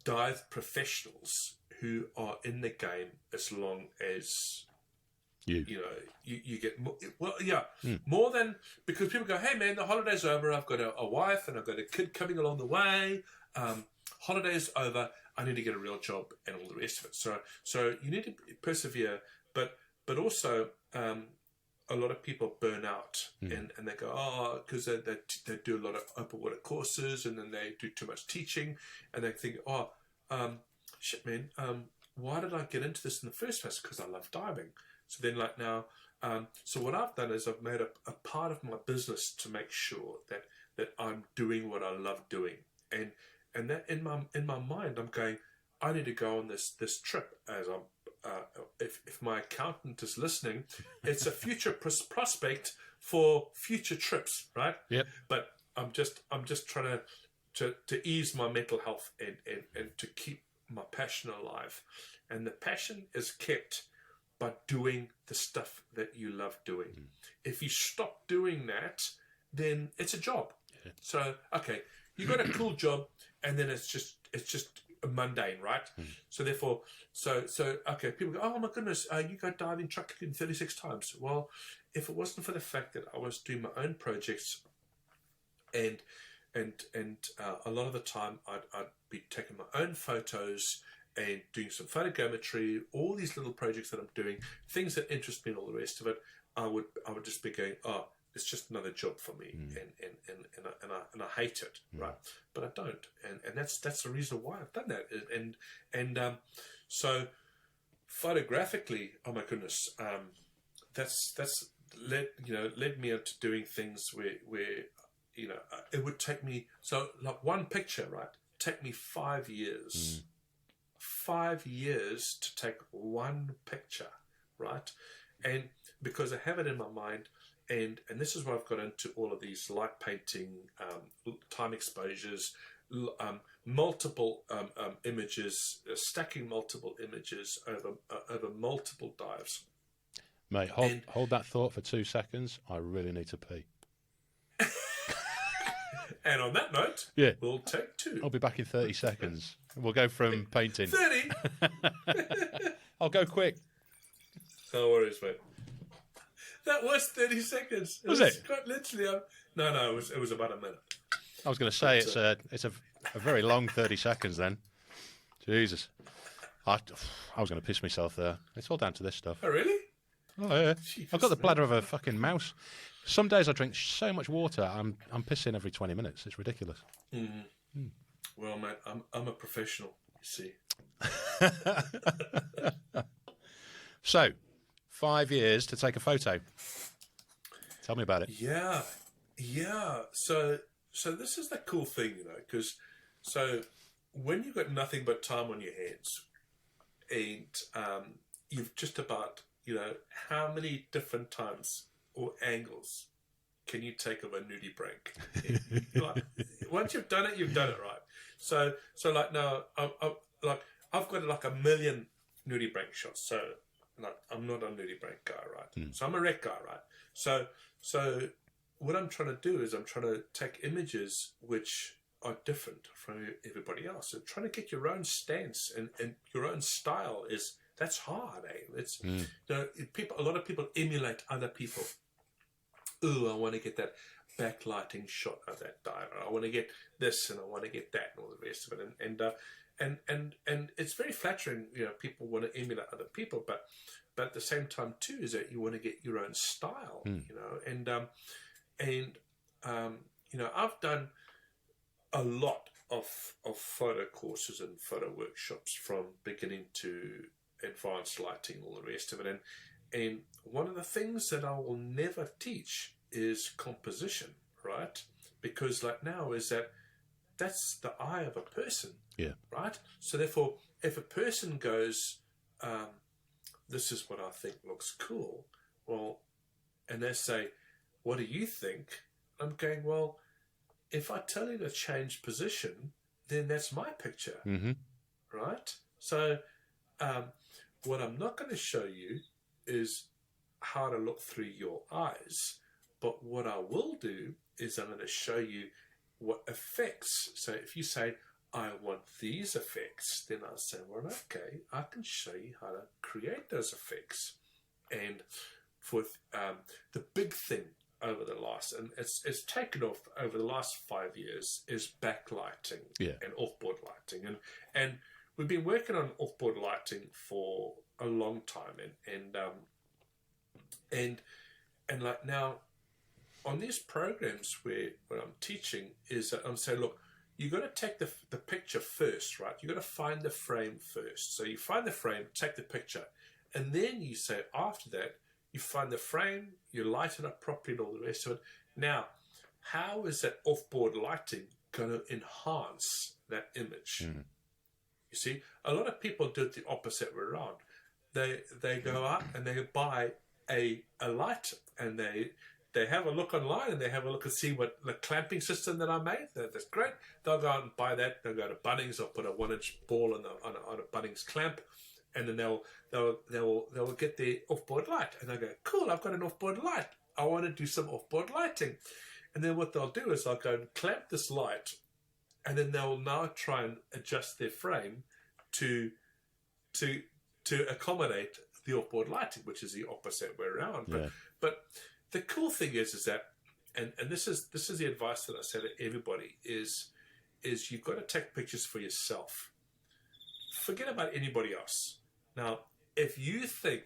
dive professionals, who are in the game as long as you get more. Well, yeah, more than, because people go, hey man, the holiday's over. I've got a wife and I've got a kid coming along the way. Holiday's over. I need to get a real job and all the rest of it. So you need to persevere, but also a lot of people burn out and they go, because they do a lot of open water courses and then they do too much teaching and they think, shit man, why did I get into this in the first place? Because I love diving. So then like now, so what I've done is I've made a part of my business to make sure that I'm doing what I love doing. And that in my mind, I'm going, I need to go on this trip as I'm, if my accountant is listening, it's a future prospect for future trips, right? Yep. But I'm just trying to ease my mental health and to keep my passion alive. And the passion is kept by doing the stuff that you love doing. If you stop doing that, then it's a job. Yeah. So, okay, you got a cool job and then it's just mundane, right? So therefore, okay, people go, oh my goodness, you go diving truck 36 times. Well, if it wasn't for the fact that I was doing my own projects and a lot of the time I'd be taking my own photos and doing some photogrammetry, all these little projects that I'm doing, things that interest me and all the rest of it, I would just be going, it's just another job for me, and I hate it, right? But I don't, and that's the reason why I've done that, and so photographically, oh my goodness, that's led me into doing things where it would take me, so like one picture, right, take me 5 years. 5 years to take one picture, right? And because I have it in my mind, and this is why I've got into all of these light painting, time exposures, multiple images, stacking multiple images over multiple dives. Mate, hold that thought for 2 seconds. I really need to pee. And on that note, we'll take 2. I'll be back in 30 seconds. We'll go from painting. 30? I'll go quick. No worries, mate. That was 30 seconds. Was it? Quite literally. No, it was about a minute. I was going to say it's a very long 30 seconds then. Jesus. I was going to piss myself there. It's all down to this stuff. Oh, really? Oh, yeah. I've got the bladder of a fucking mouse. Some days I drink so much water, I'm pissing every 20 minutes. It's ridiculous. Well, mate, I'm a professional, you see. So, 5 years to take a photo. Tell me about it. Yeah, yeah. So this is the cool thing, because when you've got nothing but time on your hands, and you've just about, how many different times or angles can you take of a nudie break? Like, once you've done it, right. So like now, I've got like a million nudie break shots. So like, I'm not a nudie break guy, right? So I'm a rec guy, right? So what I'm trying to do is I'm trying to take images which are different from everybody else. So trying to get your own stance and your own style that's hard, eh? It's a lot of people emulate other people. Ooh, I want to get that backlighting shot of that diver. I want to get this and I want to get that and all the rest of it. And it's very flattering, people want to emulate other people, but at the same time too is that you want to get your own style, I've done a lot of photo courses and photo workshops from beginning to advanced lighting, all the rest of it. And one of the things that I will never teach is composition, right? Because like now is that's the eye of a person, right? So therefore, if a person goes, this is what I think looks cool, well, and they say, what do you think? I'm going, well, if I tell you to change position, then that's my picture, right? So what I'm not going to show you is how to look through your eyes, but what I will do is I'm going to show you what effects. So if you say, I want these effects, then I'll say, well, okay, I can show you how to create those effects. And for the big thing over the last, and it's taken off over the last 5 years, is backlighting and offboard lighting. And we've been working on offboard lighting for a long time, and like now on these programs where what I'm teaching is that I'm saying, look, you got to take the picture first, right? You got to find the frame first. So you find the frame, take the picture, and then you say after that you find the frame, you light it up properly, and all the rest of it. Now, how is that offboard lighting going to enhance that image? You see, a lot of people do it the opposite way around. They go out and they buy a light, and they have a look online and they have a look and see what the clamping system that I made. That's great. They'll go out and buy that. They'll go to Bunnings. They'll put a 1-inch ball on a Bunnings clamp, and then they'll get their offboard light, and they'll go, cool, I've got an offboard light. I want to do some offboard lighting. And then what they'll do is they'll go and clamp this light, and then they'll now try and adjust their frame to accommodate the offboard lighting, which is the opposite way around. But the cool thing is that, and this is the advice that I say to everybody is you've got to take pictures for yourself. Forget about anybody else. Now, if you think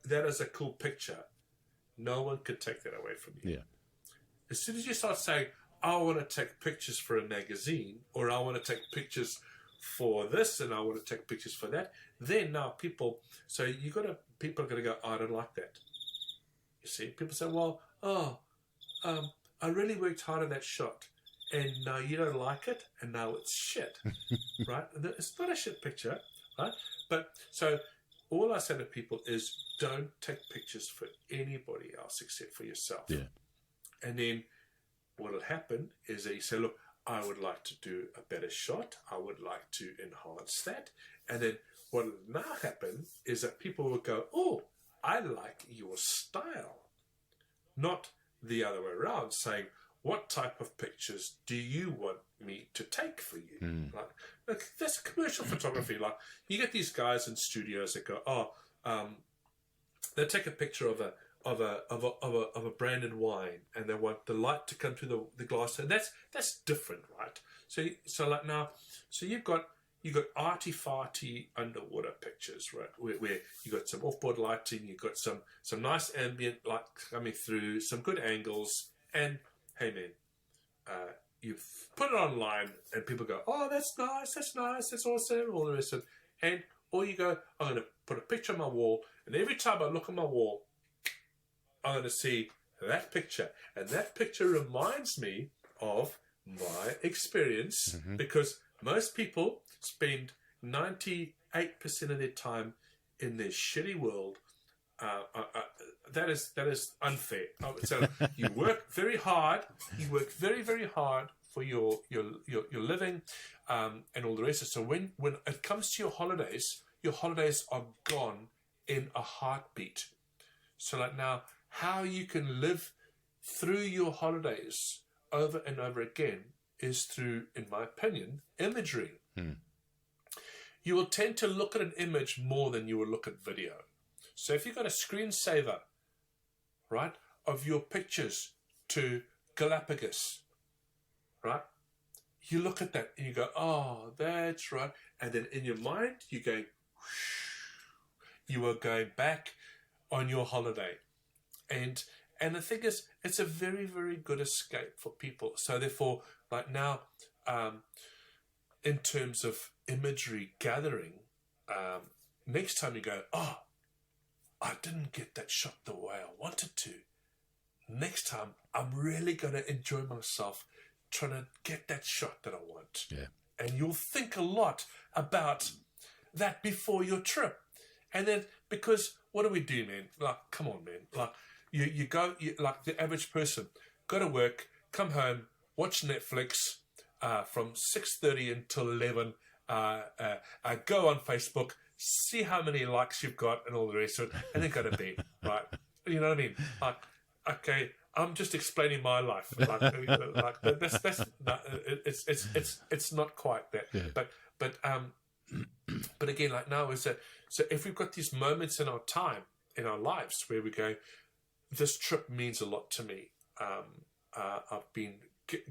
that is a cool picture, no one can take that away from you. As soon as you start saying, I want to take pictures for a magazine, or I want to take pictures for this, and I want to take pictures for that, then now people are going to go, I don't like that. You see, people say, well, I really worked hard on that shot, and now you don't like it, and now it's shit, right? It's not a shit picture, right? But so all I say to people is, don't take pictures for anybody else except for yourself. And then what will happen is that you say, look, I would like to do a better shot. I would like to enhance that. And then what will now happen is that people will go, oh, I like your style. Not the other way around, saying, what type of pictures do you want me to take for you? Like that's commercial photography. Like you get these guys in studios that go, they take a picture of a branded wine, and they want the light to come through the glass, and that's different, right? So like now, so you've got arty-farty underwater pictures, right? Where you got some offboard lighting, you've got some nice ambient light coming through, some good angles, and hey man, you've put it online, and people go, oh, that's nice, that's awesome, all the rest of it, or you go, I'm going to put a picture on my wall, and every time I look on my wall, I'm going to see that picture. And that picture reminds me of my experience, because most people spend 98% of their time in their shitty world. That is unfair. So you work very hard. You work very, very hard for your living, and all the rest. So when it comes to your holidays are gone in a heartbeat. So like now, how you can live through your holidays over and over again is through, in my opinion, imagery. You will tend to look at an image more than you will look at video. So if you've got a screensaver, right, of your pictures to Galapagos, right, you look at that and you go, oh, that's right. And then in your mind, you go, you are going back on your holiday. And the thing is, it's a very, very good escape for people. So therefore, like now, in terms of imagery gathering, next time you go, oh, I didn't get that shot the way I wanted to. Next time, I'm really going to enjoy myself trying to get that shot that I want. Yeah. And you'll think a lot about that before your trip. And then, because what do we do, man? Like, come on, man. Like, you go, like the average person, go to work, come home, watch Netflix from 6:30 until 11, go on Facebook, see how many likes you've got and all the rest of it, and then go to bed, right? You know what I mean? Like, okay, I'm just explaining my life. Like that's no, it's not quite that. Yeah. But again, like now is that, so if we've got these moments in our time, in our lives, where we go, this trip means a lot to me. I've been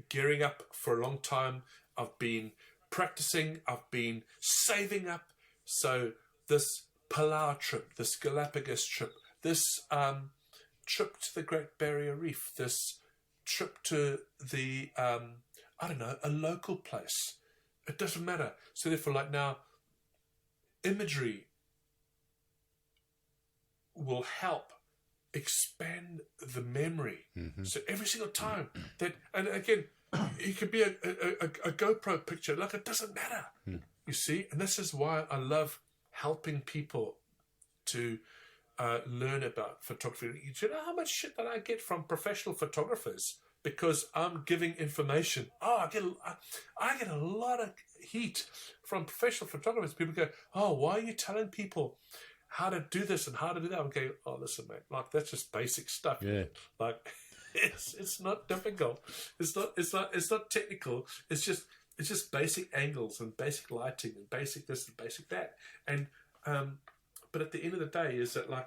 gearing up for a long time. I've been practicing. I've been saving up. So this Palau trip, this Galapagos trip, this trip to the Great Barrier Reef, this trip to the, I don't know, a local place. It doesn't matter. So therefore, like now, imagery will help expand the memory. So every single time that, and again, it could be a GoPro picture, like it doesn't matter. You see, and this is why I love helping people to learn about photography. Do you know how much shit that I get from professional photographers because I'm giving information? Oh, I get a lot of heat from professional photographers. People go, oh, why are you telling people how to do this and how to do that? I'm going, oh, listen, mate, like that's just basic stuff. Yeah. Like it's not difficult. It's not technical. It's just basic angles and basic lighting and basic this and basic that. And but at the end of the day, is that like,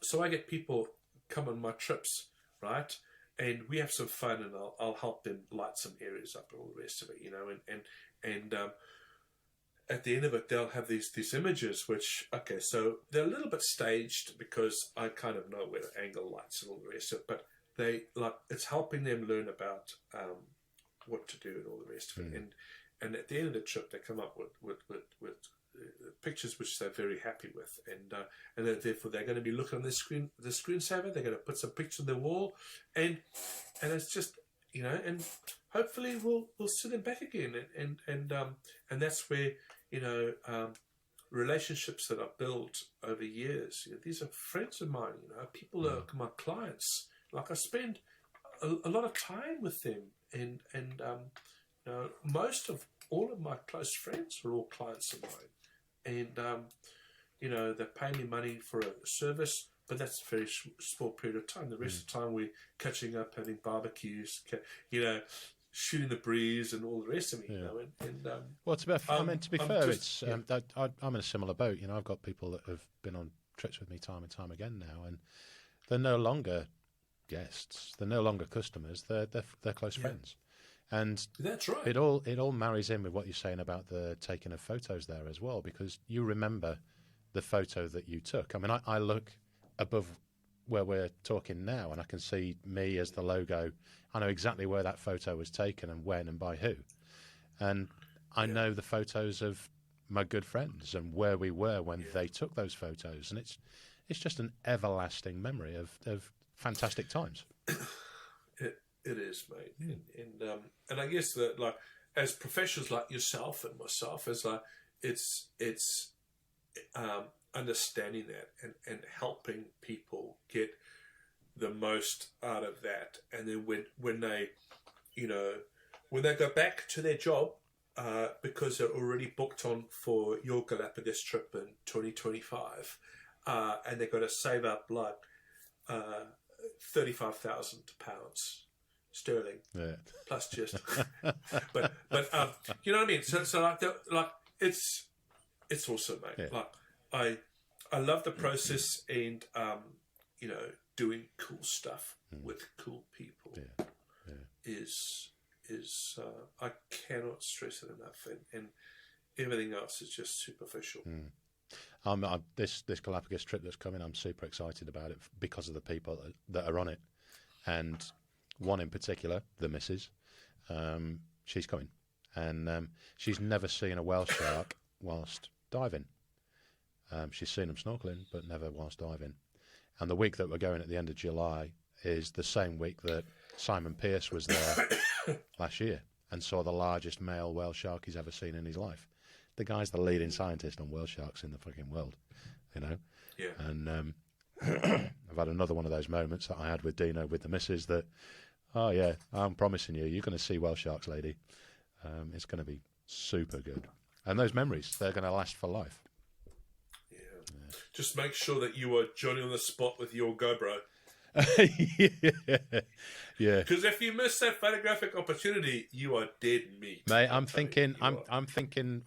so I get people come on my trips, right? And we have some fun, and I'll help them light some areas up and all the rest of it, you know. And at the end of it, they'll have these images, which, okay, so they're a little bit staged because I kind of know where to angle lights and all the rest of it, but they like, it's helping them learn about what to do and all the rest of it. And at the end of the trip, they come up with pictures which they're very happy with, and therefore they're going to be looking on the screensaver. They're going to put some pictures on the wall, and it's just, you know, and hopefully we'll see them back again, and that's where, you know, relationships that are built over years. You know, these are friends of mine. You know, people are my clients. Like, I spend a lot of time with them, and you know, most of all of my close friends are all clients of mine. And, you know, they pay me money for a service, but that's a very small period of time. The rest of the time we're catching up, having barbecues, you know, shooting the breeze and all the rest of it, you know. Well, to be fair, it's I'm in a similar boat. You know, I've got people that have been on trips with me time and time again now, and they're no longer guests. They're no longer customers. They're close friends. And that's right. It all marries in with what you're saying about the taking of photos there as well, because you remember the photo that you took. I mean, I look above where we're talking now, and I can see me as the logo. I know exactly where that photo was taken and when and by who. And I know the photos of my good friends and where we were when they took those photos. And it's just an everlasting memory of fantastic times. It is, mate, and I guess that, like, as professionals like yourself and myself, as like it's understanding that and helping people get the most out of that, and then when they, you know, when they go back to their job, because they're already booked on for your Galapagos trip in 2025, and they've got to save up like £35,000 sterling, plus just, but you know what I mean. So like it's awesome, mate. Yeah. Like I love the process, and you know, doing cool stuff with cool people is I cannot stress it enough, and everything else is just superficial. This Galapagos trip that's coming, I'm super excited about it because of the people that are on it, and one in particular, the missus, she's coming, and she's never seen a whale shark whilst diving. She's seen them snorkeling, but never whilst diving. And the week that we're going at the end of July is the same week that Simon Pearce was there last year and saw the largest male whale shark he's ever seen in his life. The guy's the leading scientist on whale sharks in the fucking world, you know? Yeah. And I've had another one of those moments that I had with Dino, with the missus, that, oh yeah, I'm promising you're going to see whale sharks, lady. It's going to be super good. And those memories, they're going to last for life. Yeah. Just make sure that you are Johnny on the spot with your GoPro. Yeah. Because if you miss that photographic opportunity, you are dead meat. Mate, I'm thinking,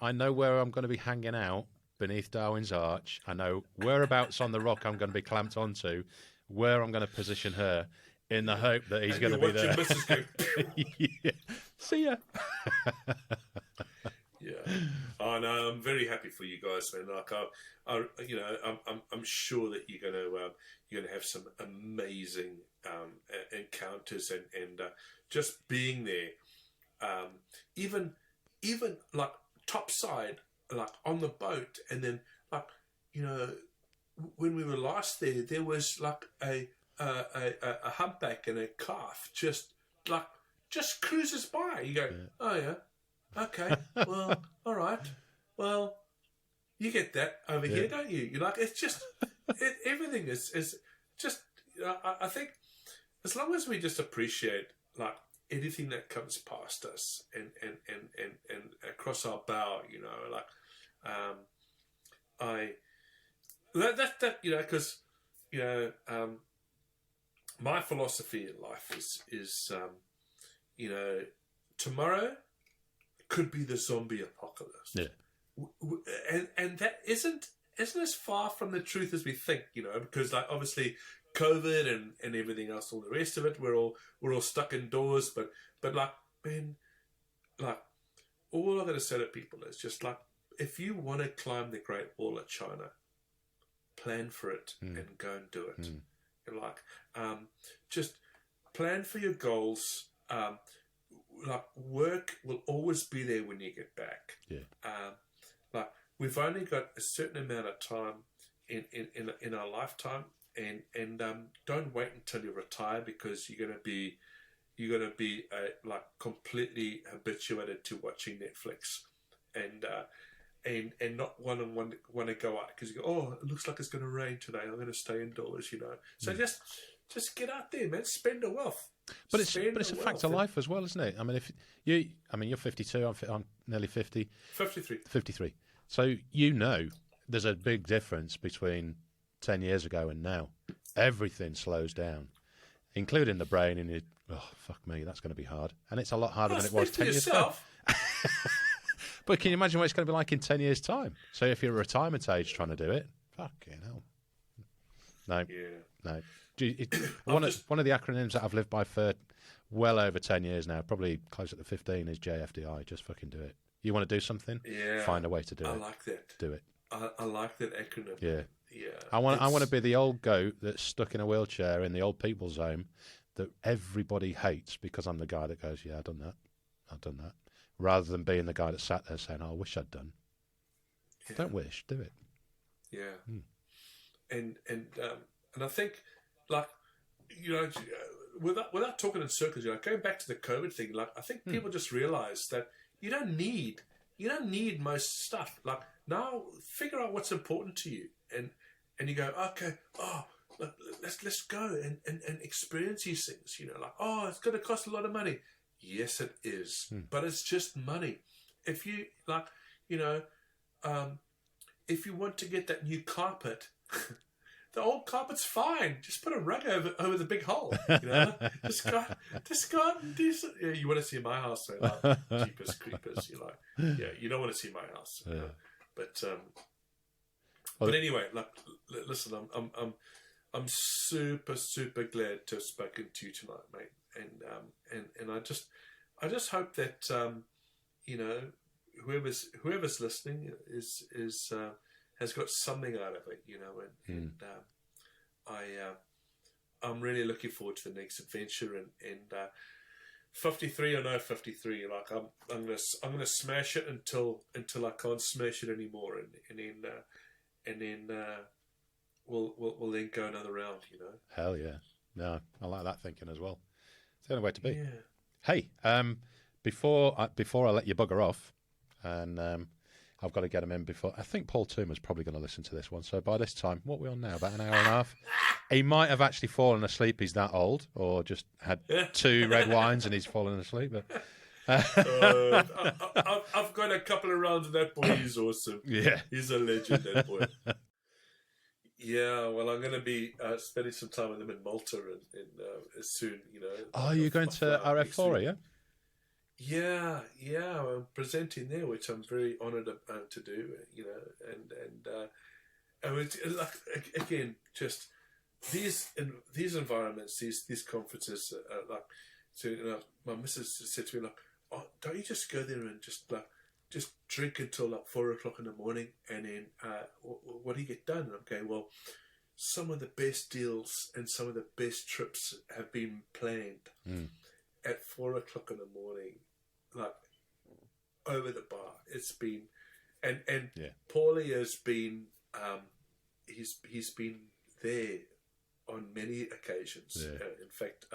I know where I'm going to be hanging out beneath Darwin's Arch. I know whereabouts on the rock I'm going to be clamped onto, where I'm going to position her, in the hope that he's going to be there. Yeah. See ya. Yeah. Oh no, I'm very happy for you guys, man. Like, I'm sure that you're gonna have some amazing encounters, and just being there, even like topside, like on the boat, and then like, you know, when we were last there, there was like a humpback and a calf just cruises by. You go, oh yeah. Okay, well, all right. Well, you get that over here, don't you? You're like, it's just, everything is just, I think as long as we just appreciate, like, anything that comes past us and across our bow, you know, like, that you know, because, you know, my philosophy in life is you know, tomorrow could be the zombie apocalypse. Yeah. And that isn't as far from the truth as we think, you know, because like obviously COVID and everything else, all the rest of it, we're all stuck indoors, but like, man, like, all I've got to say to people is just like, if you want to climb the Great Wall of China, plan for it and go and do it. And like, just plan for your goals. Like, work will always be there when you get back. Yeah. Like, we've only got a certain amount of time in our lifetime, and don't wait until you retire, because you're gonna be like completely habituated to watching Netflix, and not want to go out because you go, oh, it looks like it's going to rain today, I'm going to stay indoors, you know. So just get out there, man. Spend the wealth. But it's a fact of life as well, isn't it? I mean, you're 52, I'm nearly 50. 53. So, you know, there's a big difference between 10 years ago and now. Everything slows down, including the brain, and oh, fuck me, that's going to be hard. And it's a lot harder than it was 10 years ago. But can you imagine what it's going to be like in 10 years' time? So if you're retirement age trying to do it, fucking hell. No. Yeah. No. One of the acronyms that I've lived by for well over 10 years now, probably closer to 15, is JFDI. Just fucking do it. You want to do something? Yeah. Find a way to do it. I like that. Do it. I like that acronym. Yeah. Yeah. I want to be the old goat that's stuck in a wheelchair in the old people's home that everybody hates because I'm the guy that goes, yeah, I've done that. Rather than being the guy that sat there saying, oh, I wish I'd done. Yeah. Don't wish, do it. Yeah. And I think, like, you know, without talking in circles, you know, going back to the COVID thing, like I think people just realise that you don't need most stuff. Like now, figure out what's important to you, and you go, okay, let's go and experience these things. You know, like it's going to cost a lot of money. Yes, it is, but it's just money. If you like, you know, if you want to get that new carpet. The old carpet's fine. Just put a rug over the big hole. You know, just go out and do some. Yeah, you want to see my house? So like, Jeepers creepers. You're like, yeah, you don't want to see my house. You know? But anyway, like, listen, I'm super glad to have spoken to you tonight, mate. And I just hope that you know, whoever's listening is has got something out of it, you know, and I'm really looking forward to the next adventure, and 53 or no 53, like I'm gonna smash it until I can't smash it anymore, and then we'll then go another round, you know. Hell yeah, no, I like that thinking as well. It's the only way to be. Yeah. Hey, before I let you bugger off, and I've got to get him in before. I think Paul Toomer's probably going to listen to this one. So by this time, what are we on now? About an hour and a half? He might have actually fallen asleep. He's that old, or just had 2 red wines and he's fallen asleep. But I've got a couple of rounds of that boy. He's awesome. Yeah. He's a legend, that boy. Yeah, well, I'm going to be spending some time with him in Malta and soon, you know. Oh, you're going to RF4, yeah? Yeah, I'm presenting there, which I'm very honoured to do, you know, and it's like, again, just these environments, these conferences, like, so you know, my missus said to me, like, oh, don't you just go there and just drink until like 4 o'clock in the morning, and then what do you get done? And I'm going, well, some of the best deals and some of the best trips have been planned at 4 o'clock in the morning. Like over the bar, it's been, and Paulie has been, he's been there on many occasions. Yeah. In fact,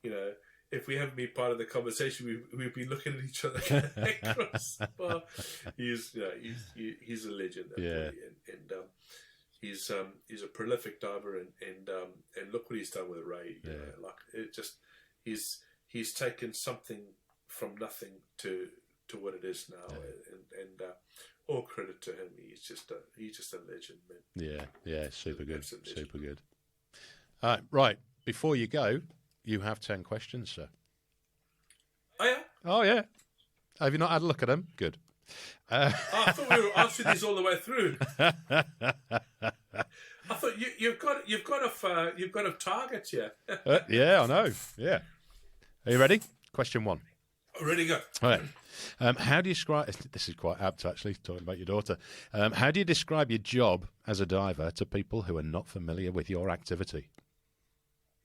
you know, if we haven't been part of the conversation, we've been looking at each other across the bar. He's a legend. Yeah, and he's a prolific diver, and look what he's done with Ray. You know, like it just he's taken something from nothing to what it is now, and all credit to him. He's just a legend, man. Yeah, super good, super good. Right, before you go, you have 10 questions, sir. Oh yeah. Oh yeah. Have you not had a look at them? Good. I thought we were answering these all the way through. I thought you've got a target here. Yeah, I know. Yeah. Are you ready? Question 1. Ready, go. All right. How do you describe? This is quite apt, actually, talking about your daughter. How do you describe your job as a diver to people who are not familiar with your activity?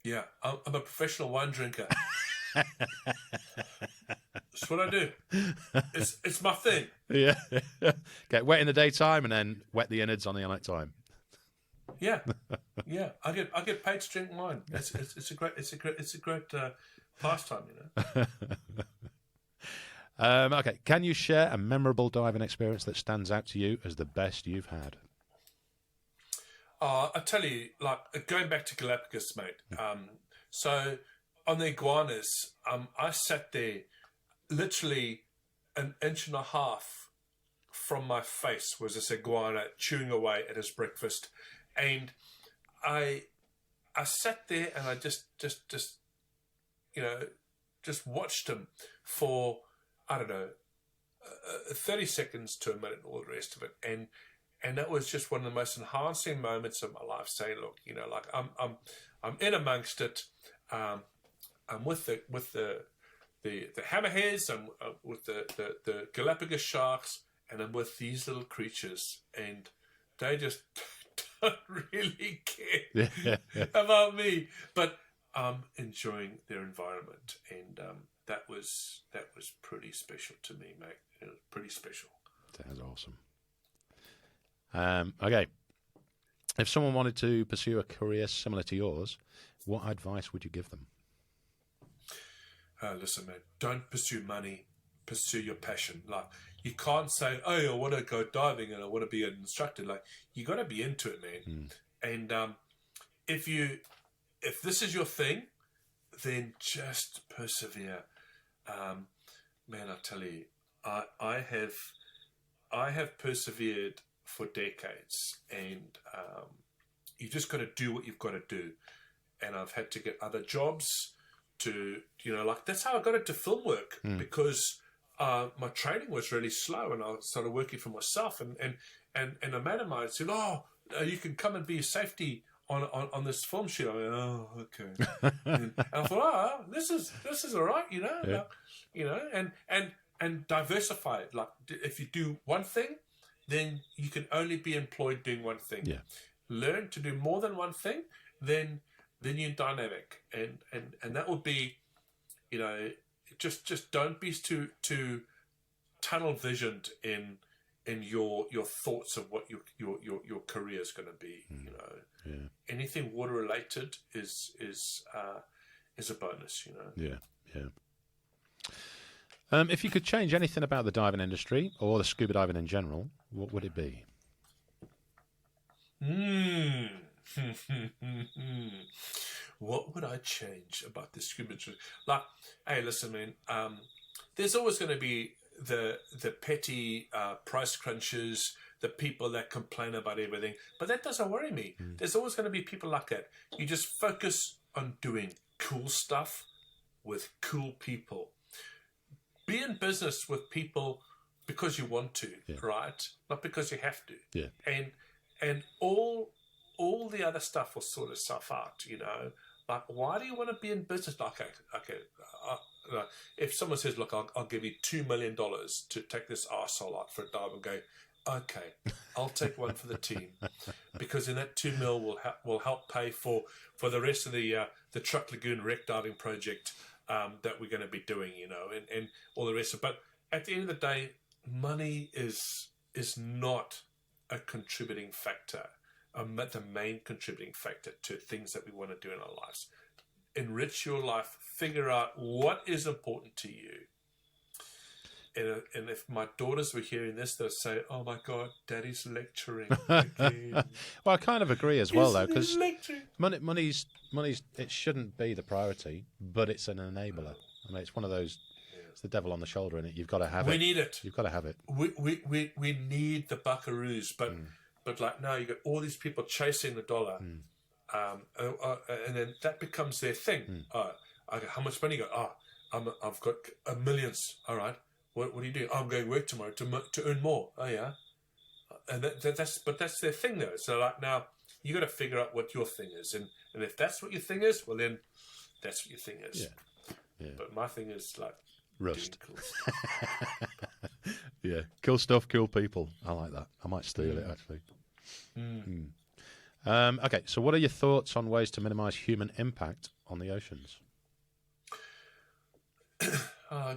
Yeah, I'm a professional wine drinker. That's what I do. It's my thing. Yeah. Get wet in the daytime and then wet the innards on the night time. Yeah. I get paid to drink wine. It's a great pastime, you know. Okay, can you share a memorable diving experience that stands out to you as the best you've had? I tell you, like going back to Galapagos, mate. So on the iguanas, I sat there, literally an inch and a half from my face was this iguana chewing away at his breakfast, and I sat there and I just you know, just watched him for, I don't know, 30 seconds to a minute, all the rest of it, and that was just one of the most enhancing moments of my life. Saying, look, you know, like I'm in amongst it. I'm with the hammerheads. I'm with the Galapagos sharks, and I'm with these little creatures, and they just don't really care about me, but I'm enjoying their environment, and that was pretty special to me, mate. It was pretty special. Sounds awesome. Okay, If someone wanted to pursue a career similar to yours, what advice would you give them? Listen, man, don't pursue money, pursue your passion. Like, you can't say, oh, I want to go diving and I want to be an instructor. Like, you got to be into it, man. And if this is your thing, then just persevere. Man, I tell you, I have persevered for decades, and you just got to do what you've got to do. And I've had to get other jobs to, like, that's how I got into film work, because my training was really slow, and I started working for myself. And a man of mine said, "Oh, you can come and be a safety on this film shoot." I went, "Oh, okay." And I thought, "Oh, this is all right, and diversify it. Like, if you do one thing, then you can only be employed doing one thing. Yeah. Learn to do more than one thing, then you're dynamic, and that would be, just don't be too tunnel visioned in your thoughts of what your career is going to be. Yeah. Anything water related is a bonus. Yeah. If you could change anything about the diving industry or the scuba diving in general, what would it be? What would I change about the scuba industry? Like, hey, listen, man. There's always going to be the petty price crunchers, the people that complain about everything, but that doesn't worry me. There's always going to be people like that. You just focus on doing cool stuff with cool people. Be in business with people because you want to, right? Not because you have to. Yeah. And all the other stuff will sort itself out, Like, why do you want to be in business? Okay. If someone says, "Look, I'll give you $2 million to take this arsehole out for a dive," and go, "Okay, I'll take one for the team," because in that $2 million will help pay for the rest of the Truck Lagoon wreck diving project that we're going to be doing, and all the rest of it. But at the end of the day, money is not a contributing factor, the main contributing factor to things that we want to do in our lives. Enrich your life. Figure out what is important to you. And if my daughters were hearing this, they'll say, "Oh my God, Daddy's lecturing again." Well, I kind of agree as well, though, because money's it shouldn't be the priority, but it's an enabler. I mean, it's one of those. It's the devil on the shoulder, and you've got to have it. We need it. You've got to have it. We need the buckaroos, but like now you got all these people chasing the dollar, and then that becomes their thing. Okay, how much money you got? I've got millions. All right. What are you doing? I'm going to work tomorrow to earn more. Oh yeah, and that's their thing though. So like now you got to figure out what your thing is, and if that's what your thing is, well then that's what your thing is. Yeah. But my thing is like rust. Cool stuff. Yeah, cool stuff, cool people. I like that. I might steal it actually. Okay, so what are your thoughts on ways to minimise human impact on the oceans?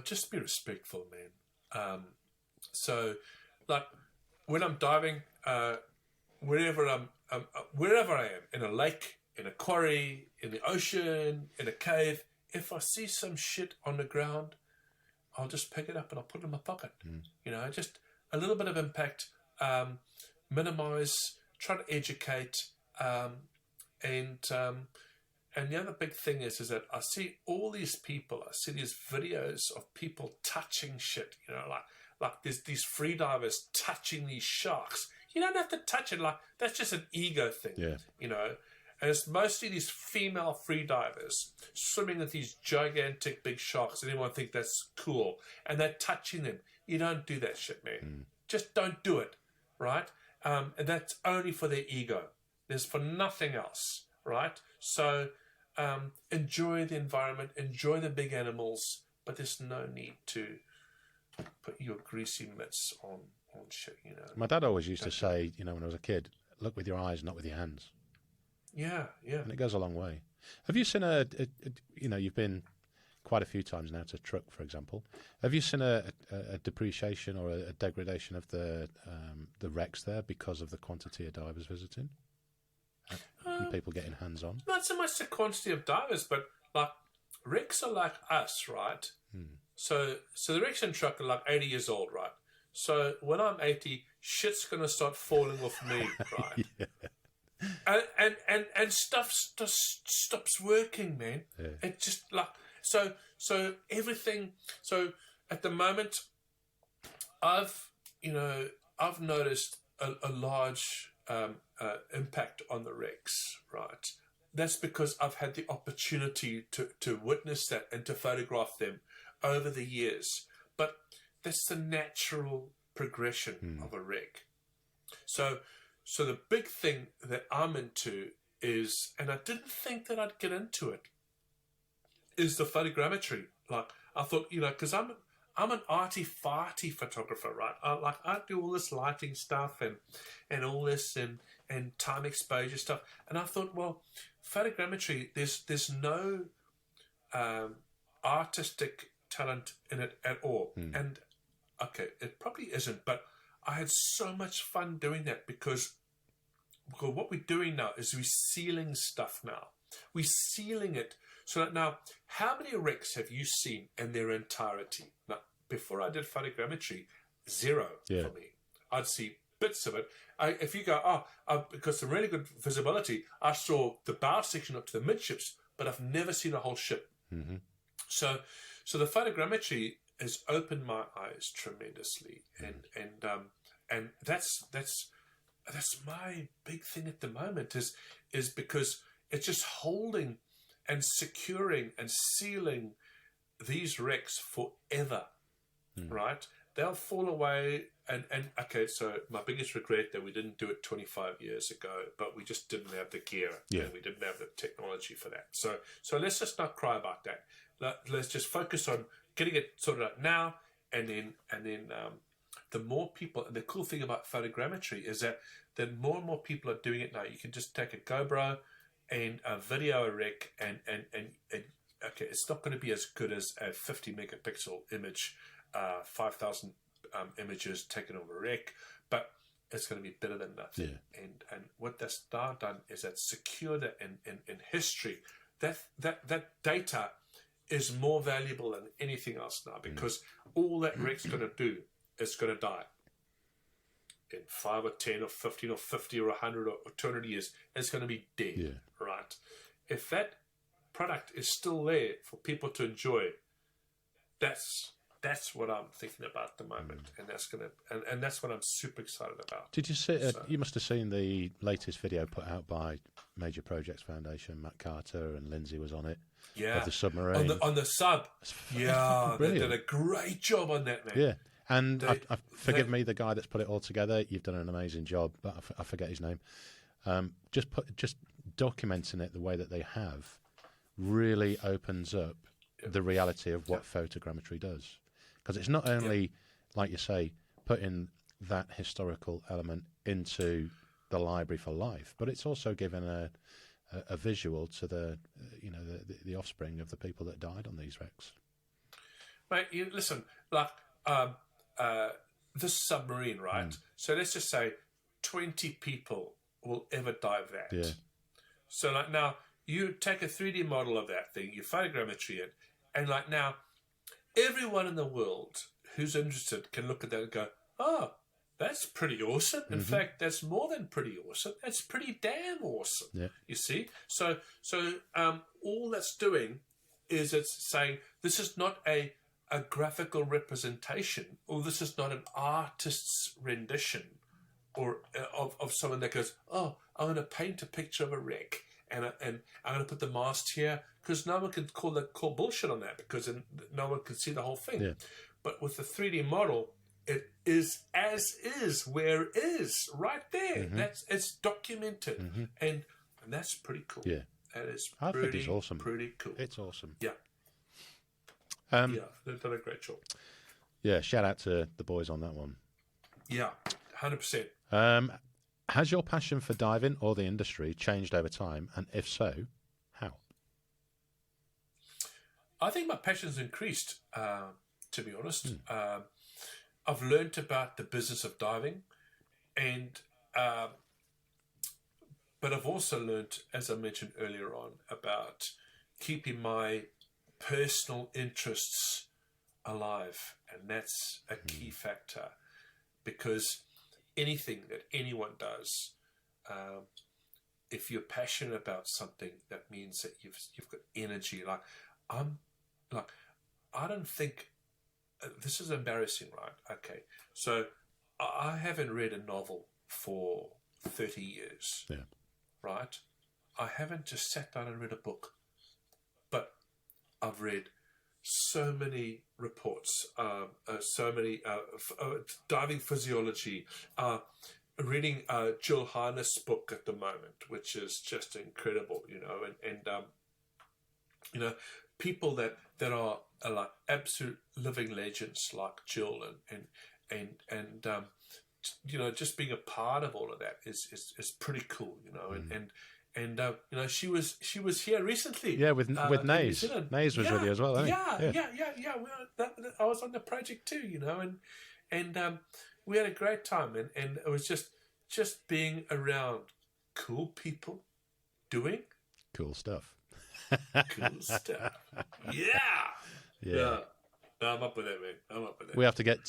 Just be respectful, man. So, like, when I'm diving, wherever I am, in a lake, in a quarry, in the ocean, in a cave, if I see some shit on the ground, I'll just pick it up and I'll put it in my pocket. Just a little bit of impact, minimize, try to educate, and the other big thing is that I see all these people, I see these videos of people touching shit, like there's these free divers touching these sharks. You don't have to touch it, like that's just an ego thing, and it's mostly these female free divers swimming with these gigantic big sharks, and everyone think that's cool, and they're touching them. You don't do that shit, man. Just don't do it, right? And that's only for their ego. There's for nothing else, right? So enjoy the environment, enjoy the big animals, but there's no need to put your greasy mitts on shit, My dad always used to say, when I was a kid, look with your eyes, not with your hands. Yeah. And it goes a long way. Have you seen you've been quite a few times now to Truck, for example. Have you seen a depreciation or a degradation of the wrecks there because of the quantity of divers visiting? and people getting hands on? Not so much the quantity of divers, but like wrecks are like us, right? So the wrecks and truck are like 80 years old, right? So when I'm 80, shit's gonna start falling off me, right? And stuff just stops working, man. Yeah. It just like so everything. So at the moment, I've noticed a large impact on the wrecks, right? That's because I've had the opportunity to witness that and to photograph them over the years. But that's the natural progression of a wreck. So the big thing that I'm into is, and I didn't think that I'd get into it, is the photogrammetry. Like I thought, because I'm an arty-farty photographer, right? I do all this lighting stuff and all this and time exposure stuff. And I thought, well, photogrammetry, there's no artistic talent in it at all. And okay, it probably isn't, but I had so much fun doing that because what we're doing now is we're sealing stuff now. We're sealing it. So that now, how many wrecks have you seen in their entirety? Now, before I did photogrammetry, zero for me. I'd see bits of it. If you go, because of really good visibility, I saw the bow section up to the midships, but I've never seen a whole ship. So the photogrammetry has opened my eyes tremendously, and that's my big thing at the moment is because it's just holding and securing and sealing these wrecks forever, right? They'll fall away, and okay, so my biggest regret that we didn't do it 25 years ago, but we just didn't have the gear and we didn't have the technology for that. So let's just not cry about that. Let's just focus on getting it sorted out now, and then the more people. And the cool thing about photogrammetry is that more and more people are doing it now. You can just take a GoPro and video a wreck, and okay, it's not going to be as good as a 50 megapixel image, 5,000 images taken over a wreck, but it's going to be better than nothing. And what that's now done is that secured it in history. That data is more valuable than anything else now, because all that wreck's going to do is going to die in 5 or 10 or 15 or 50 or 100 or 200 years. It's going to be dead, right? If that product is still there for people to enjoy, that's what I'm thinking about at the moment, and that's gonna and that's what I'm super excited about. Did you see? You must have seen the latest video put out by Major Projects Foundation. Matt Carter and Lindsay was on it. Yeah, of the submarine on the sub. Yeah, they did a great job on that, man. Yeah, and forgive me, the guy that's put it all together. You've done an amazing job, but I forget his name. Just documenting it the way that they have really opens up the reality of what photogrammetry does. Because it's not only, like you say, putting that historical element into the library for life, but it's also given a visual to the offspring of the people that died on these wrecks. Mate, listen, like this submarine, right? So let's just say 20 people will ever dive that. Yeah. So like now, you take a 3D model of that thing, you photogrammetry it, and like now, everyone in the world who's interested can look at that and go, oh, that's pretty awesome. In fact, that's more than pretty awesome. That's pretty damn awesome. Yeah. You see? So all that's doing is it's saying this is not a graphical representation, or this is not an artist's rendition or of someone that goes, oh, I'm going to paint a picture of a wreck. And I'm going to put the mast here because no one can call bullshit on that, because no one can see the whole thing. Yeah. But with the 3D model, it is as is where it is right there. It's documented, and that's pretty cool. Yeah, that is. I think it's awesome. Pretty cool. It's awesome. Yeah. They've done a great job. Yeah, shout out to the boys on that one. Yeah, 100%. Has your passion for diving or the industry changed over time? And if so, how? I think my passion's increased, to be honest. I've learned about the business of diving, and but I've also learned, as I mentioned earlier on, about keeping my personal interests alive, and that's a key factor, because anything that anyone does, if you're passionate about something, that means that you've got energy. I don't think this is embarrassing, right? Okay, so I haven't read a novel for 30 years, right? I haven't just sat down and read a book, but I've read so many reports, so many diving physiology, reading Jill Harness' book at the moment, which is just incredible, and people that are like absolute living legends like Jill, and just being a part of all of that is pretty cool, and she was here recently. Yeah, with Nays. Nays was with you as well, wasn't he? Yeah. I was on the project too, and we had a great time, and it was just being around cool people doing cool stuff. Cool stuff. Yeah. No, I'm up with it, man. I'm up with it. We'll have to get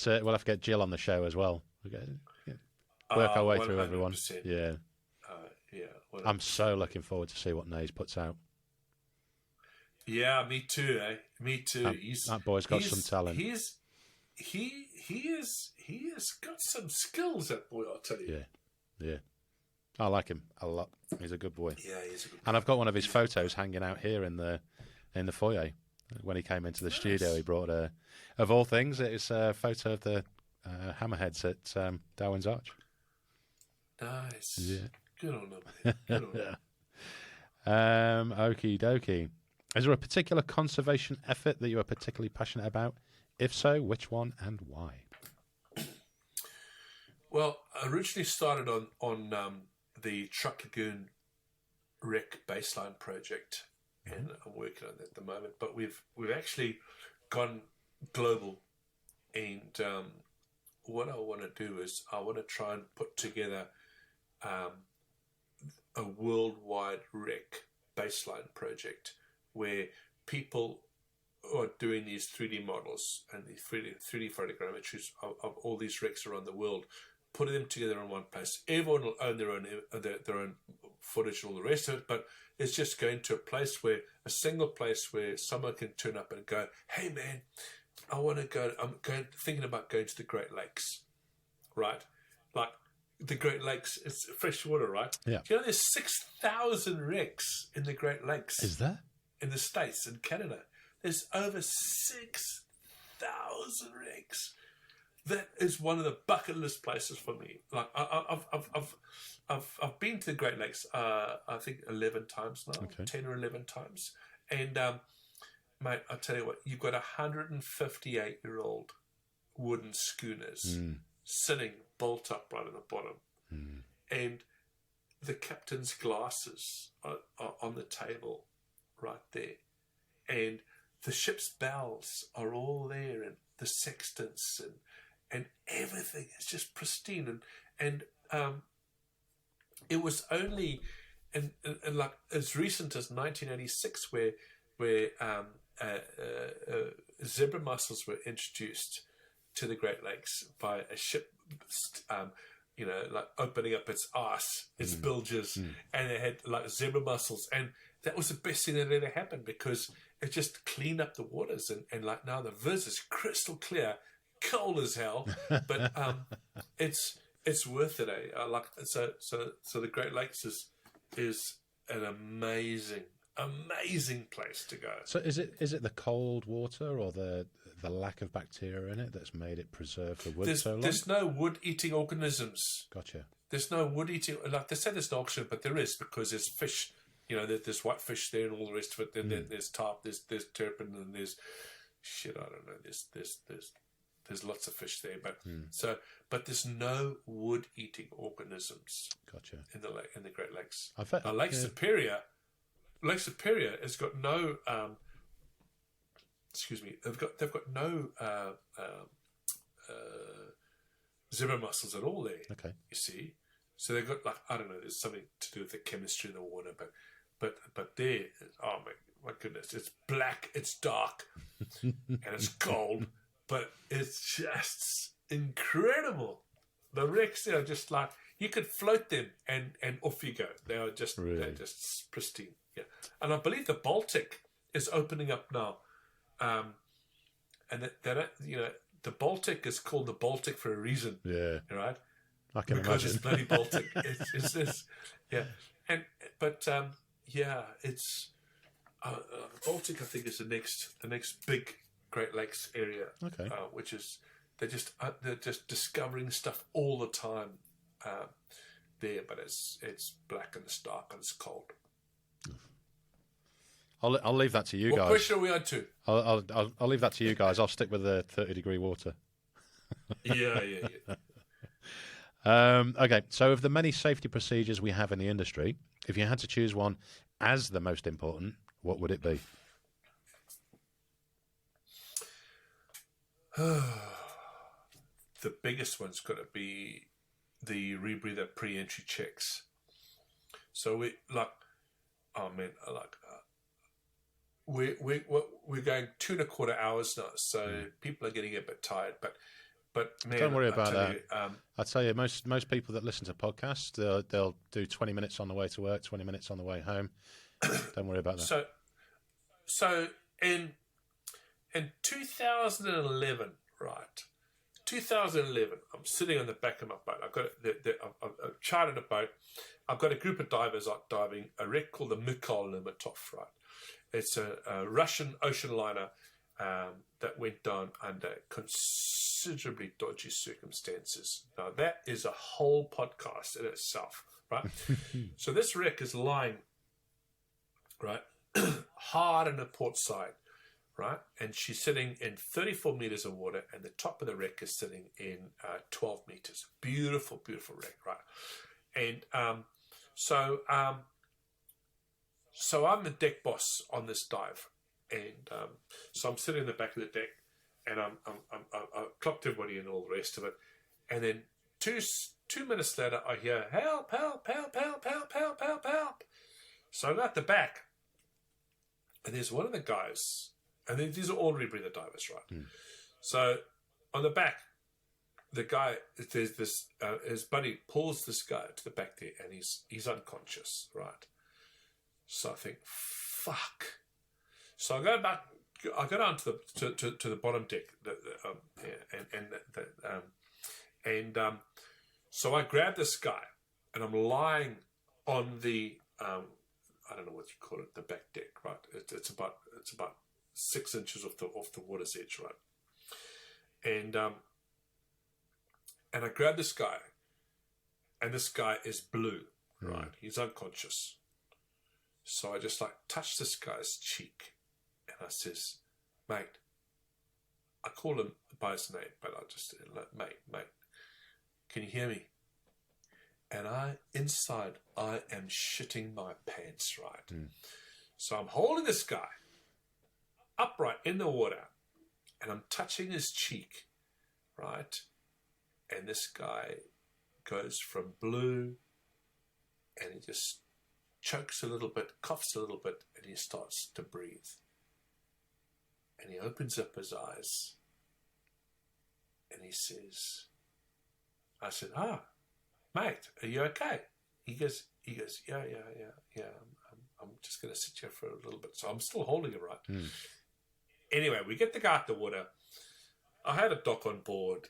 Jill on the show as well. Work our way through everyone. Yeah. I'm so looking forward to see what Nays puts out. Yeah, me too. Me too. That boy's got some talent. He has got some skills, that boy, I'll tell you. Yeah. I like him a lot. He's a good boy. Yeah, he's a good boy. And I've got one of his photos hanging out here in the foyer. When he came into the studio, he brought of all things, it's a photo of the hammerheads at Darwin's Arch. Nice. Yeah. Good on them. Good on them. Okie dokie. Is there a particular conservation effort that you are particularly passionate about? If so, which one and why? Well, I originally started on the Truck Lagoon wreck baseline project, and I'm working on that at the moment. But we've actually gone global, and what I want to do is I want to try and put together a worldwide wreck baseline project where people are doing these 3D models and these 3D photogrammetries of all these wrecks around the world, putting them together in one place. Everyone will own their own footage and all the rest of it, but it's just going to a single place where someone can turn up and go, "Hey man, I'm thinking about going to the Great Lakes," right? Like the Great Lakes, it's fresh water, right? Yeah. Do you know there's 6,000 wrecks in the Great Lakes? Is there? In the States, in Canada, there's over 6,000 wrecks. That is one of the bucket list places for me. Like I've been to the Great Lakes, I think 11 times now, 10 or 11 times, and mate, I tell you what, you've got 158-year-old wooden schooners sitting bolt up right at the bottom, and the captain's glasses are on the table right there, and the ship's bells are all there, and the sextants and everything is just pristine, and it was only and like as recent as 1986 where zebra mussels were introduced to the Great Lakes by a ship, like opening up its arse, its bilges, and it had like zebra mussels, and that was the best thing that ever happened because it just cleaned up the waters, and like now the viz is crystal clear, cold as hell, but it's worth it, eh? So the Great Lakes is an amazing place to go. So is it the cold water or the lack of bacteria in it that's made it preserve the wood so long? There's no wood-eating organisms. Gotcha. There's no wood-eating, like they say there's no oxygen, but there is, because there's fish, there's white fish there and all the rest of it. Then there's tarp, there's turpin, and there's shit, I don't know, there's lots of fish there, but there's no wood-eating organisms. Gotcha. In the Great Lakes. Lake Superior has got no. They've got no zebra mussels at all there. Okay. You see, So they've got like, I don't know, there's something to do with the chemistry of the water, but there, oh my goodness, it's black, it's dark, and it's cold, but it's just incredible. The wrecks are just like, you could float them and off you go. They're just pristine. Yeah, and I believe the Baltic is opening up now, and that the Baltic is called the Baltic for a reason. Yeah, right. I can because imagine. it's bloody Baltic. It's this, yeah, but it's Baltic. I think is the next big Great Lakes area. Okay, which is they're just discovering stuff all the time there, but it's black and it's dark and it's cold. I'll leave that to you guys. What question are we on to? I'll leave that to you guys. I'll stick with the 30-degree water. Yeah. Okay, so of the many safety procedures we have in the industry, if you had to choose one as the most important, what would it be? The biggest one's got to be the rebreather pre-entry checks. So we're going 2.25 hours now, so people are getting a bit tired, but man, don't worry about that. You, I tell you, most people that listen to podcasts, they'll do 20 minutes on the way to work, 20 minutes on the way home. Don't worry about that. So in 2011, right? 2011, I'm sitting on the back of my boat. I've chartered a boat. I've got a group of divers out diving a wreck called the Mikhail Lermontov, right? It's a Russian ocean liner that went down under considerably dodgy circumstances. Now, that is a whole podcast in itself, right? So this wreck is lying, right, hard in the port side, right? And she's sitting in 34 meters of water, and the top of the wreck is sitting in 12 meters. Beautiful, beautiful wreck, right? And so I'm the deck boss on this dive, and so I'm sitting in the back of the deck, and I clocked everybody and all the rest of it, and then two minutes later I hear help, help, help, help, help, help, help, help. So I go at the back, and there's one of the guys, and these are all rebreather divers, right? So on the back, the guy, there's this his buddy pulls this guy to the back there, and he's unconscious, right? So I think, fuck. So I go back. I go down to the bottom deck, so I grab this guy, and I'm lying on the I don't know what you call it, the back deck, right? It's about 6 inches off the water's edge, right? And I grab this guy, and this guy is blue, right? He's unconscious. So I just touch this guy's cheek, and I says, mate, I call him by his name, but I just, mate, can you hear me? And inside, I am shitting my pants, right? So I'm holding this guy upright in the water, and I'm touching his cheek, right? And this guy goes from blue, and he just chokes a little bit, coughs a little bit, and he starts to breathe. And he opens up his eyes, and he says, I said, mate, are you okay? He goes, yeah. I'm just going to sit here for a little bit. So I'm still holding him, right? Anyway, we get the guy out the water. I had a doc on board,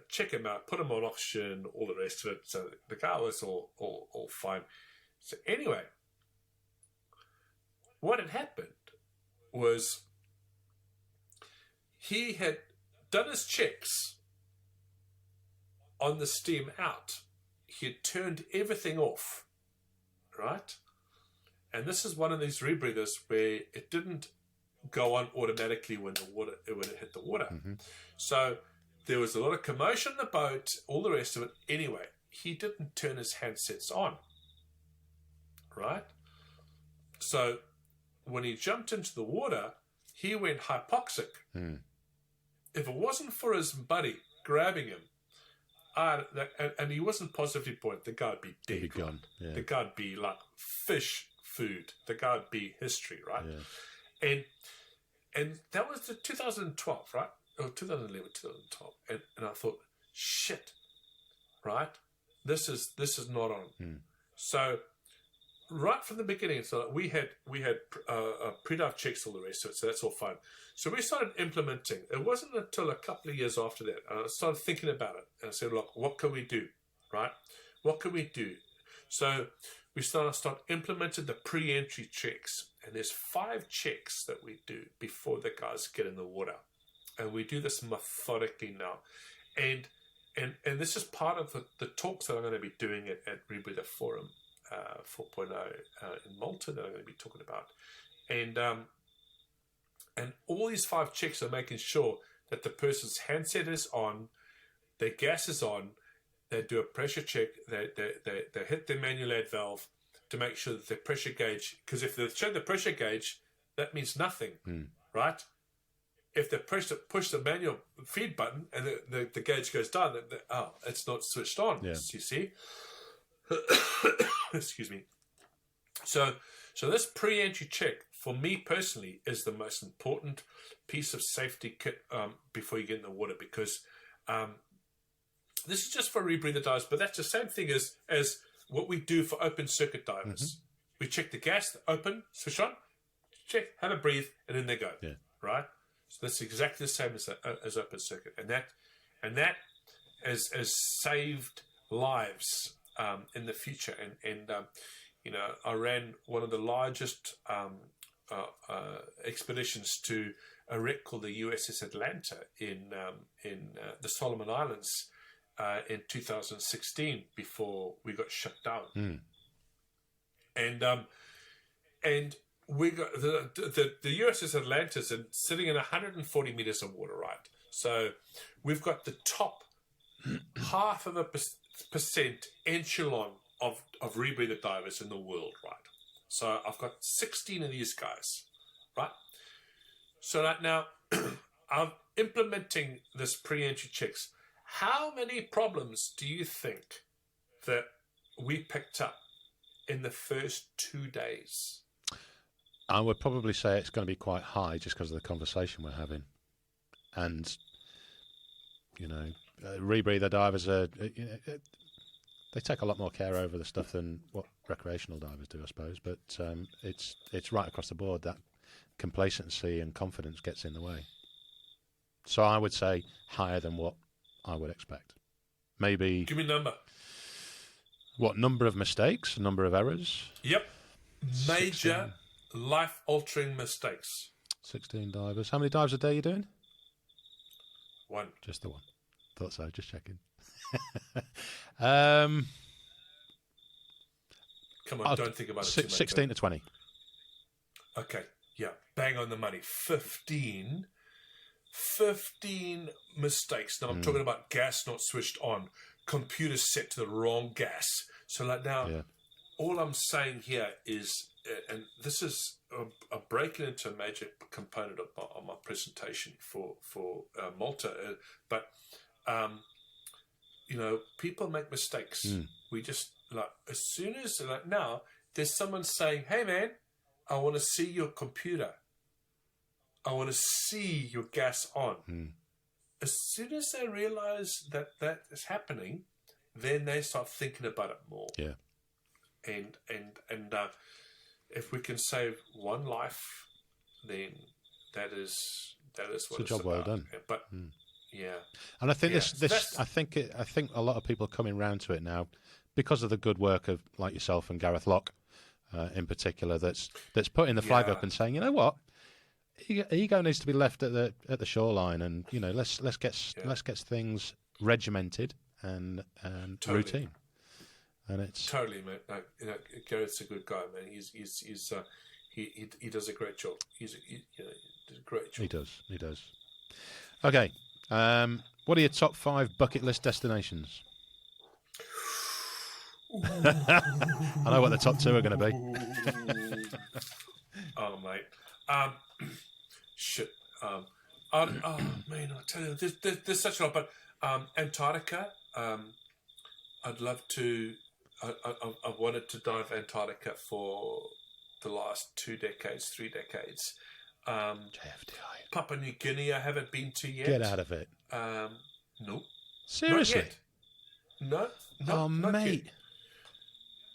check him out, put him on oxygen, all the rest of it. So the guy was all fine. So anyway, what had happened was he had done his checks on the steam out. He had turned everything off, right? And this is one of these rebreathers where it didn't go on automatically when it hit the water. So there was a lot of commotion in the boat, all the rest of it. Anyway, he didn't turn his handsets on, right? So when he jumped into the water, he went hypoxic. If it wasn't for his buddy grabbing him, and he wasn't positively buoyant. The guy would be dead. He'd be gone. Yeah. The guy would be like fish food. The guy would be history, right? Yeah. And that was the 2012, right? Or 2011, 2012. And I thought, shit, right? This is not on. So right from the beginning, so we had pre-dive checks, all the rest of it, so that's all fine. So we started implementing. It wasn't until a couple of years after that I started thinking about it, and I said, look, what can we do, right? What can we do? So we start implementing the pre-entry checks, and there's 5 checks that we do before the guys get in the water, and we do this methodically now, and this is part of the talks that I'm going to be doing at Rebreather Forum 4.0 in Malta that I'm going to be talking about, and all these 5 checks are making sure that the person's handset is on, their gas is on, they do a pressure check, they hit their manual aid valve to make sure that their pressure gauge, because if they show the pressure gauge, that means nothing, right? If they push the manual feed button and the gauge goes down, it's not switched on, you see? Excuse me. So this pre-entry check, for me personally, is the most important piece of safety kit before you get in the water, because this is just for rebreather divers, but that's the same thing as what we do for open circuit divers. We check the gas, open, switch on, check, have a breathe, and then they go. Right? So that's exactly the same as open circuit, and that has saved lives in the future. And I ran one of the largest expeditions to a wreck called the USS Atlanta in the Solomon Islands in 2016 before we got shut down. And we got the USS Atlanta's sitting in 140 meters of water, right? So we've got the top 0.5% echelon of rebreather divers in the world, right? So I've got 16 of these guys, right? So right now I'm implementing this pre-entry checks. How many problems do you think that we picked up in the first 2 days? I would probably say it's going to be quite high just because of the conversation we're having. And, rebreather divers they take a lot more care over the stuff than what recreational divers do, I suppose. But it's right across the board that complacency and confidence gets in the way. So I would say higher than what I would expect. Maybe. Give me a number. What number of mistakes? Number of errors? Yep. Major life-altering mistakes. 16 divers. How many dives a day are you doing? 1. Just the 1. Thought so. Just checking. Come on, don't think about it too much. 16 to 20. Okay. Yeah. Bang on the money. 15 mistakes. Now I'm talking about gas not switched on, computers set to the wrong gas. So like now, all I'm saying here is, and this is a breaking into a major component of my presentation for Malta, but people make mistakes. We just as soon as now there's someone saying, "Hey man, I want to see your computer. I want to see your gas on." As soon as they realize that is happening, then they start thinking about it more. Yeah. And if we can save one life, then that is what it's it's a job well done. But yeah. And I think I think a lot of people are coming round to it now because of the good work of like yourself and Gareth Locke in particular that's putting the flag up and saying, you know what? Ego needs to be left at the shoreline, and let's get things regimented and totally. routine. And it's totally, mate. Gareth's a good guy, man. He does a great job. He does a great job. He does. Okay, what are your top 5 bucket list destinations? I know what the top 2 are going to be. Oh, mate. Shit. Oh man, I tell you, there's such a lot. But Antarctica. I'd love to. I've wanted to dive Antarctica for the last 2 decades, 3 decades. JFDI. Papua New Guinea, I haven't been to yet. Get out of it. No. Seriously? No, Oh, not mate.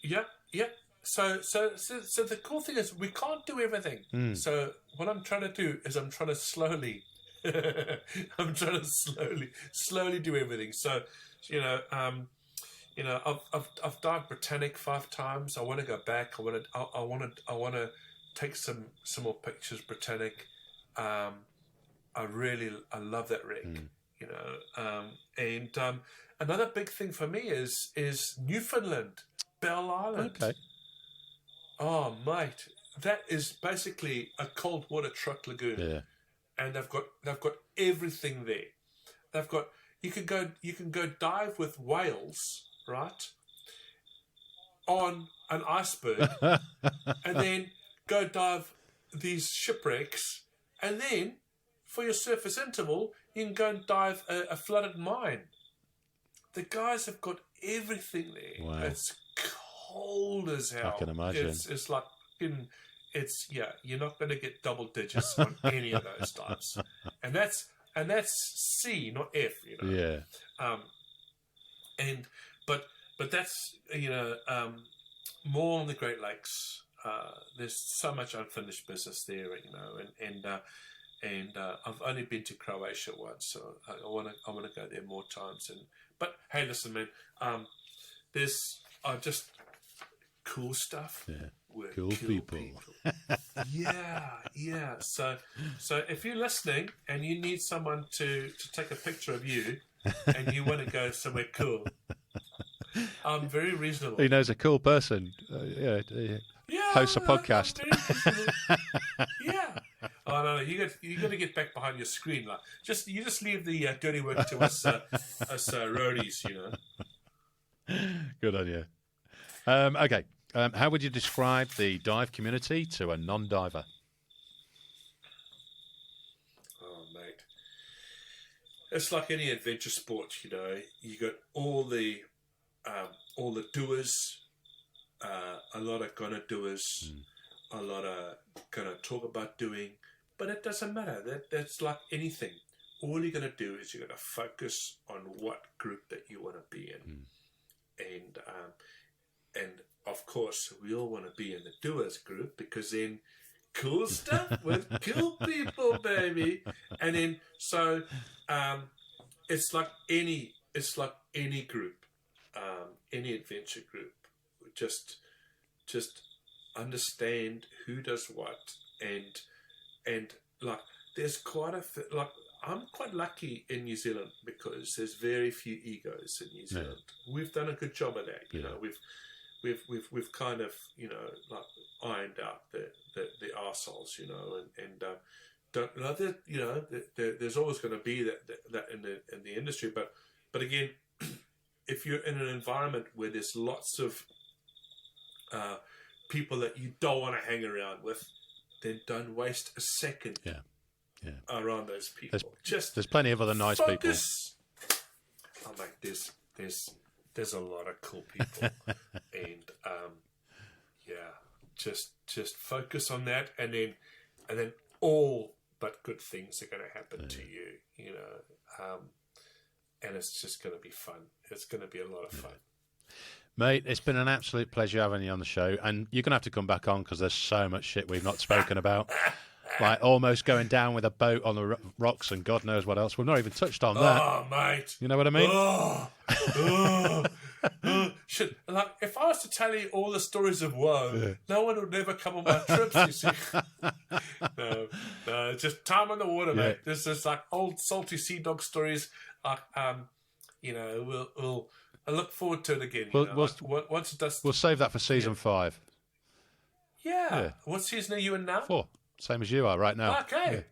Yet. Yeah. So the cool thing is we can't do everything. So what I'm trying to do is I'm trying to slowly do everything. So, I've dived Britannic 5 times. I want to go back. I want to take some more pictures. Britannic. I love that rig. And another big thing for me is Newfoundland, Bell Island. Okay. Oh, mate, that is basically a cold water truck lagoon. Yeah. And they've got everything there. You can go dive with whales, right, on an iceberg, and then go dive these shipwrecks, and then for your surface interval, you can go and dive a flooded mine. The guys have got everything there. Wow. It's cold as hell. I can imagine. It's like you're not going to get double digits on any of those dives, and that's C, not F. Yeah. But that's more on the Great Lakes. There's so much unfinished business there, and I've only been to Croatia once, so I want to go there more times. But hey, listen, man, there's just cool stuff. Yeah. We're Cool people. Yeah. So if you're listening and you need someone to take a picture of you and you want to go somewhere cool, I'm very reasonable. He knows a cool person. Yeah. Hosts a podcast. Yeah. Oh no, you got to get back behind your screen. Like, you just leave the dirty work to us roadies. Good on you. Okay. How would you describe the dive community to a non-diver? Oh, mate, it's like any adventure sport. You got all the doers, a lot of gonna doers, a lot of gonna talk about doing, but it doesn't matter. That's like anything. All you're gonna do is you're gonna focus on what group that you want to be in, and of course we all want to be in the doers group because then cool stuff with cool people, baby. And then so it's like any group, any adventure group. Just understand who does what, and like there's quite I'm quite lucky in New Zealand because there's very few egos in New Zealand. Yeah. We've done a good job of that. We've kind of like ironed out the arseholes, and don't there's always going to be that in the industry, but again, if you're in an environment where there's lots of people that you don't want to hang around with, then don't waste a second around those people. There's plenty of other nice people. Oh, mate, there's a lot of cool people, and just focus on that, and then all but good things are going to happen to you, and it's just going to be fun. It's going to be a lot of fun. Mate, it's been an absolute pleasure having you on the show, and you're going to have to come back on because there's so much shit we've not spoken about. Like almost going down with a boat on the rocks and God knows what else. We've not even touched on that. Oh, mate. You know what I mean? Shit. Like, if I was to tell you all the stories of woe, no one would ever come on my trips, you see. No, just time on the water, mate. This is like old salty sea dog stories. Like, I look forward to it again. Once it does, we'll save that for season 5. Yeah. What season are you in now? 4. Same as you are right now. Okay. Yeah.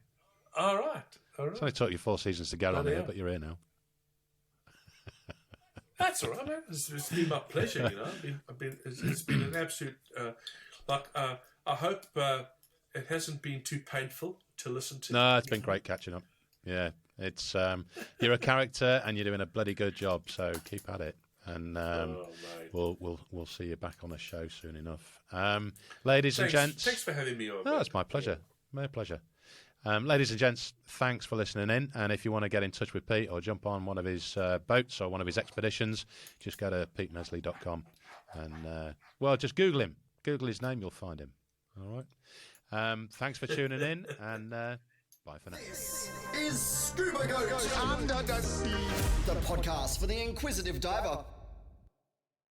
All right. It's only took you 4 seasons to get on here, but you're here now. That's all right, man. It's been my pleasure, It's been an absolute... I hope it hasn't been too painful to listen to. No, it's been great catching up. Yeah. It's you're a character and you're doing a bloody good job. So keep at it, and we'll see you back on the show soon enough. Ladies and gents, thanks for having me on. Oh, it's my pleasure. My pleasure. Ladies and gents, thanks for listening in. And if you want to get in touch with Pete or jump on one of his boats or one of his expeditions, just go to petemesley.com and just Google him. Google his name, you'll find him. All right. Thanks for tuning in, and bye for now. This is Scuba Goat Under the Sea, the podcast for the inquisitive diver.